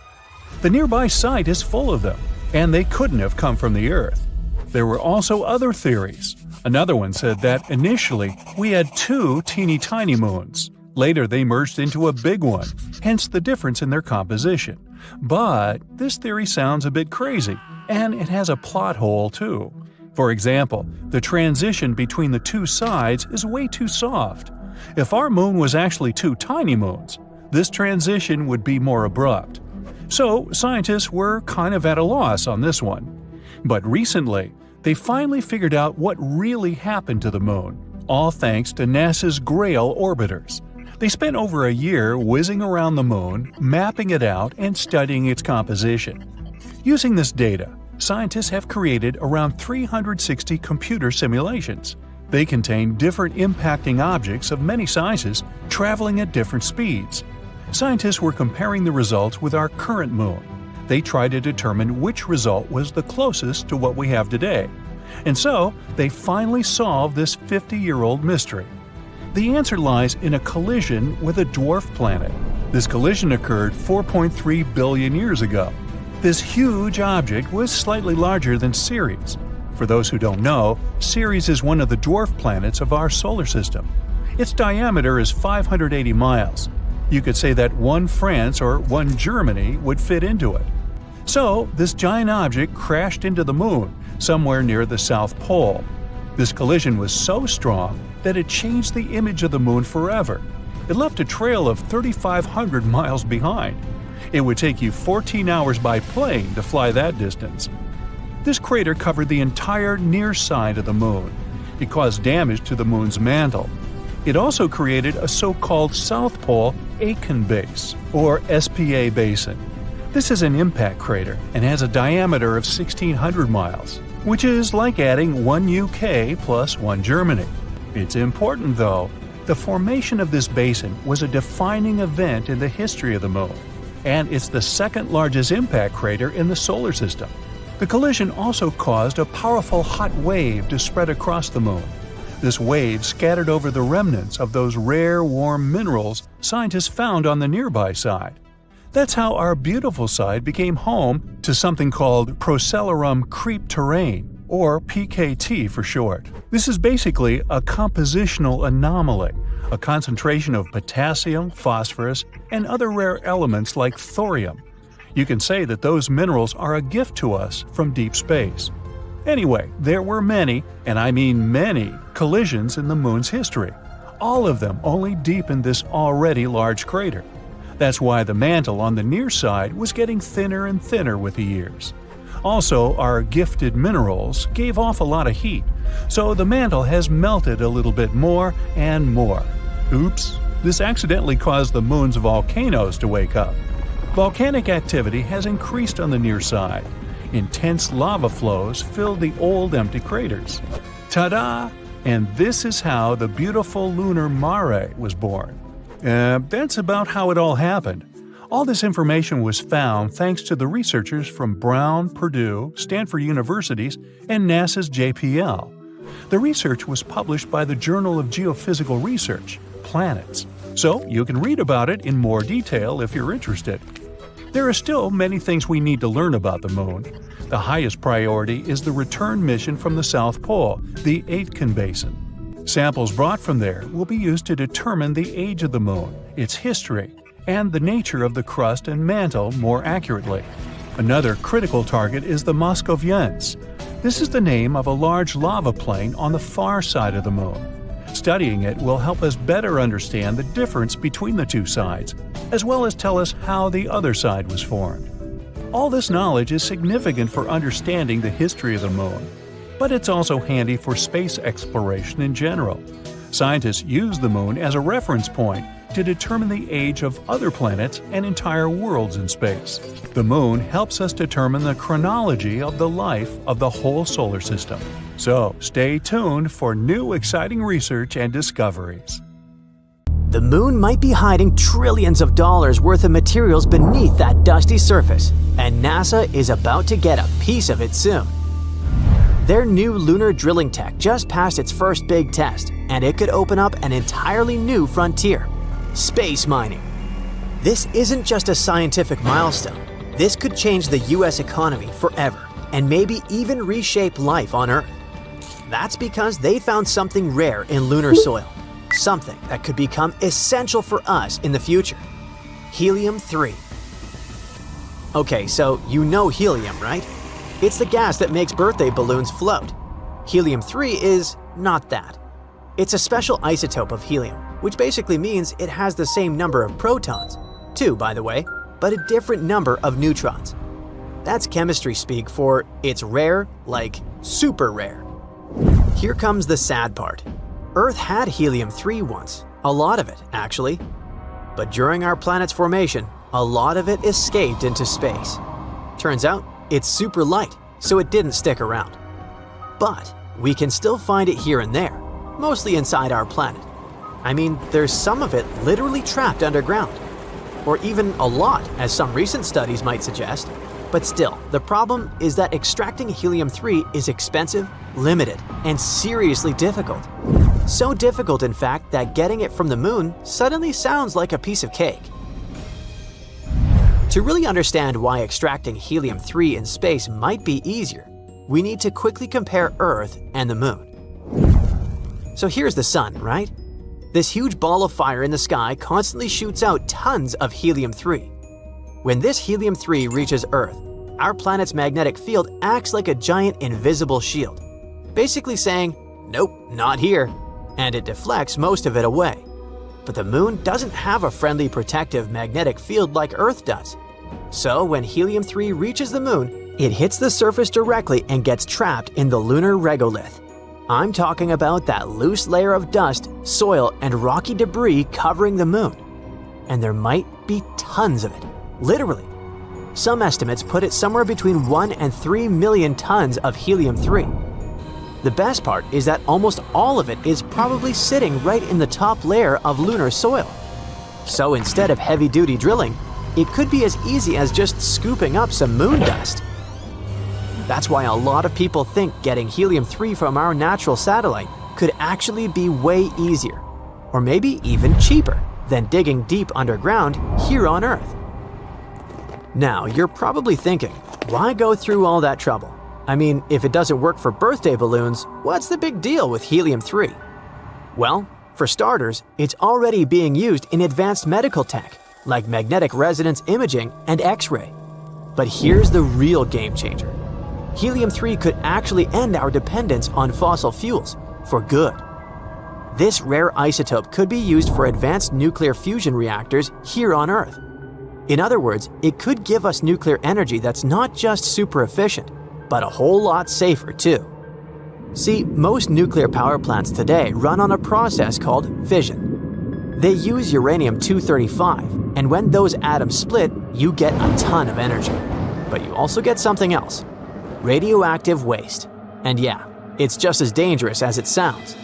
The nearby site is full of them, and they couldn't have come from the Earth. There were also other theories. Another one said that initially we had two teeny-tiny moons. Later they merged into a big one, hence the difference in their composition. But this theory sounds a bit crazy, and it has a plot hole too. For example, the transition between the two sides is way too soft. If our moon was actually two tiny moons, this transition would be more abrupt. So scientists were kind of at a loss on this one. But recently, they finally figured out what really happened to the moon, all thanks to NASA's Grail orbiters. They spent over a year whizzing around the moon, mapping it out, and studying its composition. Using this data, scientists have created around 360 computer simulations. They contain different impacting objects of many sizes traveling at different speeds. Scientists were comparing the results with our current moon. They tried to determine which result was the closest to what we have today. And so, they finally solved this 50-year-old mystery. The answer lies in a collision with a dwarf planet. This collision occurred 4.3 billion years ago. This huge object was slightly larger than Ceres. For those who don't know, Ceres is one of the dwarf planets of our solar system. Its diameter is 580 miles. You could say that one France or one Germany would fit into it. So, this giant object crashed into the moon, somewhere near the South Pole. This collision was so strong that it changed the image of the moon forever. It left a trail of 3,500 miles behind. It would take you 14 hours by plane to fly that distance. This crater covered the entire near side of the moon. It caused damage to the moon's mantle. It also created a so-called South Pole Aitken Base, or SPA basin. This is an impact crater and has a diameter of 1,600 miles, which is like adding one UK plus one Germany. It's important, though. The formation of this basin was a defining event in the history of the moon, and it's the second largest impact crater in the solar system. The collision also caused a powerful hot wave to spread across the moon. This wave scattered over the remnants of those rare warm minerals scientists found on the nearby side. That's how our beautiful side became home to something called Procellarum creep terrain, or PKT for short. This is basically a compositional anomaly, a concentration of potassium, phosphorus, and other rare elements like thorium. You can say that those minerals are a gift to us from deep space. Anyway, there were many, and I mean many, collisions in the moon's history. All of them only deepened this already large crater. That's why the mantle on the near side was getting thinner and thinner with the years. Also, our gifted minerals gave off a lot of heat, so the mantle has melted a little bit more and more. Oops, this accidentally caused the moon's volcanoes to wake up. Volcanic activity has increased on the near side. Intense lava flows filled the old empty craters. Ta-da! And this is how the beautiful lunar mare was born. That's about how it all happened. All this information was found thanks to the researchers from Brown, Purdue, Stanford Universities, and NASA's JPL. The research was published by the Journal of Geophysical Research, Planets, so you can read about it in more detail if you're interested. There are still many things we need to learn about the moon. The highest priority is the return mission from the South Pole, the Aitken Basin. Samples brought from there will be used to determine the age of the moon, its history, and the nature of the crust and mantle more accurately. Another critical target is the Moscovians. This is the name of a large lava plain on the far side of the moon. Studying it will help us better understand the difference between the two sides, as well as tell us how the other side was formed. All this knowledge is significant for understanding the history of the moon, but it's also handy for space exploration in general. Scientists use the moon as a reference point to determine the age of other planets and entire worlds in space. The moon helps us determine the chronology of the life of the whole solar system. So, stay tuned for new exciting research and discoveries. The moon might be hiding trillions of dollars worth of materials beneath that dusty surface, and NASA is about to get a piece of it soon. Their new lunar drilling tech just passed its first big test, and it could open up an entirely new frontier: space mining. This isn't just a scientific milestone. This could change the US economy forever, and maybe even reshape life on Earth. That's because they found something rare in lunar soil, something that could become essential for us in the future: helium-3. Okay, so you know helium, right? It's the gas that makes birthday balloons float. Helium-3 is not that. It's a special isotope of helium, which basically means it has the same number of protons, 2 by the way, but a different number of neutrons. That's chemistry speak for it's rare, like super rare. Here comes the sad part. Earth had helium-3 once, A lot of it, actually. But during our planet's formation, a lot of it escaped into space. Turns out, it's super light, so it didn't stick around. But we can still find it here and there, mostly inside our planet. I mean, there's some of it literally trapped underground. Or even a lot, as some recent studies might suggest. But still, the problem is that extracting helium-3 is expensive, limited, and seriously difficult. So difficult, in fact, that getting it from the moon suddenly sounds like a piece of cake. To really understand why extracting helium-3 in space might be easier, we need to quickly compare Earth and the moon. So here's the sun, right? This huge ball of fire in the sky constantly shoots out tons of helium-3. When this helium-3 reaches Earth, our planet's magnetic field acts like a giant invisible shield, basically saying, "Nope, not here," and it deflects most of it away. But the moon doesn't have a friendly protective magnetic field like Earth does. So when helium-3 reaches the moon, it hits the surface directly and gets trapped in the lunar regolith. I'm talking about that loose layer of dust, soil, and rocky debris covering the moon. And there might be tons of it, literally. Some estimates put it somewhere between 1 and 3 million tons of helium-3. The best part is that almost all of it is probably sitting right in the top layer of lunar soil. So instead of heavy-duty drilling, it could be as easy as just scooping up some moon dust. That's why a lot of people think getting helium-3 from our natural satellite could actually be way easier, or maybe even cheaper, than digging deep underground here on Earth. Now, you're probably thinking, why go through all that trouble? I mean, if it doesn't work for birthday balloons, what's the big deal with helium-3? Well, for starters, it's already being used in advanced medical tech, like magnetic resonance imaging and X-ray. But here's the real game changer. Helium-3 could actually end our dependence on fossil fuels, for good. This rare isotope could be used for advanced nuclear fusion reactors here on Earth. In other words, it could give us nuclear energy that's not just super efficient, but a whole lot safer too. See, most nuclear power plants today run on a process called fission. They use uranium-235, and when those atoms split, you get a ton of energy. But you also get something else: radioactive waste. And yeah, it's just as dangerous as it sounds.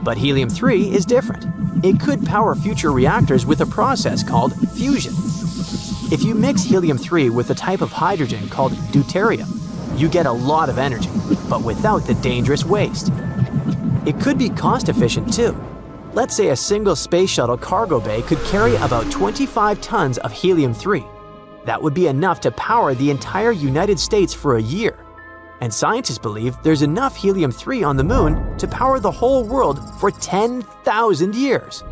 But helium-3 is different. It could power future reactors with a process called fusion. If you mix helium-3 with a type of hydrogen called deuterium, you get a lot of energy, but without the dangerous waste. It could be cost-efficient too. Let's say a single space shuttle cargo bay could carry about 25 tons of helium-3. That would be enough to power the entire United States for a year. And scientists believe there's enough helium-3 on the moon to power the whole world for 10,000 years.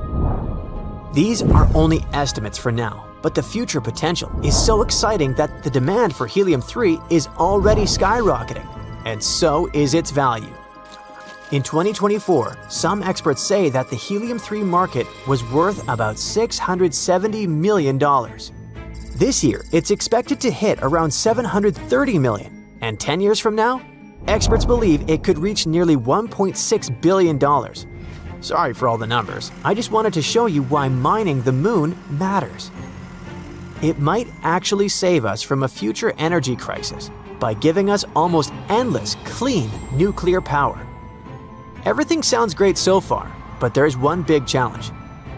These are only estimates for now, but the future potential is so exciting that the demand for helium-3 is already skyrocketing, and so is its value. In 2024, some experts say that the helium-3 market was worth about $670 million. This year, it's expected to hit around $730 million, and 10 years from now, experts believe it could reach nearly $1.6 billion. Sorry for all the numbers, I just wanted to show you why mining the moon matters. It might actually save us from a future energy crisis by giving us almost endless, clean nuclear power. Everything sounds great so far, but there's one big challenge.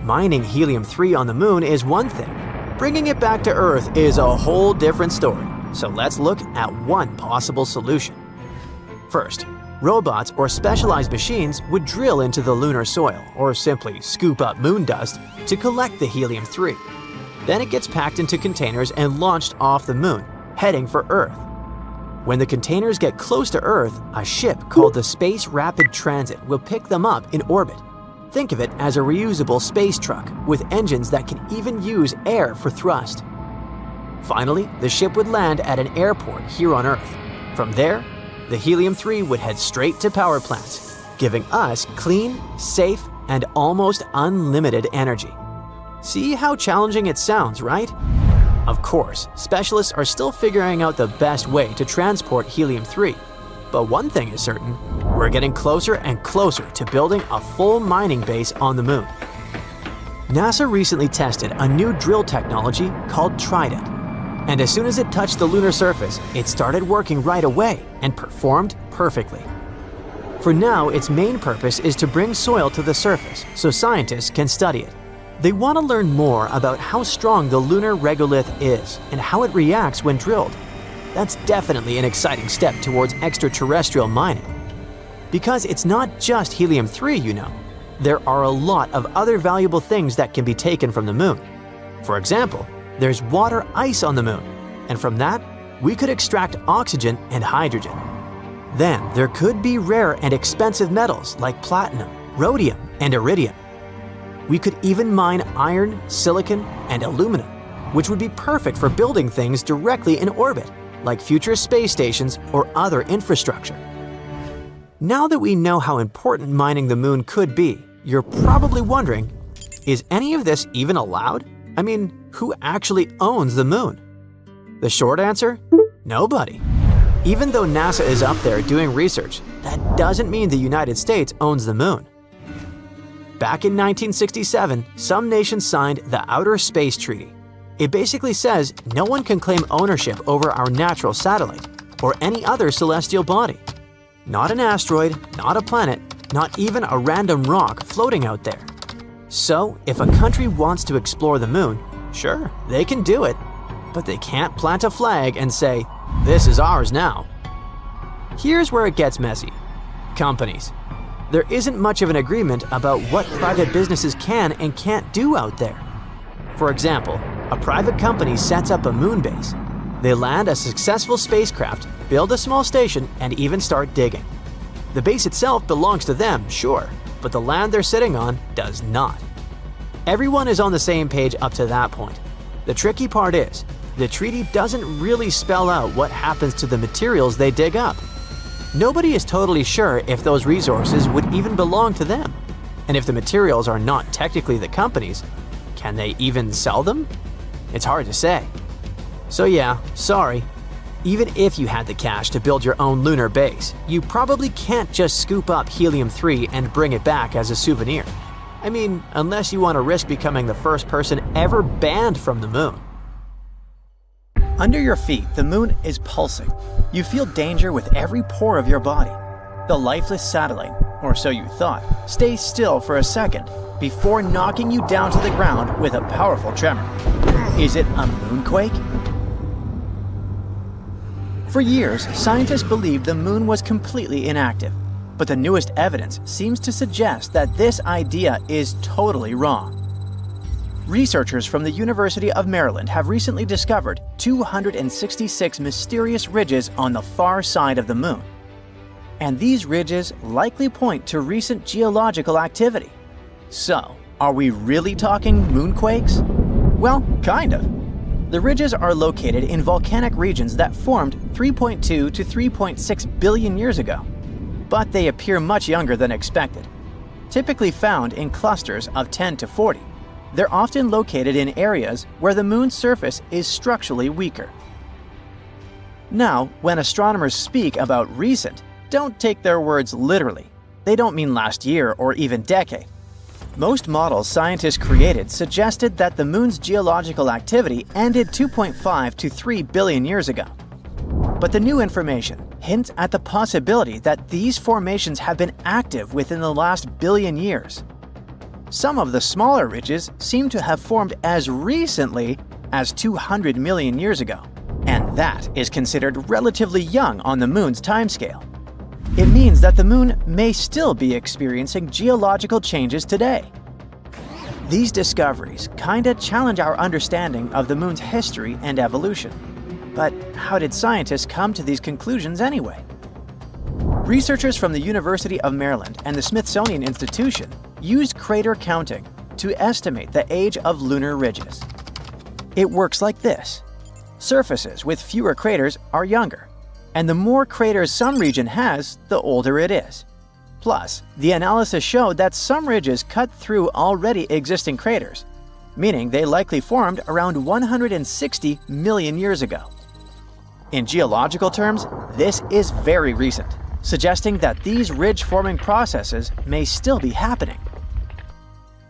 Mining helium-3 on the moon is one thing. Bringing it back to Earth is a whole different story. So let's look at one possible solution. First, robots or specialized machines would drill into the lunar soil or simply scoop up moon dust to collect the helium-3. Then it gets packed into containers and launched off the moon, heading for Earth. When the containers get close to Earth, a ship called the Space Rapid Transit will pick them up in orbit. Think of it as a reusable space truck with engines that can even use air for thrust. Finally, the ship would land at an airport here on Earth. From there, the helium-3 would head straight to power plants, giving us clean, safe, and almost unlimited energy. See how challenging it sounds, right? Of course, specialists are still figuring out the best way to transport helium-3. But one thing is certain, we're getting closer and closer to building a full mining base on the moon. NASA recently tested a new drill technology called Trident. And as soon as it touched the lunar surface, it started working right away and performed perfectly. For now, its main purpose is to bring soil to the surface so scientists can study it. They want to learn more about how strong the lunar regolith is and how it reacts when drilled. That's definitely an exciting step towards extraterrestrial mining. Because it's not just helium-3, you know. There are a lot of other valuable things that can be taken from the moon. For example, there's water ice on the moon, and from that, we could extract oxygen and hydrogen. Then there could be rare and expensive metals like platinum, rhodium, and iridium. We could even mine iron, silicon, and aluminum, which would be perfect for building things directly in orbit, like future space stations or other infrastructure. Now that we know how important mining the moon could be, you're probably wondering, is any of this even allowed? I mean, who actually owns the moon? The short answer? Nobody. Even though NASA is up there doing research, that doesn't mean the United States owns the moon. Back in 1967, some nations signed the Outer Space Treaty. It basically says no one can claim ownership over our natural satellite or any other celestial body. Not an asteroid, not a planet, not even a random rock floating out there. So, if a country wants to explore the moon, sure, they can do it, but they can't plant a flag and say, "This is ours now." Here's where it gets messy. Companies. There isn't much of an agreement about what private businesses can and can't do out there. For example, a private company sets up a moon base. They land a successful spacecraft, build a small station, and even start digging. The base itself belongs to them, sure, but the land they're sitting on does not. Everyone is on the same page up to that point. The tricky part is, the treaty doesn't really spell out what happens to the materials they dig up. Nobody is totally sure if those resources would even belong to them. And if the materials are not technically the company's, can they even sell them? It's hard to say. So yeah, sorry. Even if you had the cash to build your own lunar base, you probably can't just scoop up helium-3 and bring it back as a souvenir. I mean, unless you want to risk becoming the first person ever banned from the moon. Under your feet, the moon is pulsing. You feel danger with every pore of your body. The lifeless satellite, or so you thought, stays still for a second before knocking you down to the ground with a powerful tremor. Is it a moonquake? For years, scientists believed the moon was completely inactive, but the newest evidence seems to suggest that this idea is totally wrong. Researchers from the University of Maryland have recently discovered 266 mysterious ridges on the far side of the moon. And these ridges likely point to recent geological activity. So, are we really talking moonquakes? Well, kind of. The ridges are located in volcanic regions that formed 3.2 to 3.6 billion years ago, but they appear much younger than expected. Typically found in clusters of 10 to 40, they're often located in areas where the moon's surface is structurally weaker. Now, when astronomers speak about recent, don't take their words literally. They don't mean last year or even decade. Most models scientists created suggested that the moon's geological activity ended 2.5 to 3 billion years ago. But the new information hints at the possibility that these formations have been active within the last billion years. Some of the smaller ridges seem to have formed as recently as 200 million years ago, and that is considered relatively young on the moon's timescale. It means that the moon may still be experiencing geological changes today. These discoveries kinda challenge our understanding of the moon's history and evolution. But how did scientists come to these conclusions anyway? Researchers from the University of Maryland and the Smithsonian Institution used crater counting to estimate the age of lunar ridges. It works like this. Surfaces with fewer craters are younger, and the more craters some region has, the older it is. Plus, the analysis showed that some ridges cut through already existing craters, meaning they likely formed around 160 million years ago. In geological terms, this is very recent, suggesting that these ridge-forming processes may still be happening.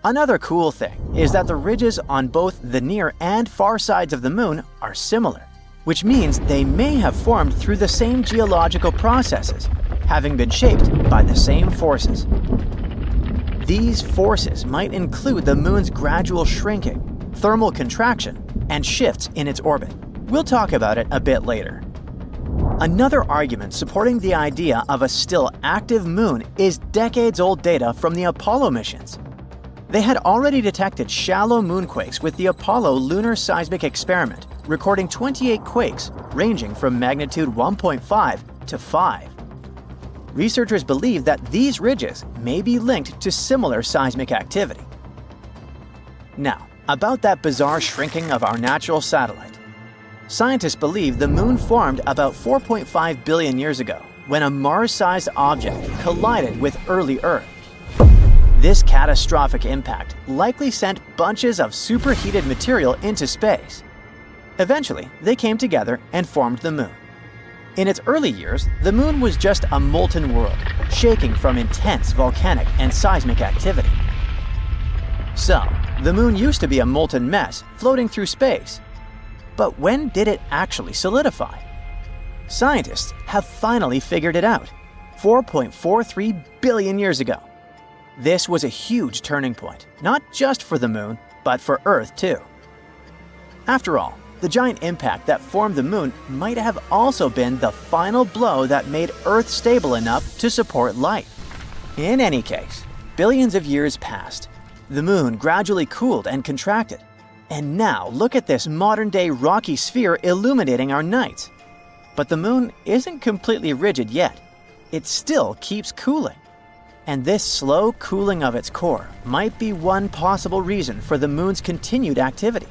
Another cool thing is that the ridges on both the near and far sides of the moon are similar, which means they may have formed through the same geological processes, having been shaped by the same forces. These forces might include the moon's gradual shrinking, thermal contraction, and shifts in its orbit. We'll talk about it a bit later. Another argument supporting the idea of a still active moon is decades-old data from the Apollo missions. They had already detected shallow moonquakes with the Apollo Lunar Seismic Experiment, recording 28 quakes ranging from magnitude 1.5 to 5. Researchers believe that these ridges may be linked to similar seismic activity. Now, about that bizarre shrinking of our natural satellite. Scientists believe the moon formed about 4.5 billion years ago when a Mars-sized object collided with early Earth. This catastrophic impact likely sent bunches of superheated material into space. Eventually, they came together and formed the moon. In its early years, the moon was just a molten world, shaking from intense volcanic and seismic activity. So, the moon used to be a molten mess floating through space. But when did it actually solidify? Scientists have finally figured it out, 4.43 billion years ago. This was a huge turning point, not just for the moon, but for Earth too. After all, the giant impact that formed the moon might have also been the final blow that made Earth stable enough to support life. In any case, billions of years passed. The moon gradually cooled and contracted. And now look at this modern-day rocky sphere illuminating our nights. But the moon isn't completely rigid yet. It still keeps cooling. And this slow cooling of its core might be one possible reason for the moon's continued activity.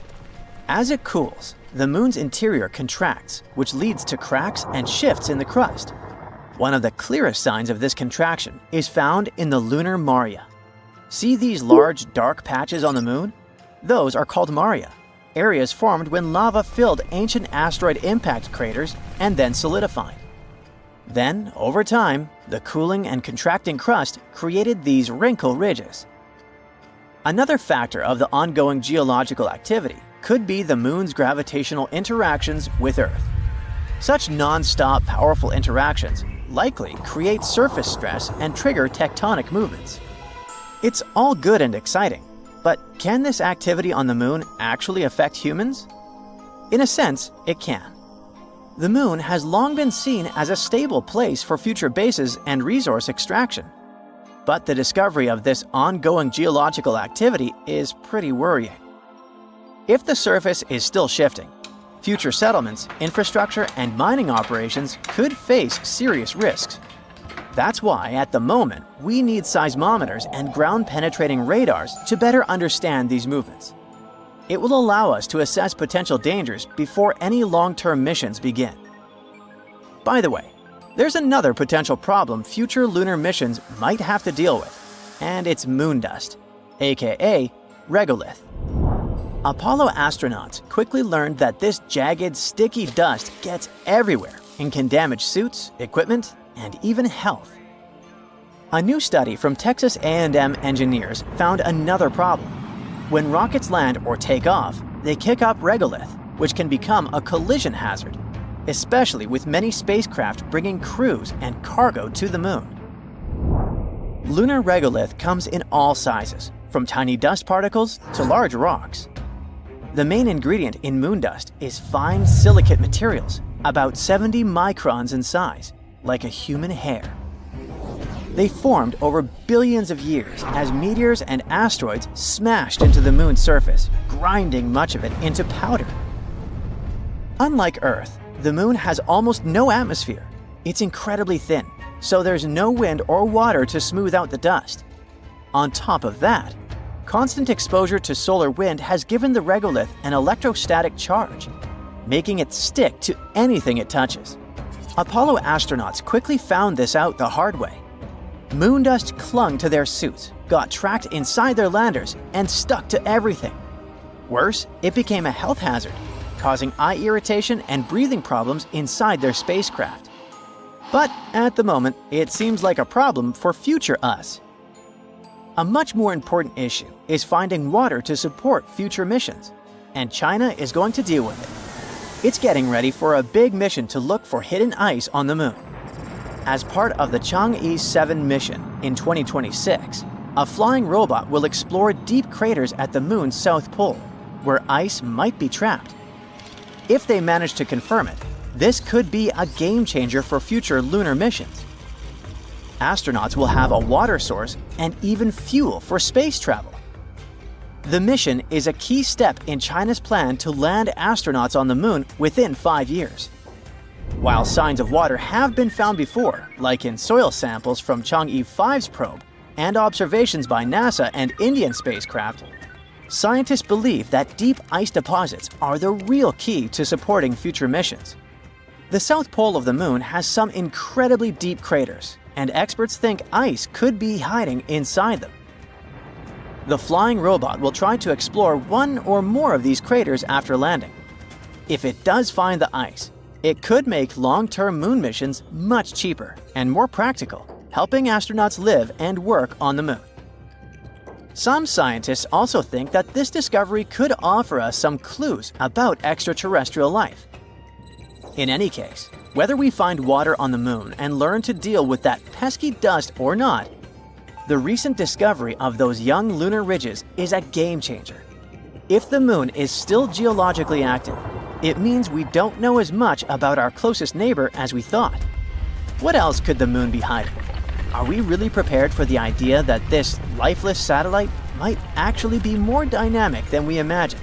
As it cools, the moon's interior contracts, which leads to cracks and shifts in the crust. One of the clearest signs of this contraction is found in the lunar maria. See these large, dark patches on the moon? Those are called maria, areas formed when lava filled ancient asteroid impact craters and then solidified. Then, over time, the cooling and contracting crust created these wrinkle ridges. Another factor of the ongoing geological activity could be the moon's gravitational interactions with Earth. Such non-stop powerful interactions likely create surface stress and trigger tectonic movements. It's all good and exciting, but can this activity on the moon actually affect humans? In a sense, it can. The moon has long been seen as a stable place for future bases and resource extraction. But the discovery of this ongoing geological activity is pretty worrying. If the surface is still shifting, future settlements, infrastructure, and mining operations could face serious risks. That's why, at the moment, we need seismometers and ground-penetrating radars to better understand these movements. It will allow us to assess potential dangers before any long-term missions begin. By the way, there's another potential problem future lunar missions might have to deal with, and it's moon dust, aka regolith. Apollo astronauts quickly learned that this jagged, sticky dust gets everywhere and can damage suits, equipment, and even health. A new study from Texas A&M engineers found another problem. When rockets land or take off, they kick up regolith, which can become a collision hazard, especially with many spacecraft bringing crews and cargo to the moon. Lunar regolith comes in all sizes, from tiny dust particles to large rocks. The main ingredient in moon dust is fine silicate materials, about 70 microns in size, like a human hair. They formed over billions of years as meteors and asteroids smashed into the moon's surface, grinding much of it into powder. Unlike Earth, the moon has almost no atmosphere. It's incredibly thin, so there's no wind or water to smooth out the dust. On top of that, constant exposure to solar wind has given the regolith an electrostatic charge, making it stick to anything it touches. Apollo astronauts quickly found this out the hard way. Moon dust clung to their suits, got trapped inside their landers, and stuck to everything. Worse, it became a health hazard, causing eye irritation and breathing problems inside their spacecraft. But at the moment, it seems like a problem for future us. A much more important issue is finding water to support future missions, and China is going to deal with it. It's getting ready for a big mission to look for hidden ice on the moon. As part of the Chang'e 7 mission in 2026, a flying robot will explore deep craters at the moon's south pole, where ice might be trapped. If they manage to confirm it, this could be a game changer for future lunar missions. Astronauts will have a water source and even fuel for space travel. The mission is a key step in China's plan to land astronauts on the moon within 5 years. While signs of water have been found before, like in soil samples from Chang'e 5's probe and observations by NASA and Indian spacecraft, scientists believe that deep ice deposits are the real key to supporting future missions. The south pole of the moon has some incredibly deep craters, and experts think ice could be hiding inside them. The flying robot will try to explore one or more of these craters after landing. If it does find the ice, it could make long-term moon missions much cheaper and more practical, helping astronauts live and work on the moon. Some scientists also think that this discovery could offer us some clues about extraterrestrial life. In any case, whether we find water on the moon and learn to deal with that pesky dust or not, the recent discovery of those young lunar ridges is a game changer. If the moon is still geologically active, it means we don't know as much about our closest neighbor as we thought. What else could the moon be hiding? Are we really prepared for the idea that this lifeless satellite might actually be more dynamic than we imagined?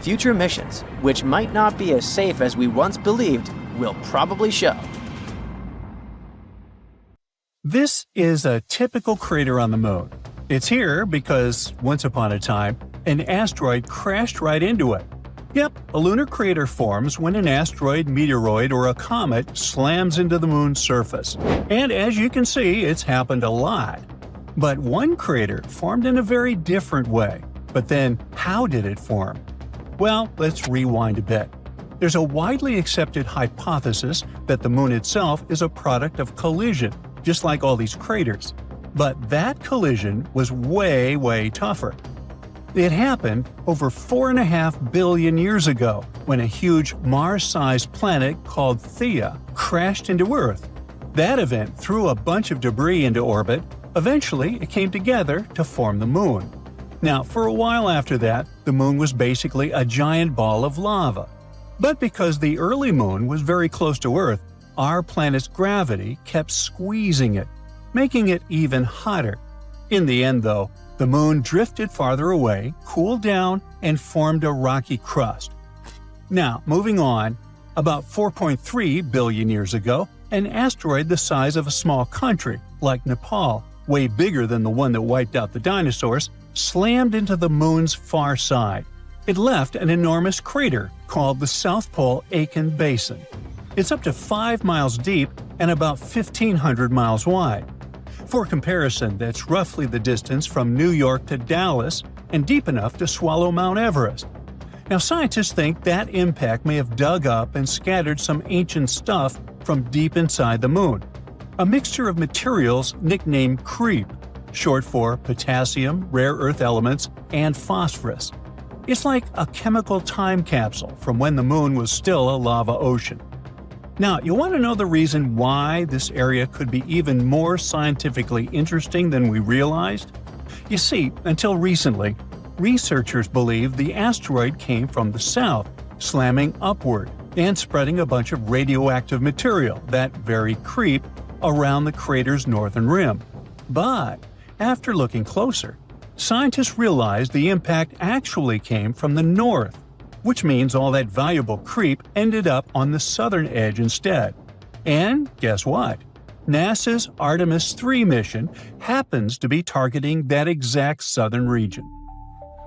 Future missions, which might not be as safe as we once believed, will probably show. This is a typical crater on the moon. It's here because, once upon a time, an asteroid crashed right into it. Yep, a lunar crater forms when an asteroid, meteoroid, or a comet slams into the moon's surface. And as you can see, it's happened a lot. But one crater formed in a very different way. But then, how did it form? Well, let's rewind a bit. There's a widely accepted hypothesis that the moon itself is a product of collision, just like all these craters. But that collision was way tougher. It happened over 4.5 billion years ago when a huge Mars-sized planet called Theia crashed into Earth. That event threw a bunch of debris into orbit. Eventually, it came together to form the moon. Now, for a while after that, the moon was basically a giant ball of lava. But because the early moon was very close to Earth, our planet's gravity kept squeezing it, making it even hotter. In the end, though, the moon drifted farther away, cooled down, and formed a rocky crust. Now, moving on, about 4.3 billion years ago, an asteroid the size of a small country, like Nepal, way bigger than the one that wiped out the dinosaurs, slammed into the moon's far side. It left an enormous crater called the South Pole Aitken Basin. It's up to 5 miles deep and about 1,500 miles wide. For comparison, that's roughly the distance from New York to Dallas and deep enough to swallow Mount Everest. Now, scientists think that impact may have dug up and scattered some ancient stuff from deep inside the moon. A mixture of materials nicknamed creep, short for potassium, rare earth elements, and phosphorus. It's like a chemical time capsule from when the moon was still a lava ocean. Now, you want to know the reason why this area could be even more scientifically interesting than we realized? You see, until recently, researchers believed the asteroid came from the south, slamming upward and spreading a bunch of radioactive material, that very creep, around the crater's northern rim. But after looking closer, scientists realized the impact actually came from the north, which means all that valuable creep ended up on the southern edge instead. And guess what? NASA's Artemis 3 mission happens to be targeting that exact southern region.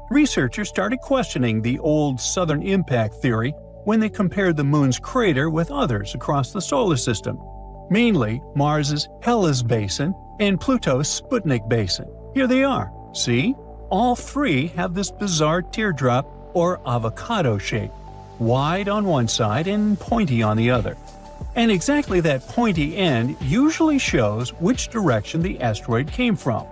Researchers started questioning the old southern impact theory when they compared the moon's crater with others across the solar system, mainly Mars's Hellas Basin and Pluto's Sputnik Basin. Here they are. See? All three have this bizarre teardrop or avocado shape, wide on one side and pointy on the other. And exactly that pointy end usually shows which direction the asteroid came from.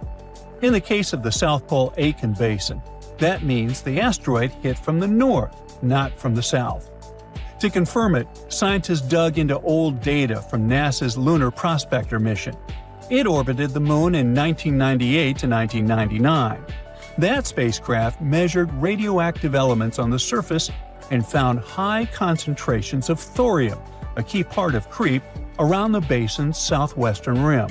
In the case of the South Pole Aitken Basin, that means the asteroid hit from the north, not from the south. To confirm it, scientists dug into old data from NASA's Lunar Prospector mission. It orbited the Moon in 1998 to 1999. That spacecraft measured radioactive elements on the surface and found high concentrations of thorium, a key part of creep, around the basin's southwestern rim.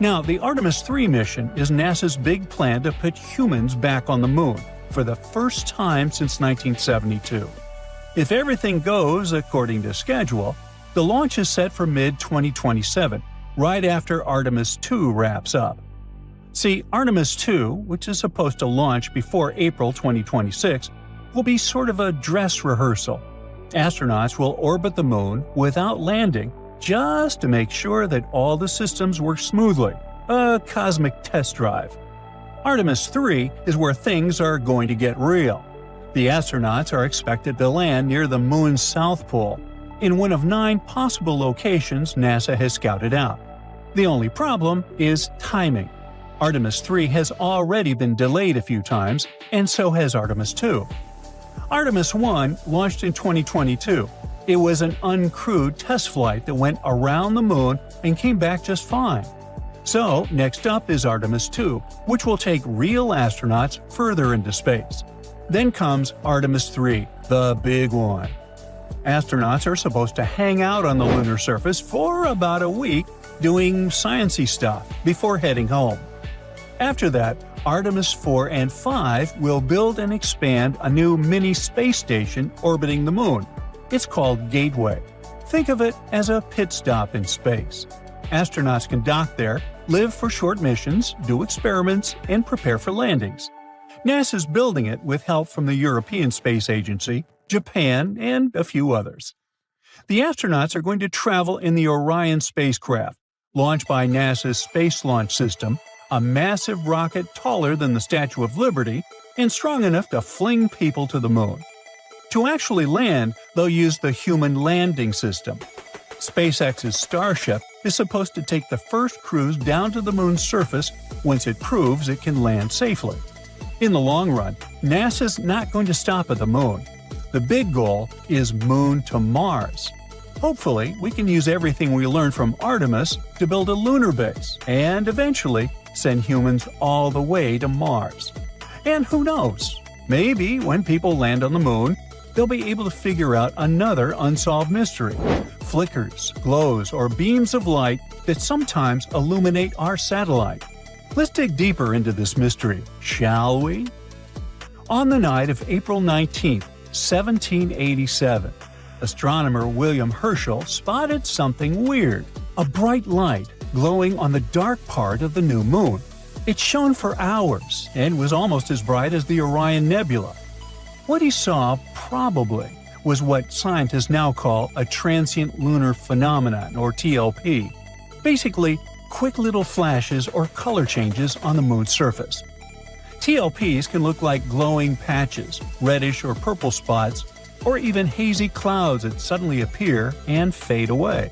Now, the Artemis 3 mission is NASA's big plan to put humans back on the Moon for the first time since 1972. If everything goes according to schedule, the launch is set for mid-2027, right after Artemis 2 wraps up. See, Artemis 2, which is supposed to launch before April 2026, will be sort of a dress rehearsal. Astronauts will orbit the Moon without landing, just to make sure that all the systems work smoothly, a cosmic test drive. Artemis 3 is where things are going to get real. The astronauts are expected to land near the Moon's south pole, in one of 9 possible locations NASA has scouted out. The only problem is timing. Artemis 3 has already been delayed a few times, and so has Artemis 2. Artemis 1 launched in 2022. It was an uncrewed test flight that went around the Moon and came back just fine. So, next up is Artemis 2, which will take real astronauts further into space. Then comes Artemis 3, the big one. Astronauts are supposed to hang out on the lunar surface for about a week doing science-y stuff before heading home. After that, Artemis 4 and 5 will build and expand a new mini space station orbiting the Moon. It's called Gateway. Think of it as a pit stop in space. Astronauts can dock there, live for short missions, do experiments, and prepare for landings. NASA's building it with help from the European Space Agency, Japan, and a few others. The astronauts are going to travel in the Orion spacecraft, launched by NASA's Space Launch System, a massive rocket taller than the Statue of Liberty and strong enough to fling people to the Moon. To actually land, they'll use the Human Landing System. SpaceX's Starship is supposed to take the first cruise down to the Moon's surface once it proves it can land safely. In the long run, NASA's not going to stop at the Moon. The big goal is Moon to Mars. Hopefully, we can use everything we learned from Artemis to build a lunar base and eventually send humans all the way to Mars. And who knows? Maybe when people land on the Moon, they'll be able to figure out another unsolved mystery: flickers, glows, or beams of light that sometimes illuminate our satellite. Let's dig deeper into this mystery, shall we? On the night of April 19, 1787, astronomer William Herschel spotted something weird: a bright light glowing on the dark part of the new moon. It shone for hours and was almost as bright as the Orion Nebula. What he saw probably was what scientists now call a transient lunar phenomenon, or TLP. Basically, quick little flashes or color changes on the moon's surface. TLPs can look like glowing patches, reddish or purple spots, or even hazy clouds that suddenly appear and fade away.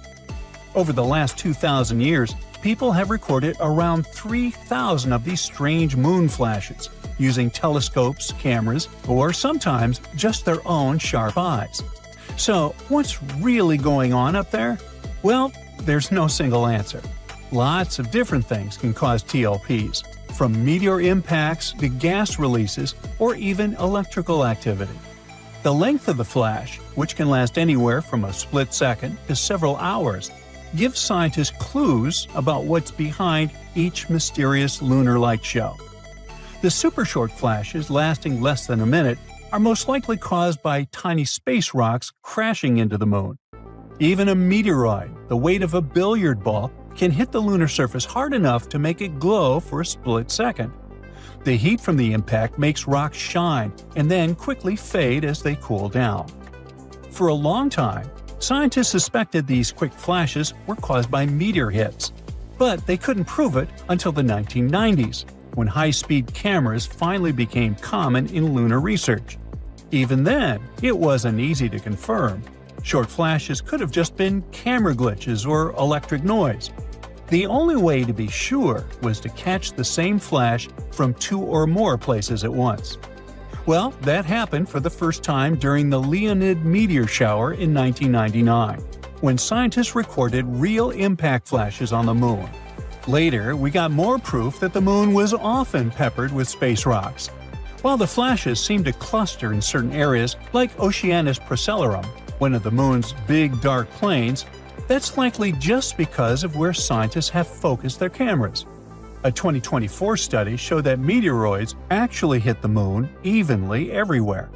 Over the last 2,000 years, people have recorded around 3,000 of these strange moon flashes, using telescopes, cameras, or sometimes just their own sharp eyes. So, what's really going on up there? Well, there's no single answer. Lots of different things can cause TLPs, from meteor impacts to gas releases or even electrical activity. The length of the flash, which can last anywhere from a split second to several hours, gives scientists clues about what's behind each mysterious lunar light show. The super short flashes, lasting less than a minute, are most likely caused by tiny space rocks crashing into the moon. Even a meteoroid, the weight of a billiard ball, can hit the lunar surface hard enough to make it glow for a split second. The heat from the impact makes rocks shine and then quickly fade as they cool down. For a long time, scientists suspected these quick flashes were caused by meteor hits, but they couldn't prove it until the 1990s, when high-speed cameras finally became common in lunar research. Even then, it wasn't easy to confirm. Short flashes could have just been camera glitches or electric noise. The only way to be sure was to catch the same flash from 2 or more places at once. Well, that happened for the first time during the Leonid meteor shower in 1999, when scientists recorded real impact flashes on the Moon. Later, we got more proof that the Moon was often peppered with space rocks. While the flashes seemed to cluster in certain areas, like Oceanus Procellarum, one of the Moon's big dark plains, that's likely just because of where scientists have focused their cameras. A 2024 study showed that meteoroids actually hit the Moon evenly everywhere.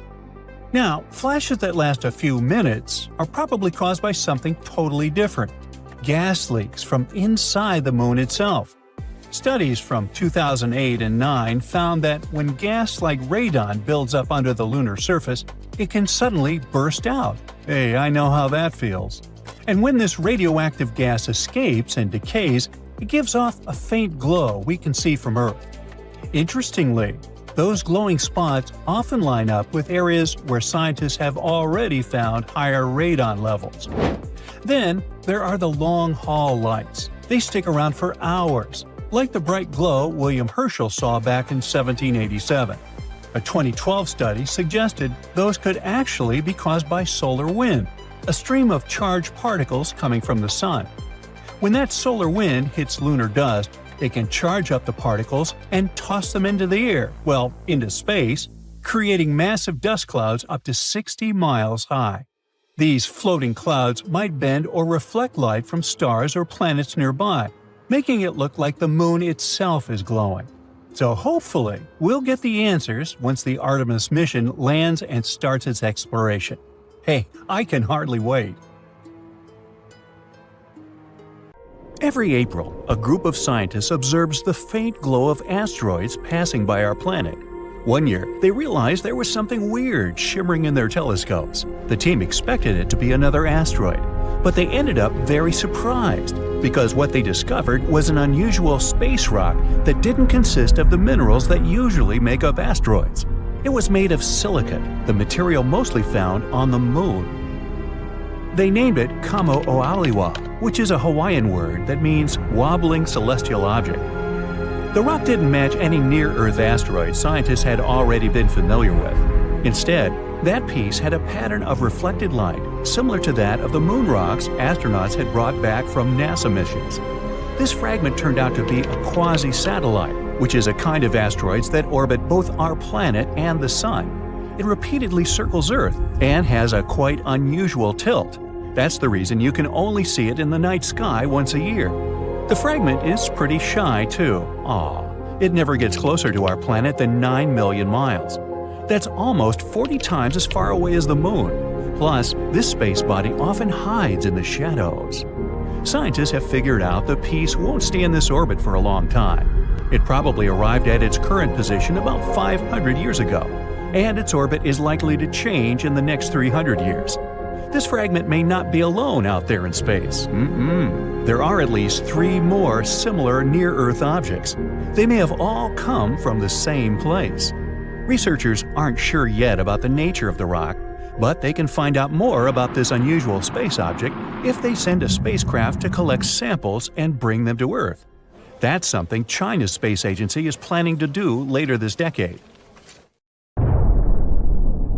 Now, flashes that last a few minutes are probably caused by something totally different – gas leaks from inside the Moon itself. Studies from 2008 and 2009 found that when gas like radon builds up under the lunar surface, it can suddenly burst out. Hey, I know how that feels. And when this radioactive gas escapes and decays, it gives off a faint glow we can see from Earth. Interestingly, those glowing spots often line up with areas where scientists have already found higher radon levels. Then, there are the long-haul lights. They stick around for hours, like the bright glow William Herschel saw back in 1787. A 2012 study suggested those could actually be caused by solar wind, a stream of charged particles coming from the sun. When that solar wind hits lunar dust, it can charge up the particles and toss them into the air, well, into space, creating massive dust clouds up to 60 miles high. These floating clouds might bend or reflect light from stars or planets nearby, making it look like the Moon itself is glowing. So hopefully, we'll get the answers once the Artemis mission lands and starts its exploration. Hey, I can hardly wait. Every April, a group of scientists observes the faint glow of asteroids passing by our planet. One year, they realized there was something weird shimmering in their telescopes. The team expected it to be another asteroid, but they ended up very surprised because what they discovered was an unusual space rock that didn't consist of the minerals that usually make up asteroids. It was made of silicate, the material mostly found on the Moon. They named it Kamo-Oaliwa, which is a Hawaiian word that means wobbling celestial object. The rock didn't match any near-Earth asteroid scientists had already been familiar with. Instead, that piece had a pattern of reflected light similar to that of the moon rocks astronauts had brought back from NASA missions. This fragment turned out to be a quasi-satellite, which is a kind of asteroids that orbit both our planet and the Sun. It repeatedly circles Earth and has a quite unusual tilt. That's the reason you can only see it in the night sky once a year. The fragment is pretty shy, too. It never gets closer to our planet than 9 million miles. That's almost 40 times as far away as the Moon. Plus, this space body often hides in the shadows. Scientists have figured out the piece won't stay in this orbit for a long time. It probably arrived at its current position about 500 years ago, and its orbit is likely to change in the next 300 years. This fragment may not be alone out there in space. There are at least 3 more similar near-Earth objects. They may have all come from the same place. Researchers aren't sure yet about the nature of the rock, but they can find out more about this unusual space object if they send a spacecraft to collect samples and bring them to Earth. That's something China's space agency is planning to do later this decade.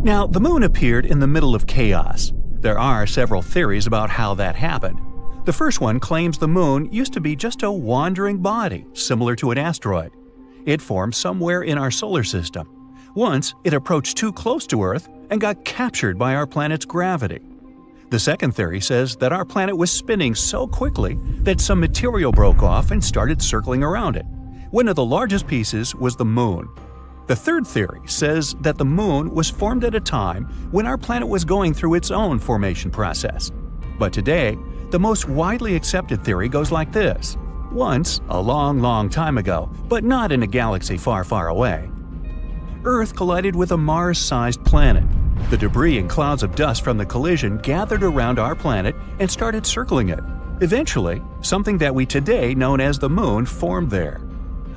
Now, the Moon appeared in the middle of chaos. There are several theories about how that happened. The first one claims the Moon used to be just a wandering body, similar to an asteroid. It formed somewhere in our solar system. Once, it approached too close to Earth and got captured by our planet's gravity. The second theory says that our planet was spinning so quickly that some material broke off and started circling around it. One of the largest pieces was the Moon. The third theory says that the Moon was formed at a time when our planet was going through its own formation process. But today, the most widely accepted theory goes like this. Once, a long, long time ago, but not in a galaxy far, far away, Earth collided with a Mars-sized planet. The debris and clouds of dust from the collision gathered around our planet and started circling it. Eventually, something that we today know as the Moon formed there.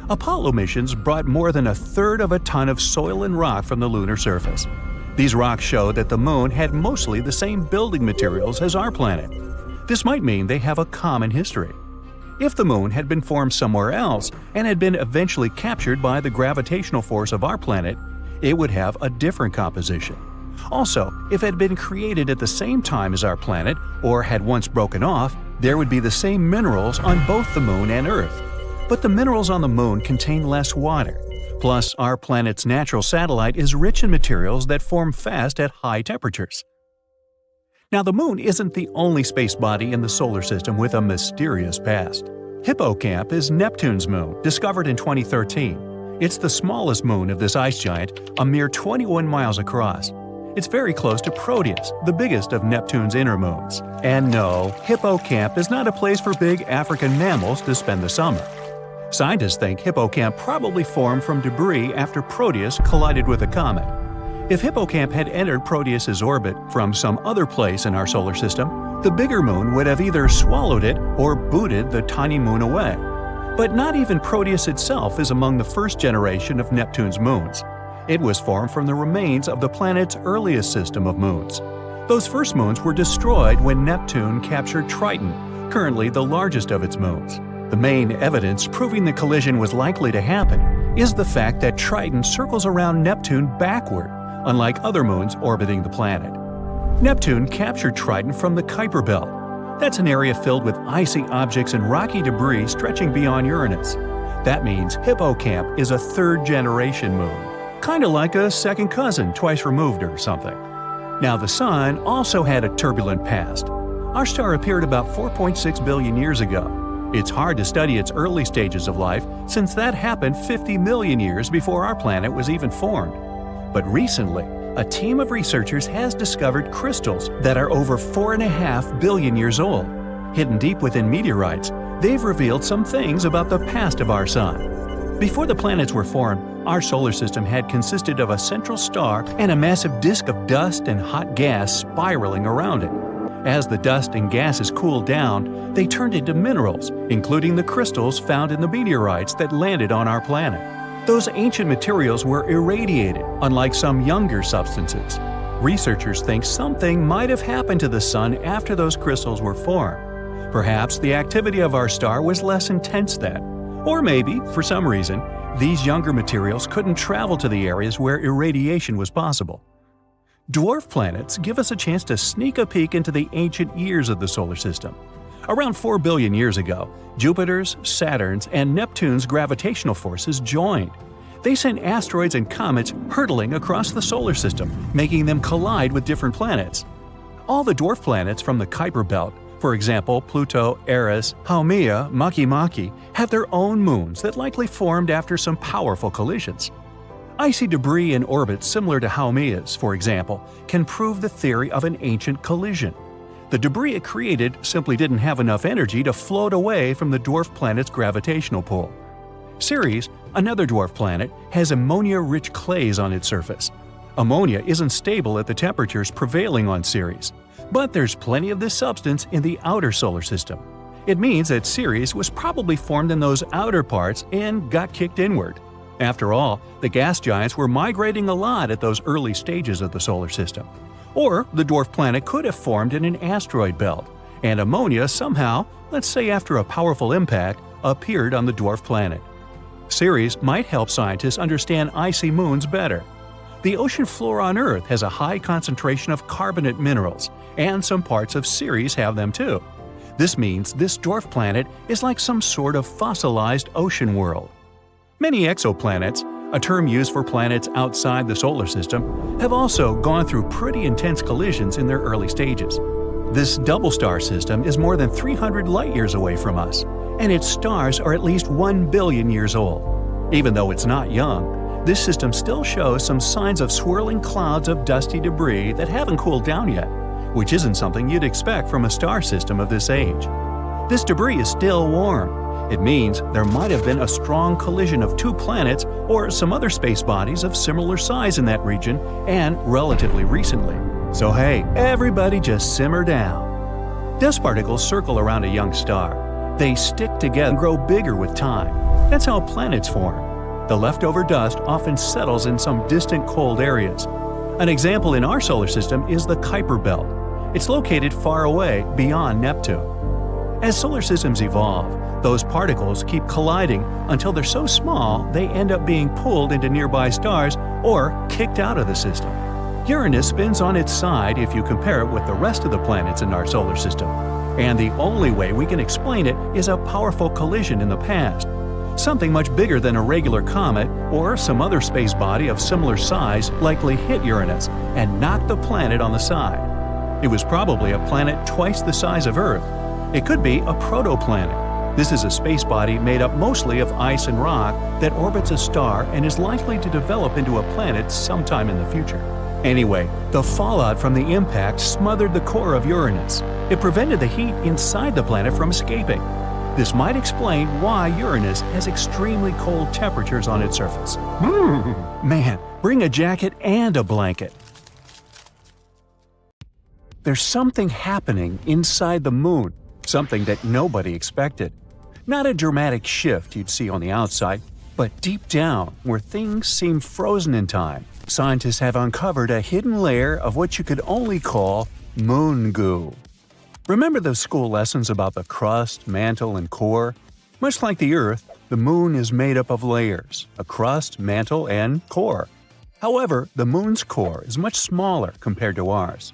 Apollo missions brought more than 1/3 of a ton of soil and rock from the lunar surface. These rocks show that the Moon had mostly the same building materials as our planet. This might mean they have a common history. If the Moon had been formed somewhere else and had been eventually captured by the gravitational force of our planet, it would have a different composition. Also, if it had been created at the same time as our planet, or had once broken off, there would be the same minerals on both the Moon and Earth. But the minerals on the Moon contain less water. Plus, our planet's natural satellite is rich in materials that form fast at high temperatures. Now, the Moon isn't the only space body in the solar system with a mysterious past. Hippocamp is Neptune's moon, discovered in 2013. It's the smallest moon of this ice giant, a mere 21 miles across. It's very close to Proteus, the biggest of Neptune's inner moons. And no, Hippocamp is not a place for big African mammals to spend the summer. Scientists think Hippocamp probably formed from debris after Proteus collided with a comet. If Hippocamp had entered Proteus's orbit from some other place in our solar system, the bigger moon would have either swallowed it or booted the tiny moon away. But not even Proteus itself is among the first generation of Neptune's moons. It was formed from the remains of the planet's earliest system of moons. Those first moons were destroyed when Neptune captured Triton, currently the largest of its moons. The main evidence proving the collision was likely to happen is the fact that Triton circles around Neptune backward, unlike other moons orbiting the planet. Neptune captured Triton from the Kuiper Belt. That's an area filled with icy objects and rocky debris stretching beyond Uranus. That means Hippocamp is a third-generation moon, kind of like a second cousin twice removed or something. Now, the Sun also had a turbulent past. Our star appeared about 4.6 billion years ago. It's hard to study its early stages of life since that happened 50 million years before our planet was even formed. But recently, a team of researchers has discovered crystals that are over 4.5 billion years old. Hidden deep within meteorites, they've revealed some things about the past of our Sun. Before the planets were formed, our solar system had consisted of a central star and a massive disk of dust and hot gas spiraling around it. As the dust and gases cooled down, they turned into minerals, including the crystals found in the meteorites that landed on our planet. Those ancient materials were irradiated, unlike some younger substances. Researchers think something might have happened to the Sun after those crystals were formed. Perhaps the activity of our star was less intense then. Or maybe, for some reason, these younger materials couldn't travel to the areas where irradiation was possible. Dwarf planets give us a chance to sneak a peek into the ancient years of the solar system. Around 4 billion years ago, Jupiter's, Saturn's, and Neptune's gravitational forces joined. They sent asteroids and comets hurtling across the solar system, making them collide with different planets. All the dwarf planets from the Kuiper Belt, for example Pluto, Eris, Haumea, Makemake, have their own moons that likely formed after some powerful collisions. Icy debris in orbits similar to Haumea's, for example, can prove the theory of an ancient collision. The debris it created simply didn't have enough energy to float away from the dwarf planet's gravitational pull. Ceres, another dwarf planet, has ammonia-rich clays on its surface. Ammonia isn't stable at the temperatures prevailing on Ceres, but there's plenty of this substance in the outer solar system. It means that Ceres was probably formed in those outer parts and got kicked inward. After all, the gas giants were migrating a lot at those early stages of the solar system. Or the dwarf planet could have formed in an asteroid belt, and ammonia somehow, let's say after a powerful impact, appeared on the dwarf planet. Ceres might help scientists understand icy moons better. The ocean floor on Earth has a high concentration of carbonate minerals, and some parts of Ceres have them too. This means this dwarf planet is like some sort of fossilized ocean world. Many exoplanets, a term used for planets outside the solar system, have also gone through pretty intense collisions in their early stages. This double star system is more than 300 light-years away from us, and its stars are at least 1 billion years old. Even though it's not young, this system still shows some signs of swirling clouds of dusty debris that haven't cooled down yet, which isn't something you'd expect from a star system of this age. This debris is still warm. It means there might have been a strong collision of two planets or some other space bodies of similar size in that region, and relatively recently. So hey, everybody just simmer down. Dust particles circle around a young star. They stick together and grow bigger with time. That's how planets form. The leftover dust often settles in some distant cold areas. An example in our solar system is the Kuiper Belt. It's located far away beyond Neptune. As solar systems evolve, those particles keep colliding until they're so small they end up being pulled into nearby stars or kicked out of the system. Uranus spins on its side if you compare it with the rest of the planets in our solar system, and the only way we can explain it is a powerful collision in the past. Something much bigger than a regular comet or some other space body of similar size likely hit Uranus and knocked the planet on the side. It was probably a planet twice the size of Earth. It could be a protoplanet. This is a space body made up mostly of ice and rock that orbits a star and is likely to develop into a planet sometime in the future. Anyway, the fallout from the impact smothered the core of Uranus. It prevented the heat inside the planet from escaping. This might explain why Uranus has extremely cold temperatures on its surface. Man, bring a jacket and a blanket. There's something happening inside the moon, something that nobody expected. Not a dramatic shift you'd see on the outside, but deep down, where things seem frozen in time, scientists have uncovered a hidden layer of what you could only call moon goo. Remember those school lessons about the crust, mantle, and core? Much like the Earth, the moon is made up of layers, a crust, mantle, and core. However, the moon's core is much smaller compared to ours.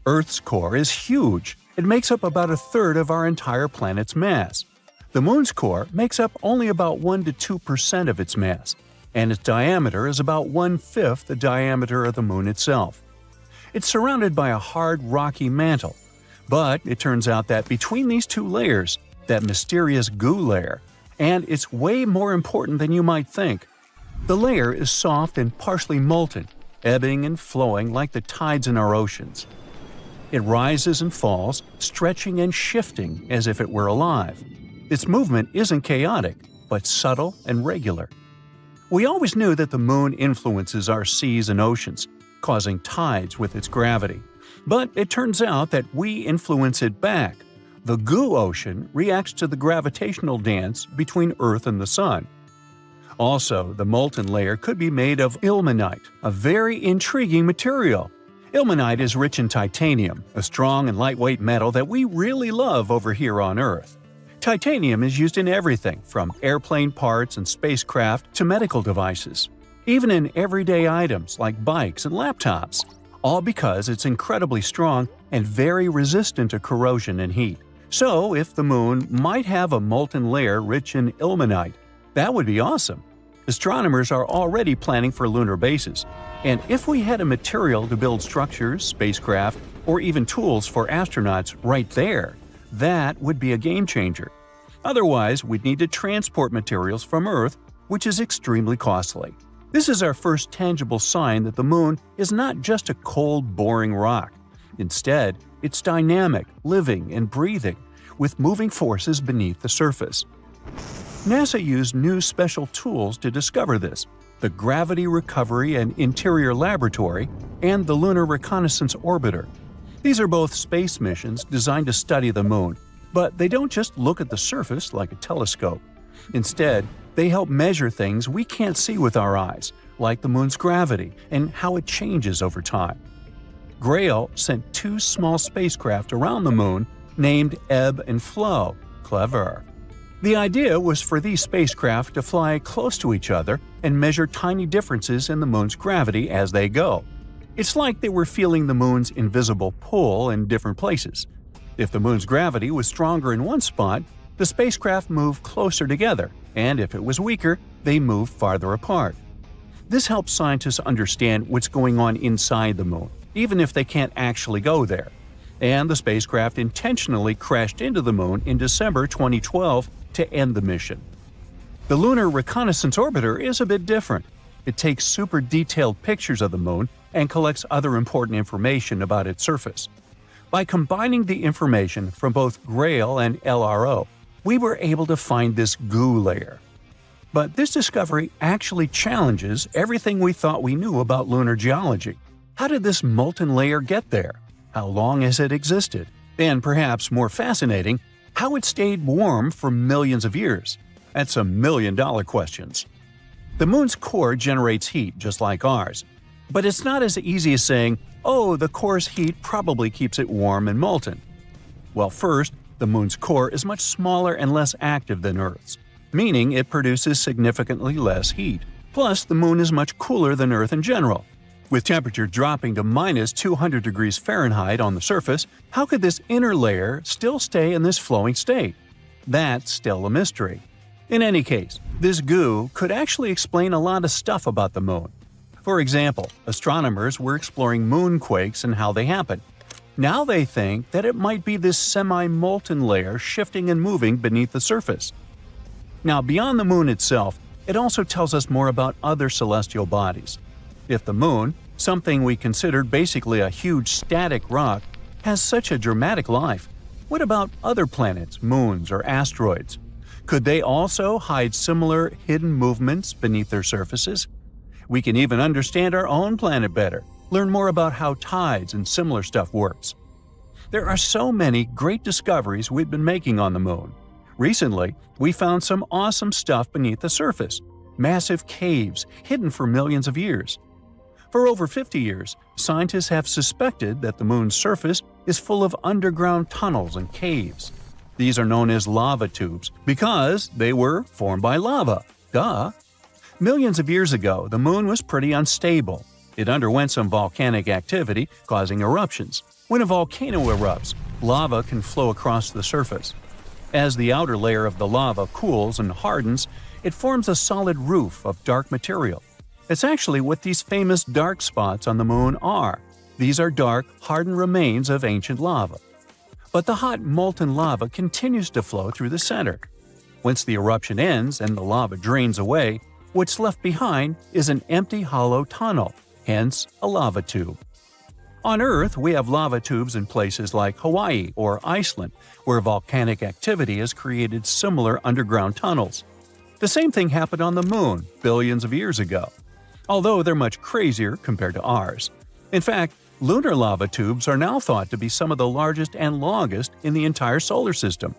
Earth's core is huge. It makes up about a third of our entire planet's mass. The moon's core makes up only about 1 to 2% of its mass, and its diameter is about 1/5 the diameter of the moon itself. It's surrounded by a hard, rocky mantle. But it turns out that between these two layers, that mysterious goo layer, and it's way more important than you might think. The layer is soft and partially molten, ebbing and flowing like the tides in our oceans. It rises and falls, stretching and shifting as if it were alive. Its movement isn't chaotic, but subtle and regular. We always knew that the moon influences our seas and oceans, causing tides with its gravity. But it turns out that we influence it back. The goo ocean reacts to the gravitational dance between Earth and the Sun. Also, the molten layer could be made of ilmenite, a very intriguing material. Ilmenite is rich in titanium, a strong and lightweight metal that we really love over here on Earth. Titanium is used in everything from airplane parts and spacecraft to medical devices, even in everyday items like bikes and laptops. All because it's incredibly strong and very resistant to corrosion and heat. So, if the moon might have a molten layer rich in ilmenite, that would be awesome. Astronomers are already planning for lunar bases, and if we had a material to build structures, spacecraft, or even tools for astronauts right there, that would be a game changer. Otherwise, we'd need to transport materials from Earth, which is extremely costly. This is our first tangible sign that the moon is not just a cold, boring rock. Instead, it's dynamic, living, and breathing, with moving forces beneath the surface. NASA used new special tools to discover this: the Gravity Recovery and Interior Laboratory and the Lunar Reconnaissance Orbiter. These are both space missions designed to study the moon, but they don't just look at the surface like a telescope. Instead, they help measure things we can't see with our eyes, like the moon's gravity and how it changes over time. Grail sent 2 small spacecraft around the moon named Ebb and Flow. Clever. The idea was for these spacecraft to fly close to each other and measure tiny differences in the moon's gravity as they go. It's like they were feeling the moon's invisible pull in different places. If the moon's gravity was stronger in one spot, the spacecraft moved closer together, and if it was weaker, they moved farther apart. This helps scientists understand what's going on inside the moon, even if they can't actually go there. And the spacecraft intentionally crashed into the moon in December 2012 to end the mission. The Lunar Reconnaissance Orbiter is a bit different. It takes super detailed pictures of the moon and collects other important information about its surface. By combining the information from both Grail and LRO, we were able to find this goo layer. But this discovery actually challenges everything we thought we knew about lunar geology. How did this molten layer get there? How long has it existed? And perhaps more fascinating, how it stayed warm for millions of years. That's $1 million questions. The moon's core generates heat just like ours. But it's not as easy as saying, oh, the core's heat probably keeps it warm and molten. Well, first, The Moon's core is much smaller and less active than Earth's, meaning it produces significantly less heat. Plus, the Moon is much cooler than Earth in general. With temperature dropping to minus 200 degrees Fahrenheit on the surface, how could this inner layer still stay in this flowing state? That's still a mystery. In any case, this goo could actually explain a lot of stuff about the Moon. For example, astronomers were exploring moonquakes and how they happen. Now they think that it might be this semi-molten layer shifting and moving beneath the surface. Now, beyond the Moon itself, it also tells us more about other celestial bodies. If the Moon, something we considered basically a huge static rock, has such a dramatic life, what about other planets, moons, or asteroids? Could they also hide similar hidden movements beneath their surfaces? We can even understand our own planet better, learn more about how tides and similar stuff works. There are so many great discoveries we've been making on the Moon. Recently, we found some awesome stuff beneath the surface, massive caves hidden for millions of years. For over 50 years, scientists have suspected that the Moon's surface is full of underground tunnels and caves. These are known as lava tubes because they were formed by lava. Duh! Millions of years ago, the Moon was pretty unstable. It underwent some volcanic activity, causing eruptions. When a volcano erupts, lava can flow across the surface. As the outer layer of the lava cools and hardens, it forms a solid roof of dark material. It's actually what these famous dark spots on the Moon are. These are dark, hardened remains of ancient lava. But the hot, molten lava continues to flow through the center. Once the eruption ends and the lava drains away, what's left behind is an empty hollow tunnel, hence a lava tube. On Earth, we have lava tubes in places like Hawaii or Iceland, where volcanic activity has created similar underground tunnels. The same thing happened on the Moon billions of years ago, although they're much crazier compared to ours. In fact, lunar lava tubes are now thought to be some of the largest and longest in the entire solar system.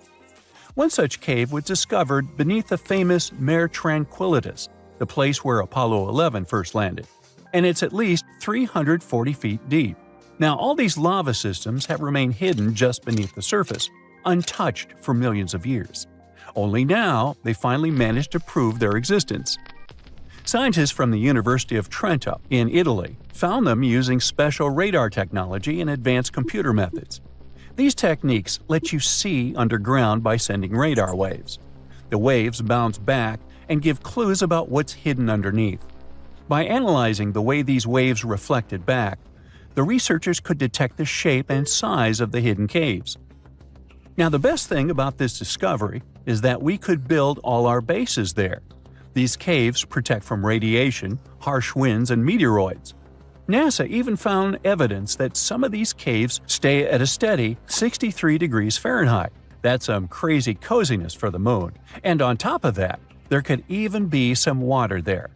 One such cave was discovered beneath the famous Mare Tranquillitatis, the place where Apollo 11 first landed, and it's at least 340 feet deep. Now, all these lava systems have remained hidden just beneath the surface, untouched for millions of years. Only now, they finally managed to prove their existence. Scientists from the University of Trento in Italy found them using special radar technology and advanced computer methods. These techniques let you see underground by sending radar waves. The waves bounce back and give clues about what's hidden underneath. By analyzing the way these waves reflected back, the researchers could detect the shape and size of the hidden caves. Now, the best thing about this discovery is that we could build all our bases there. These caves protect from radiation, harsh winds, and meteoroids. NASA even found evidence that some of these caves stay at a steady 63 degrees Fahrenheit. That's some crazy coziness for the Moon. And on top of that, there could even be some water there.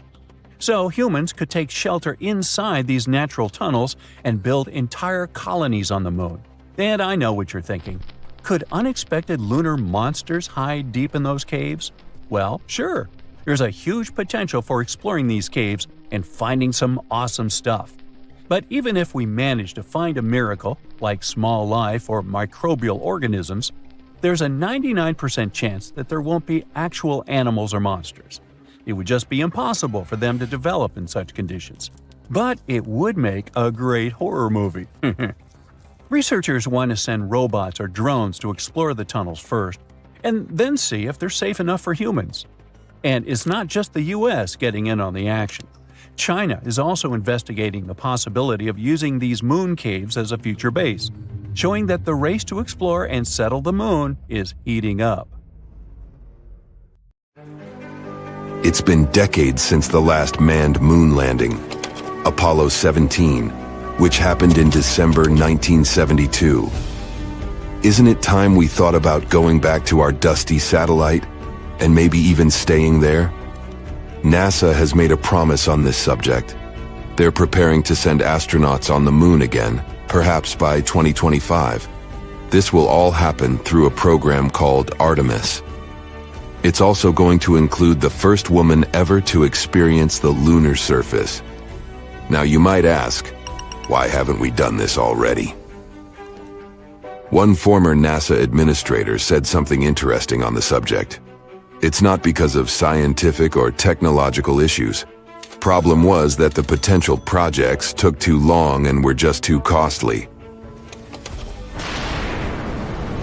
So humans could take shelter inside these natural tunnels and build entire colonies on the Moon. And I know what you're thinking. Could unexpected lunar monsters hide deep in those caves? Well, sure. There's a huge potential for exploring these caves and finding some awesome stuff. But even if we manage to find a miracle, like small life or microbial organisms, there's a 99% chance that there won't be actual animals or monsters. It would just be impossible for them to develop in such conditions. But it would make a great horror movie. Researchers want to send robots or drones to explore the tunnels first, and then see if they're safe enough for humans. And it's not just the US getting in on the action. China is also investigating the possibility of using these moon caves as a future base, showing that the race to explore and settle the Moon is heating up. It's been decades since the last manned moon landing, Apollo 17, which happened in December 1972. Isn't it time we thought about going back to our dusty satellite, and maybe even staying there? NASA has made a promise on this subject. They're preparing to send astronauts on the Moon again, perhaps by 2025. This will all happen through a program called Artemis. It's also going to include the first woman ever to experience the lunar surface. Now you might ask, why haven't we done this already? One former NASA administrator said something interesting on the subject. It's not because of scientific or technological issues. Problem was that the potential projects took too long and were just too costly.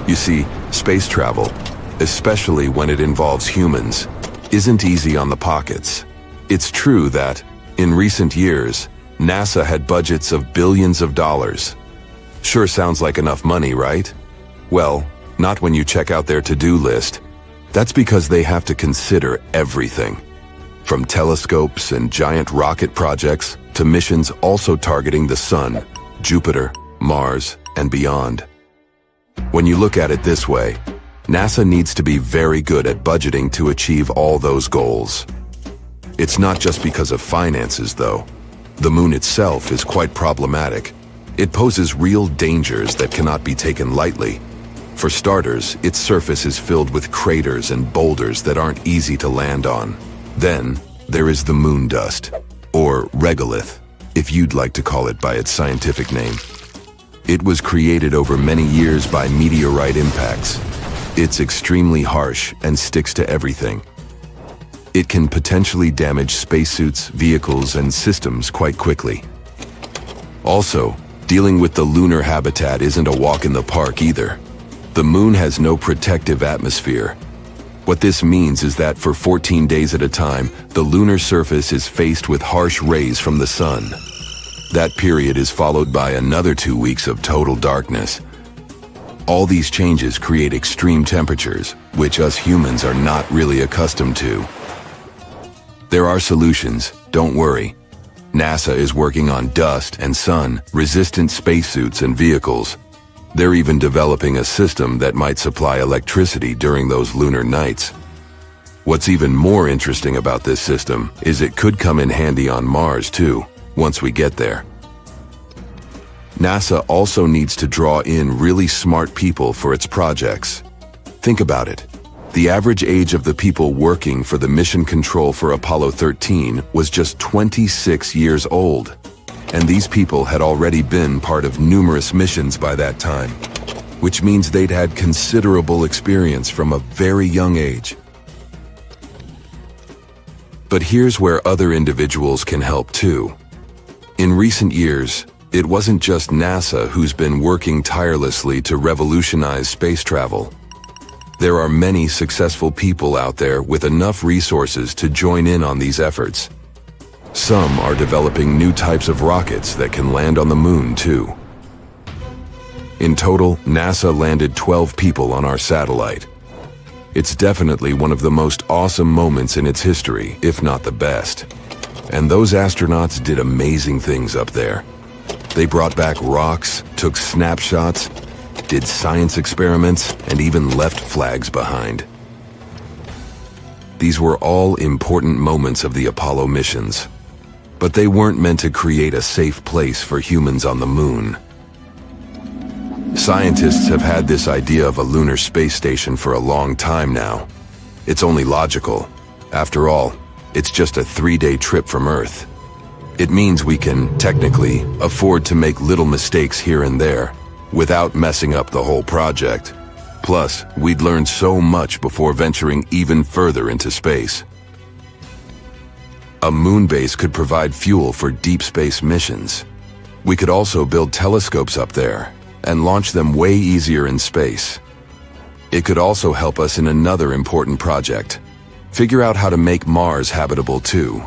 You see, space travel, especially when it involves humans, isn't easy on the pockets. It's true that, in recent years, NASA had budgets of billions of dollars. Sure sounds like enough money, right? Well, not when you check out their to-do list. That's because they have to consider everything. From telescopes and giant rocket projects to missions also targeting the Sun, Jupiter, Mars, and beyond. When you look at it this way, NASA needs to be very good at budgeting to achieve all those goals. It's not just because of finances, though. The moon itself is quite problematic. It poses real dangers that cannot be taken lightly. For starters, its surface is filled with craters and boulders that aren't easy to land on. Then, there is the moon dust, or regolith, if you'd like to call it by its scientific name. It was created over many years by meteorite impacts. It's extremely harsh and sticks to everything. It can potentially damage spacesuits, vehicles, and systems quite quickly. Also, dealing with the lunar habitat isn't a walk in the park either. The moon has no protective atmosphere. What this means is that for 14 days at a time, the lunar surface is faced with harsh rays from the sun. That period is followed by another 2 weeks of total darkness. All these changes create extreme temperatures, which us humans are not really accustomed to. There are solutions, don't worry. NASA is working on dust and sun-resistant spacesuits and vehicles. They're even developing a system that might supply electricity during those lunar nights. What's even more interesting about this system is it could come in handy on Mars too, once we get there. NASA also needs to draw in really smart people for its projects. Think about it. The average age of the people working for the mission control for Apollo 13 was just 26 years old. And these people had already been part of numerous missions by that time, which means they'd had considerable experience from a very young age. But here's where other individuals can help too. In recent years, it wasn't just NASA who's been working tirelessly to revolutionize space travel. There are many successful people out there with enough resources to join in on these efforts. Some are developing new types of rockets that can land on the moon too. In total, NASA landed 12 people on our satellite. It's definitely one of the most awesome moments in its history, if not the best. And those astronauts did amazing things up there. They brought back rocks, took snapshots, did science experiments, and even left flags behind. These were all important moments of the Apollo missions. But they weren't meant to create a safe place for humans on the moon. Scientists have had this idea of a lunar space station for a long time now. It's only logical. After all, it's just a 3-day trip from Earth. It means we can, technically, afford to make little mistakes here and there, without messing up the whole project. Plus, we'd learn so much before venturing even further into space. A moon base could provide fuel for deep space missions. We could also build telescopes up there and launch them way easier in space. It could also help us in another important project: figure out how to make Mars habitable too.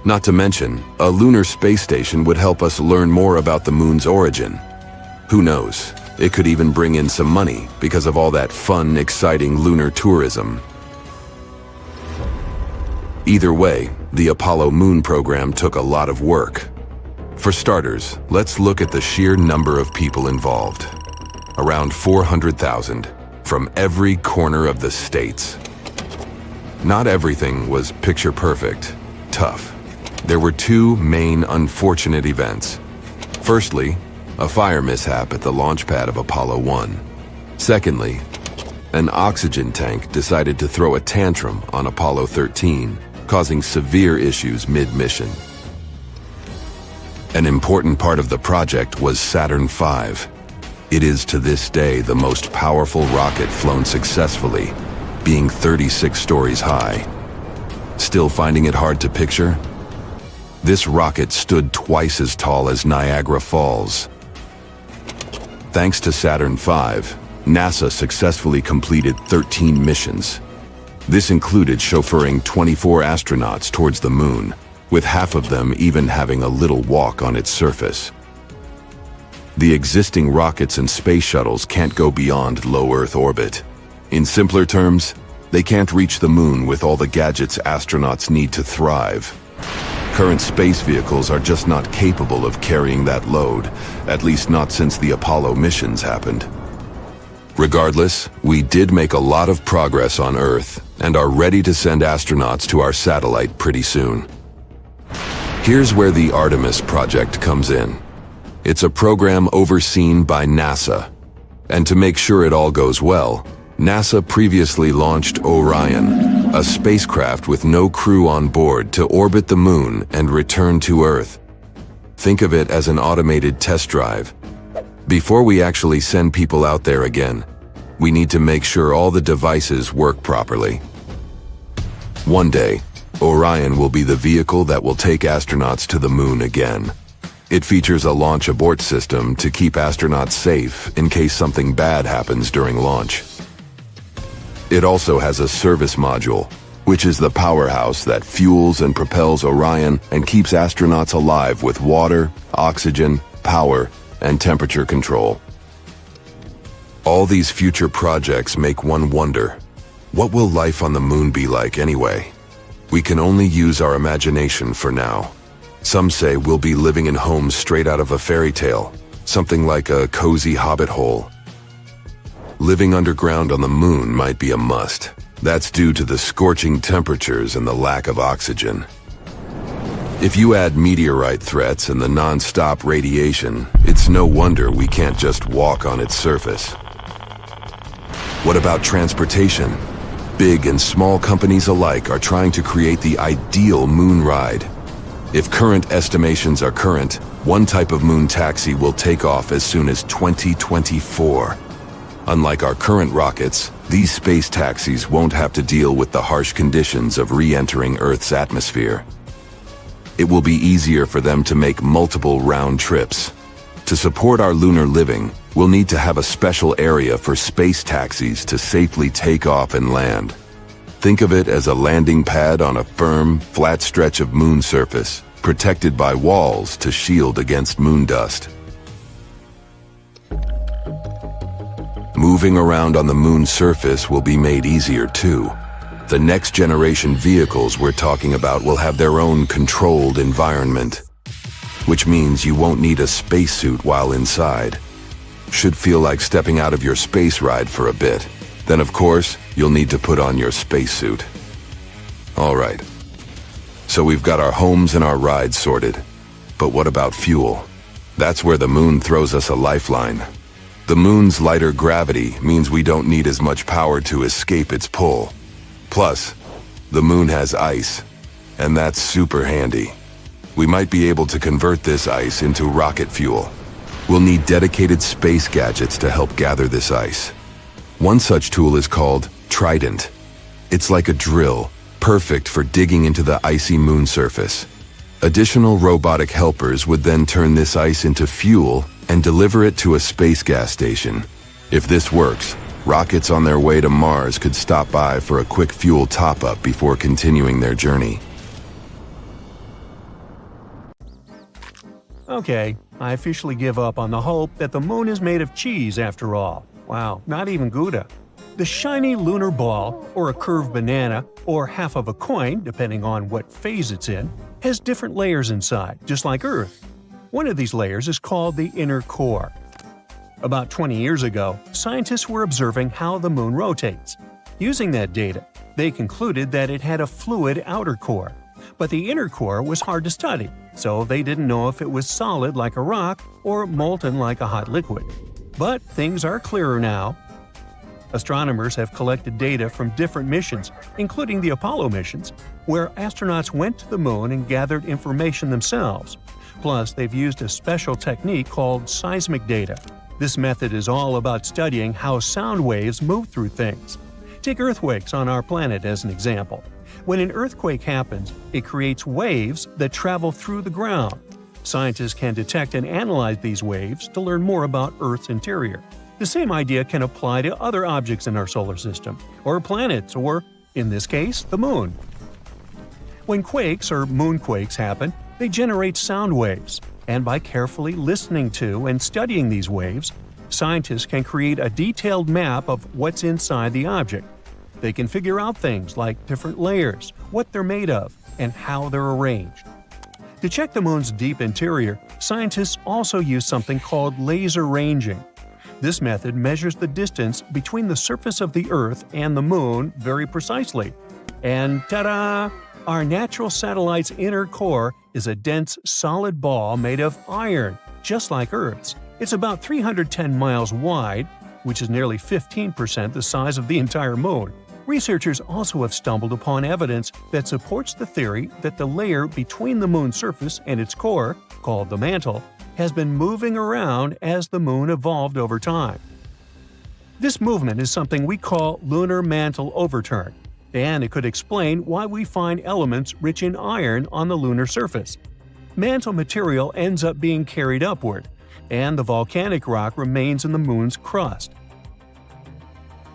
Not to mention, a lunar space station would help us learn more about the moon's origin. Who knows, it could even bring in some money because of all that fun, exciting lunar tourism. Either way, the Apollo moon program took a lot of work. For starters, let's look at the sheer number of people involved. Around 400,000, from every corner of the states. Not everything was picture perfect, tough. There were two main unfortunate events. Firstly, a fire mishap at the launch pad of Apollo 1. Secondly, an oxygen tank decided to throw a tantrum on Apollo 13, causing severe issues mid-mission. An important part of the project was Saturn V. It is to this day the most powerful rocket flown successfully, being 36 stories high. Still finding it hard to picture? This rocket stood twice as tall as Niagara Falls. Thanks to Saturn V, NASA successfully completed 13 missions. This included chauffeuring 24 astronauts towards the moon, with half of them even having a little walk on its surface. The existing rockets and space shuttles can't go beyond low Earth orbit. In simpler terms, they can't reach the moon with all the gadgets astronauts need to thrive. Current space vehicles are just not capable of carrying that load, at least not since the Apollo missions happened. Regardless, we did make a lot of progress on Earth and are ready to send astronauts to our satellite pretty soon. Here's where the Artemis project comes in. It's a program overseen by NASA. And to make sure it all goes well, NASA previously launched Orion, a spacecraft with no crew on board to orbit the moon and return to Earth. Think of it as an automated test drive. Before we actually send people out there again, we need to make sure all the devices work properly. One day, Orion will be the vehicle that will take astronauts to the moon again. It features a launch abort system to keep astronauts safe in case something bad happens during launch. It also has a service module, which is the powerhouse that fuels and propels Orion and keeps astronauts alive with water, oxygen, power, and temperature control. All these future projects make one wonder, what will life on the moon be like anyway? We can only use our imagination for now. Some say we'll be living in homes straight out of a fairy tale, something like a cozy hobbit hole. Living underground on the moon might be a must. That's due to the scorching temperatures and the lack of oxygen. If you add meteorite threats and the non-stop radiation, it's no wonder we can't just walk on its surface. What about transportation? Big and small companies alike are trying to create the ideal moon ride. If current estimations are current, one type of moon taxi will take off as soon as 2024. Unlike our current rockets, these space taxis won't have to deal with the harsh conditions of re-entering Earth's atmosphere. It will be easier for them to make multiple round trips. To support our lunar living, we'll need to have a special area for space taxis to safely take off and land. Think of it as a landing pad on a firm, flat stretch of moon surface, protected by walls to shield against moon dust. Moving around on the moon's surface will be made easier too. The next generation vehicles we're talking about will have their own controlled environment, which means you won't need a spacesuit while inside. Should feel like stepping out of your space ride for a bit. Then of course, you'll need to put on your spacesuit. All right. So we've got our homes and our rides sorted. But what about fuel? That's where the moon throws us a lifeline. The moon's lighter gravity means we don't need as much power to escape its pull. Plus, the moon has ice, and that's super handy. We might be able to convert this ice into rocket fuel. We'll need dedicated space gadgets to help gather this ice. One such tool is called Trident. It's like a drill, perfect for digging into the icy moon surface. Additional robotic helpers would then turn this ice into fuel and deliver it to a space gas station. If this works, rockets on their way to Mars could stop by for a quick fuel top-up before continuing their journey. Okay, I officially give up on the hope that the moon is made of cheese after all. Wow, not even Gouda. The shiny lunar ball, or a curved banana, or half of a coin, depending on what phase it's in, has different layers inside, just like Earth. One of these layers is called the inner core. About 20 years ago, scientists were observing how the moon rotates. Using that data, they concluded that it had a fluid outer core. But the inner core was hard to study, so they didn't know if it was solid like a rock or molten like a hot liquid. But things are clearer now. Astronomers have collected data from different missions, including the Apollo missions, where astronauts went to the moon and gathered information themselves. Plus, they've used a special technique called seismic data. This method is all about studying how sound waves move through things. Take earthquakes on our planet as an example. When an earthquake happens, it creates waves that travel through the ground. Scientists can detect and analyze these waves to learn more about Earth's interior. The same idea can apply to other objects in our solar system, or planets, or, in this case, the Moon. When quakes or moonquakes happen, they generate sound waves, and by carefully listening to and studying these waves, scientists can create a detailed map of what's inside the object. They can figure out things like different layers, what they're made of, and how they're arranged. To check the Moon's deep interior, scientists also use something called laser ranging. This method measures the distance between the surface of the Earth and the Moon very precisely. And ta-da! Our natural satellite's inner core is a dense, solid ball made of iron, just like Earth's. It's about 310 miles wide, which is nearly 15% the size of the entire Moon. Researchers also have stumbled upon evidence that supports the theory that the layer between the Moon's surface and its core, called the mantle, has been moving around as the Moon evolved over time. This movement is something we call lunar mantle overturn, and it could explain why we find elements rich in iron on the lunar surface. Mantle material ends up being carried upward, and the volcanic rock remains in the Moon's crust.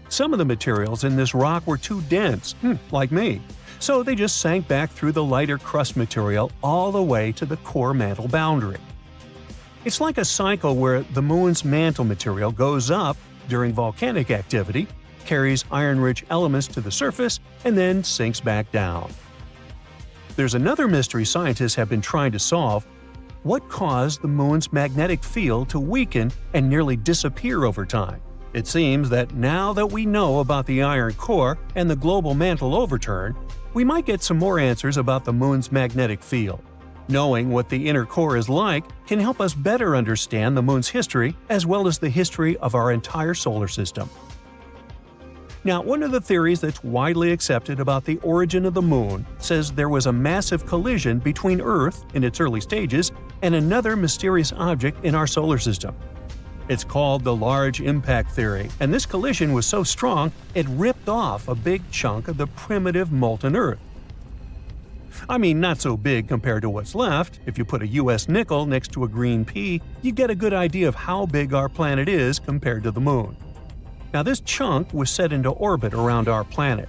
Some of the materials in this rock were too dense, like me, so they just sank back through the lighter crust material all the way to the core mantle boundary. It's like a cycle where the Moon's mantle material goes up during volcanic activity, carries iron-rich elements to the surface, and then sinks back down. There's another mystery scientists have been trying to solve. What caused the Moon's magnetic field to weaken and nearly disappear over time? It seems that now that we know about the iron core and the global mantle overturn, we might get some more answers about the Moon's magnetic field. Knowing what the inner core is like can help us better understand the Moon's history as well as the history of our entire solar system. Now, one of the theories that's widely accepted about the origin of the Moon says there was a massive collision between Earth, in its early stages, and another mysterious object in our solar system. It's called the Large Impact Theory, and this collision was so strong it ripped off a big chunk of the primitive molten Earth. I mean, not so big compared to what's left. If you put a US nickel next to a green pea, you get a good idea of how big our planet is compared to the Moon. Now, this chunk was set into orbit around our planet,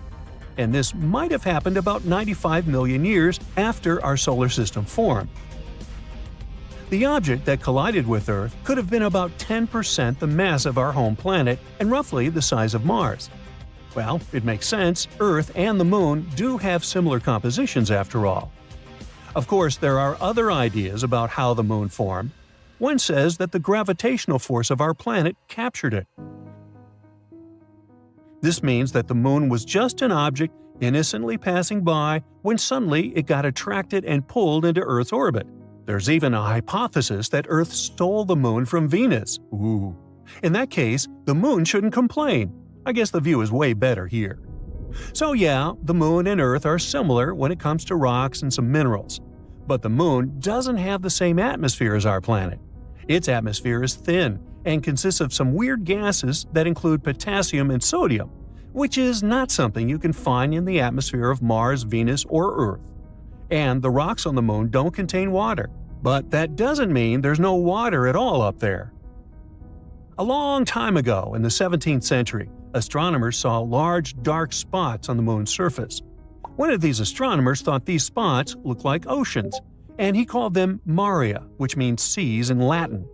and this might have happened about 95 million years after our solar system formed. The object that collided with Earth could have been about 10% the mass of our home planet and roughly the size of Mars. Well, it makes sense. Earth and the Moon do have similar compositions after all. Of course, there are other ideas about how the Moon formed. One says that the gravitational force of our planet captured it. This means that the Moon was just an object innocently passing by when suddenly it got attracted and pulled into Earth's orbit. There's even a hypothesis that Earth stole the Moon from Venus. Ooh. In that case, the Moon shouldn't complain. I guess the view is way better here. So yeah, the Moon and Earth are similar when it comes to rocks and some minerals. But the Moon doesn't have the same atmosphere as our planet. Its atmosphere is thin and consists of some weird gases that include potassium and sodium, which is not something you can find in the atmosphere of Mars, Venus, or Earth. And the rocks on the Moon don't contain water, but that doesn't mean there's no water at all up there. A long time ago, in the 17th century, astronomers saw large dark spots on the Moon's surface. One of these astronomers thought these spots looked like oceans, and he called them maria, which means seas in Latin.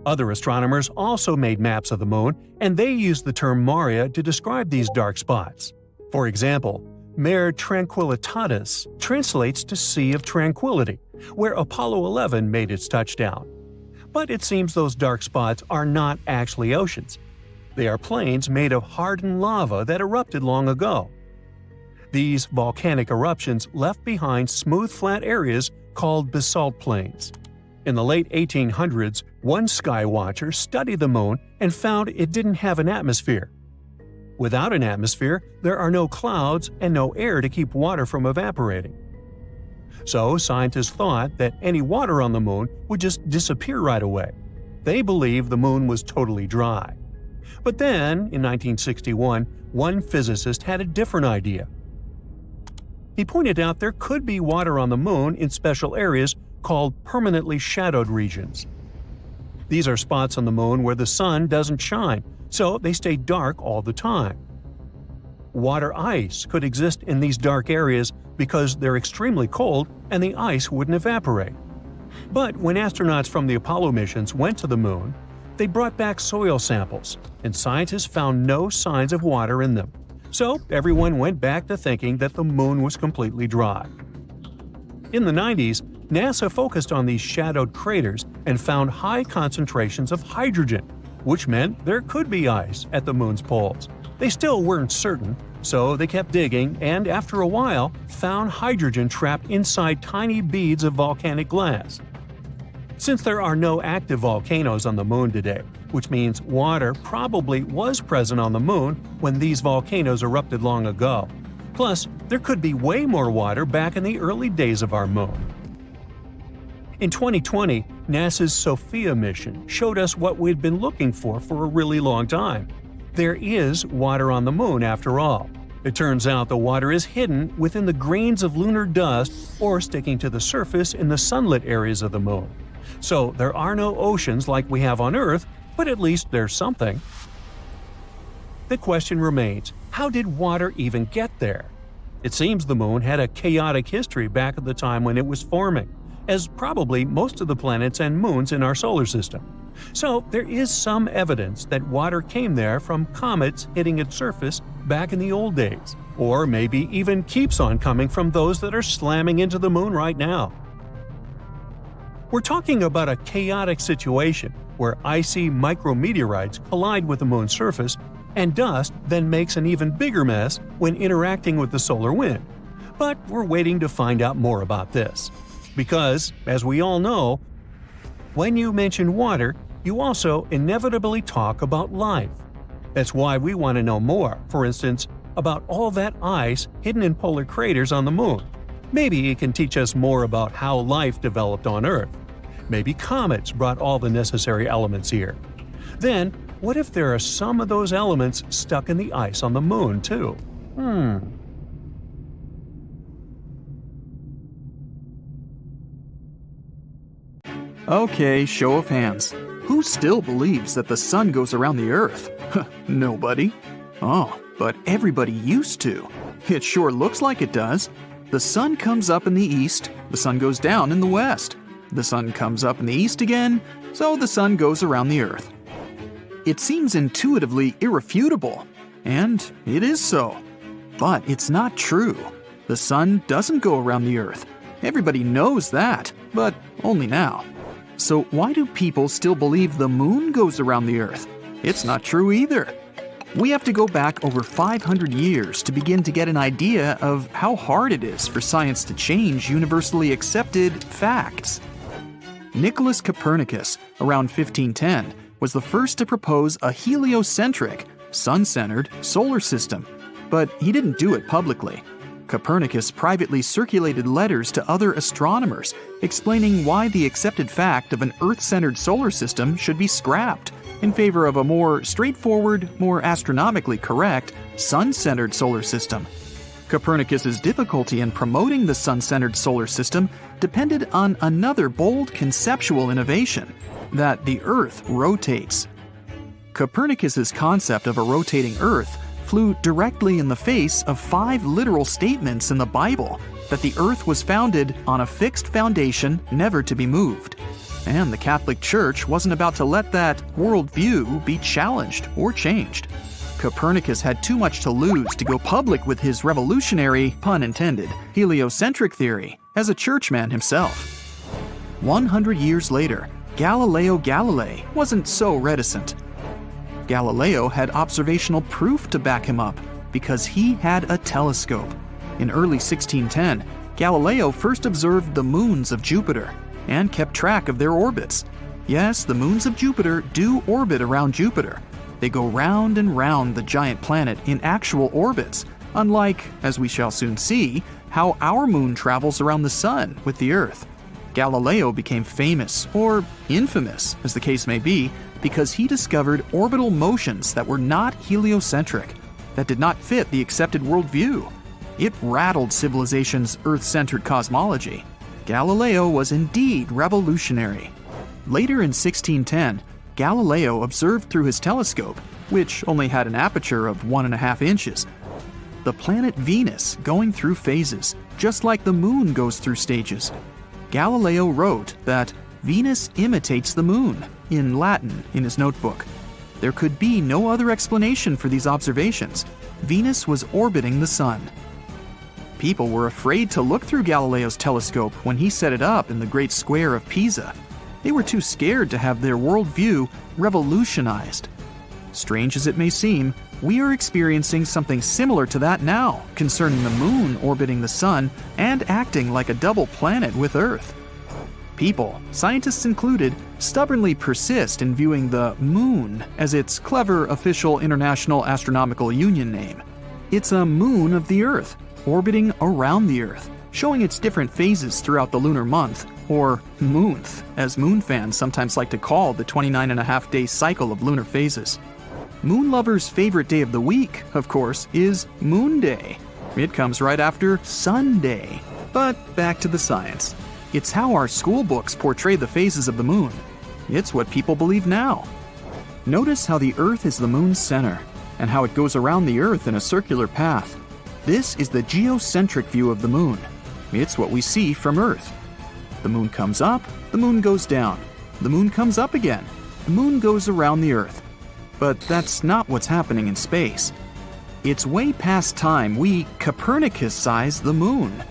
Other astronomers also made maps of the Moon, and they used the term maria to describe these dark spots. For example, Mare Tranquillitatis translates to Sea of Tranquility, where Apollo 11 made its touchdown. But it seems those dark spots are not actually oceans. They are plains made of hardened lava that erupted long ago. These volcanic eruptions left behind smooth flat areas called basalt plains. In the late 1800s, one skywatcher studied the Moon and found it didn't have an atmosphere. Without an atmosphere, there are no clouds and no air to keep water from evaporating. So scientists thought that any water on the Moon would just disappear right away. They believed the moon was totally dry. But then, in 1961, one physicist had a different idea. He pointed out there could be water on the moon in special areas called permanently shadowed regions. These are spots on the moon where the sun doesn't shine, so they stay dark all the time. Water ice could exist in these dark areas because they're extremely cold and the ice wouldn't evaporate. But when astronauts from the Apollo missions went to the moon, they brought back soil samples, and scientists found no signs of water in them. So everyone went back to thinking that the moon was completely dry. In the 90s, NASA focused on these shadowed craters and found high concentrations of hydrogen, which meant there could be ice at the moon's poles. They still weren't certain, so they kept digging and after a while found hydrogen trapped inside tiny beads of volcanic glass. Since there are no active volcanoes on the moon today, which means water probably was present on the moon when these volcanoes erupted long ago. Plus, there could be way more water back in the early days of our moon. In 2020, NASA's SOFIA mission showed us what we'd been looking for a really long time. There is water on the moon after all. It turns out the water is hidden within the grains of lunar dust or sticking to the surface in the sunlit areas of the moon. So there are no oceans like we have on Earth, but at least there's something. The question remains, how did water even get there? It seems the moon had a chaotic history back at the time when it was forming, as probably most of the planets and moons in our solar system. So there is some evidence that water came there from comets hitting its surface back in the old days, or maybe even keeps on coming from those that are slamming into the moon right now. We're talking about a chaotic situation where icy micrometeorites collide with the moon's surface, and dust then makes an even bigger mess when interacting with the solar wind. But we're waiting to find out more about this. Because, as we all know, when you mention water, you also inevitably talk about life. That's why we want to know more, for instance, about all that ice hidden in polar craters on the moon. Maybe it can teach us more about how life developed on Earth. Maybe comets brought all the necessary elements here. Then, what if there are some of those elements stuck in the ice on the moon, too? Okay, show of hands. Who still believes that the sun goes around the Earth? Nobody. Oh, but everybody used to. It sure looks like it does. The sun comes up in the east, the sun goes down in the west. The sun comes up in the east again, so the sun goes around the Earth. It seems intuitively irrefutable, and it is so. But it's not true. The sun doesn't go around the Earth. Everybody knows that, but only now. So why do people still believe the moon goes around the Earth? It's not true either. We have to go back over 500 years to begin to get an idea of how hard it is for science to change universally accepted facts. Nicholas Copernicus, around 1510, was the first to propose a heliocentric, sun-centered solar system, but he didn't do it publicly. Copernicus privately circulated letters to other astronomers explaining why the accepted fact of an Earth-centered solar system should be scrapped in favor of a more straightforward, more astronomically correct, sun-centered solar system. Copernicus's difficulty in promoting the sun-centered solar system depended on another bold conceptual innovation, that the Earth rotates. Copernicus's concept of a rotating Earth flew directly in the face of 5 literal statements in the Bible that the Earth was founded on a fixed foundation never to be moved. And the Catholic Church wasn't about to let that worldview be challenged or changed. Copernicus had too much to lose to go public with his revolutionary, pun intended, heliocentric theory as a churchman himself. 100 years later, Galileo Galilei wasn't so reticent. Galileo had observational proof to back him up because he had a telescope. In early 1610, Galileo first observed the moons of Jupiter and kept track of their orbits. Yes, the moons of Jupiter do orbit around Jupiter. They go round and round the giant planet in actual orbits, unlike, as we shall soon see, how our moon travels around the sun with the Earth. Galileo became famous, or infamous, as the case may be, because he discovered orbital motions that were not heliocentric, that did not fit the accepted worldview. It rattled civilization's Earth-centered cosmology. Galileo was indeed revolutionary. Later in 1610, Galileo observed through his telescope, which only had an aperture of 1.5 inches, the planet Venus going through phases, just like the moon goes through stages. Galileo wrote that Venus imitates the moon, in Latin, in his notebook. There could be no other explanation for these observations. Venus was orbiting the sun. People were afraid to look through Galileo's telescope when he set it up in the Great Square of Pisa. They were too scared to have their worldview revolutionized. Strange as it may seem, we are experiencing something similar to that now, concerning the moon orbiting the sun and acting like a double planet with Earth. People, scientists included, stubbornly persist in viewing the moon as its clever official International Astronomical Union name. It's a moon of the Earth, orbiting around the Earth, showing its different phases throughout the lunar month, or moonth, as moon fans sometimes like to call the 29.5-day cycle of lunar phases. Moon lovers' favorite day of the week, of course, is Moon Day. It comes right after Sunday. But back to the science. It's how our school books portray the phases of the moon. It's what people believe now. Notice how the Earth is the moon's center, and how it goes around the Earth in a circular path. This is the geocentric view of the moon. It's what we see from Earth. The moon comes up, the moon goes down. The moon comes up again. The moon goes around the Earth. But that's not what's happening in space. It's way past time we Copernicus-size the moon.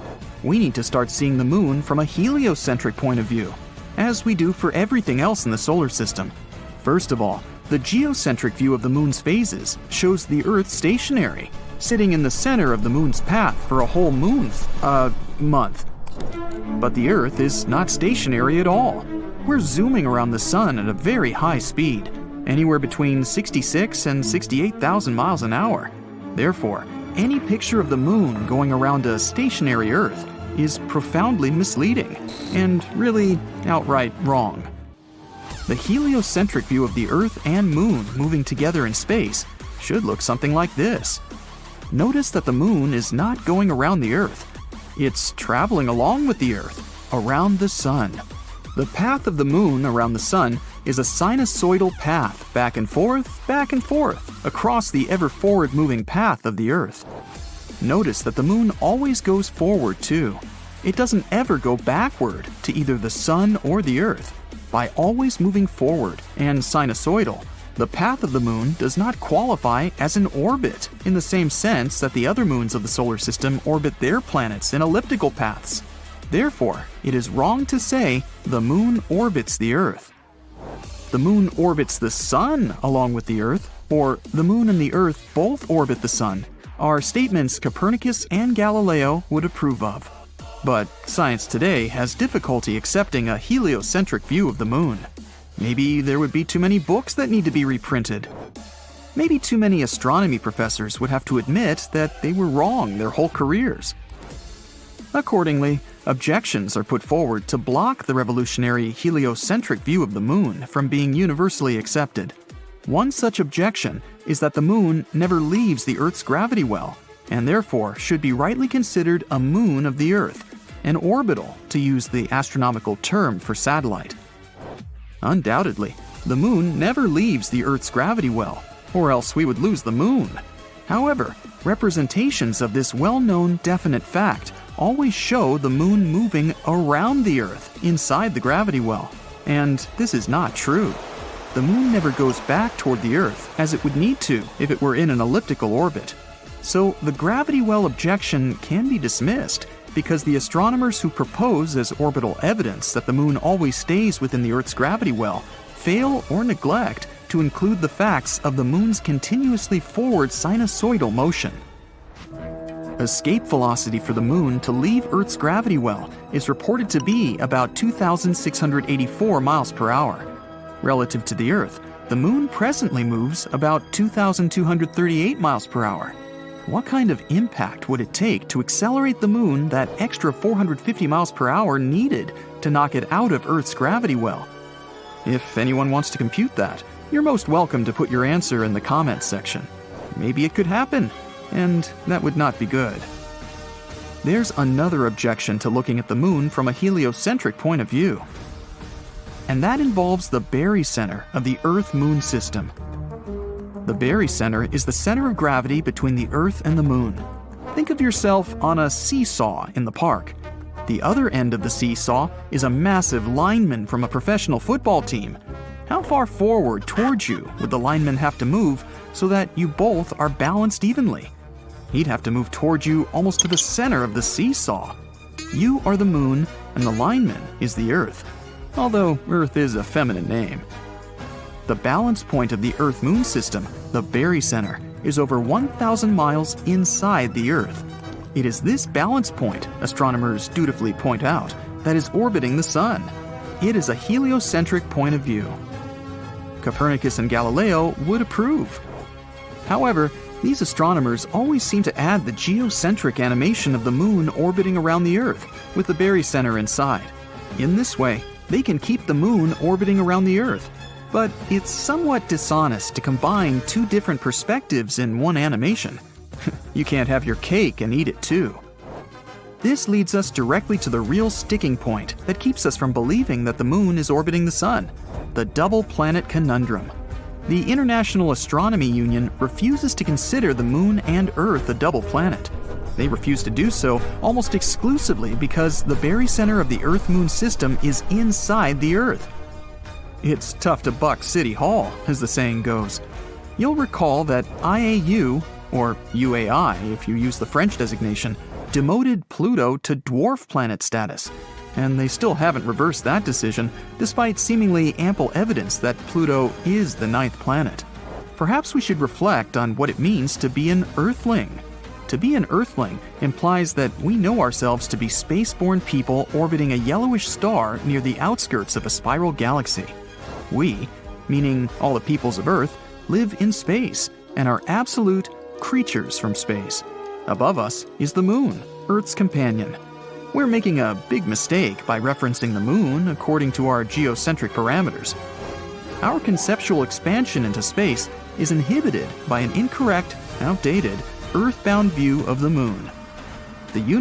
We need to start seeing the moon from a heliocentric point of view, as we do for everything else in the solar system. First of all, the geocentric view of the moon's phases shows the Earth stationary, sitting in the center of the moon's path for a whole month. But the Earth is not stationary at all. We're zooming around the sun at a very high speed, anywhere between 66 and 68,000 miles an hour. Therefore, any picture of the moon going around a stationary Earth is profoundly misleading and really outright wrong. The heliocentric view of the Earth and moon moving together in space should look something like this. Notice that the moon is not going around the Earth. It's traveling along with the Earth, around the sun. The path of the moon around the sun is a sinusoidal path back and forth, across the ever-forward moving path of the Earth. Notice that the moon always goes forward too. It doesn't ever go backward to either the sun or the Earth. By always moving forward and sinusoidal, the path of the moon does not qualify as an orbit in the same sense that the other moons of the solar system orbit their planets in elliptical paths. Therefore, it is wrong to say the moon orbits the Earth. The moon orbits the sun along with the Earth, or the moon and the Earth both orbit the sun, are statements Copernicus and Galileo would approve of. But science today has difficulty accepting a heliocentric view of the moon. Maybe there would be too many books that need to be reprinted. Maybe too many astronomy professors would have to admit that they were wrong their whole careers. Accordingly, objections are put forward to block the revolutionary heliocentric view of the moon from being universally accepted. One such objection is that the moon never leaves the Earth's gravity well, and therefore should be rightly considered a moon of the Earth, an orbital, to use the astronomical term for satellite. Undoubtedly, the moon never leaves the Earth's gravity well, or else we would lose the moon. However, representations of this well-known definite fact always show the moon moving around the Earth inside the gravity well, and this is not true. The moon never goes back toward the Earth as it would need to if it were in an elliptical orbit. So the gravity well objection can be dismissed because the astronomers who propose as orbital evidence that the moon always stays within the Earth's gravity well fail or neglect to include the facts of the moon's continuously forward sinusoidal motion. Escape velocity for the moon to leave Earth's gravity well is reported to be about 2,684 miles per hour. Relative to the Earth, the moon presently moves about 2,238 miles per hour. What kind of impact would it take to accelerate the moon that extra 450 miles per hour needed to knock it out of Earth's gravity well? If anyone wants to compute that, you're most welcome to put your answer in the comments section. Maybe it could happen, and that would not be good. There's another objection to looking at the moon from a heliocentric point of view. And that involves the barycenter of the Earth-Moon system. The barycenter is the center of gravity between the Earth and the moon. Think of yourself on a seesaw in the park. The other end of the seesaw is a massive lineman from a professional football team. How far forward towards you would the lineman have to move so that you both are balanced evenly? He'd have to move towards you almost to the center of the seesaw. You are the moon, and the lineman is the Earth, although Earth is a feminine name. The balance point of the Earth-Moon system, the barycenter, is over 1,000 miles inside the Earth. It is this balance point, astronomers dutifully point out, that is orbiting the Sun. It is a heliocentric point of view. Copernicus and Galileo would approve. However, these astronomers always seem to add the geocentric animation of the moon orbiting around the Earth, with the barycenter inside. In this way, they can keep the moon orbiting around the Earth. But it's somewhat dishonest to combine two different perspectives in one animation. You can't have your cake and eat it too. This leads us directly to the real sticking point that keeps us from believing that the moon is orbiting the sun: the double planet conundrum. The International Astronomy Union refuses to consider the moon and Earth a double planet. They refuse to do so almost exclusively because the barycenter of the Earth-Moon system is inside the Earth. It's tough to buck City Hall, as the saying goes. You'll recall that IAU, or UAI if you use the French designation, demoted Pluto to dwarf planet status. And they still haven't reversed that decision, despite seemingly ample evidence that Pluto is the 9th planet. Perhaps we should reflect on what it means to be an Earthling. To be an Earthling implies that we know ourselves to be space-borne people orbiting a yellowish star near the outskirts of a spiral galaxy. We, meaning all the peoples of Earth, live in space and are absolute creatures from space. Above us is the moon, Earth's companion. We're making a big mistake by referencing the moon according to our geocentric parameters. Our conceptual expansion into space is inhibited by an incorrect, outdated, earthbound view of the moon. The universe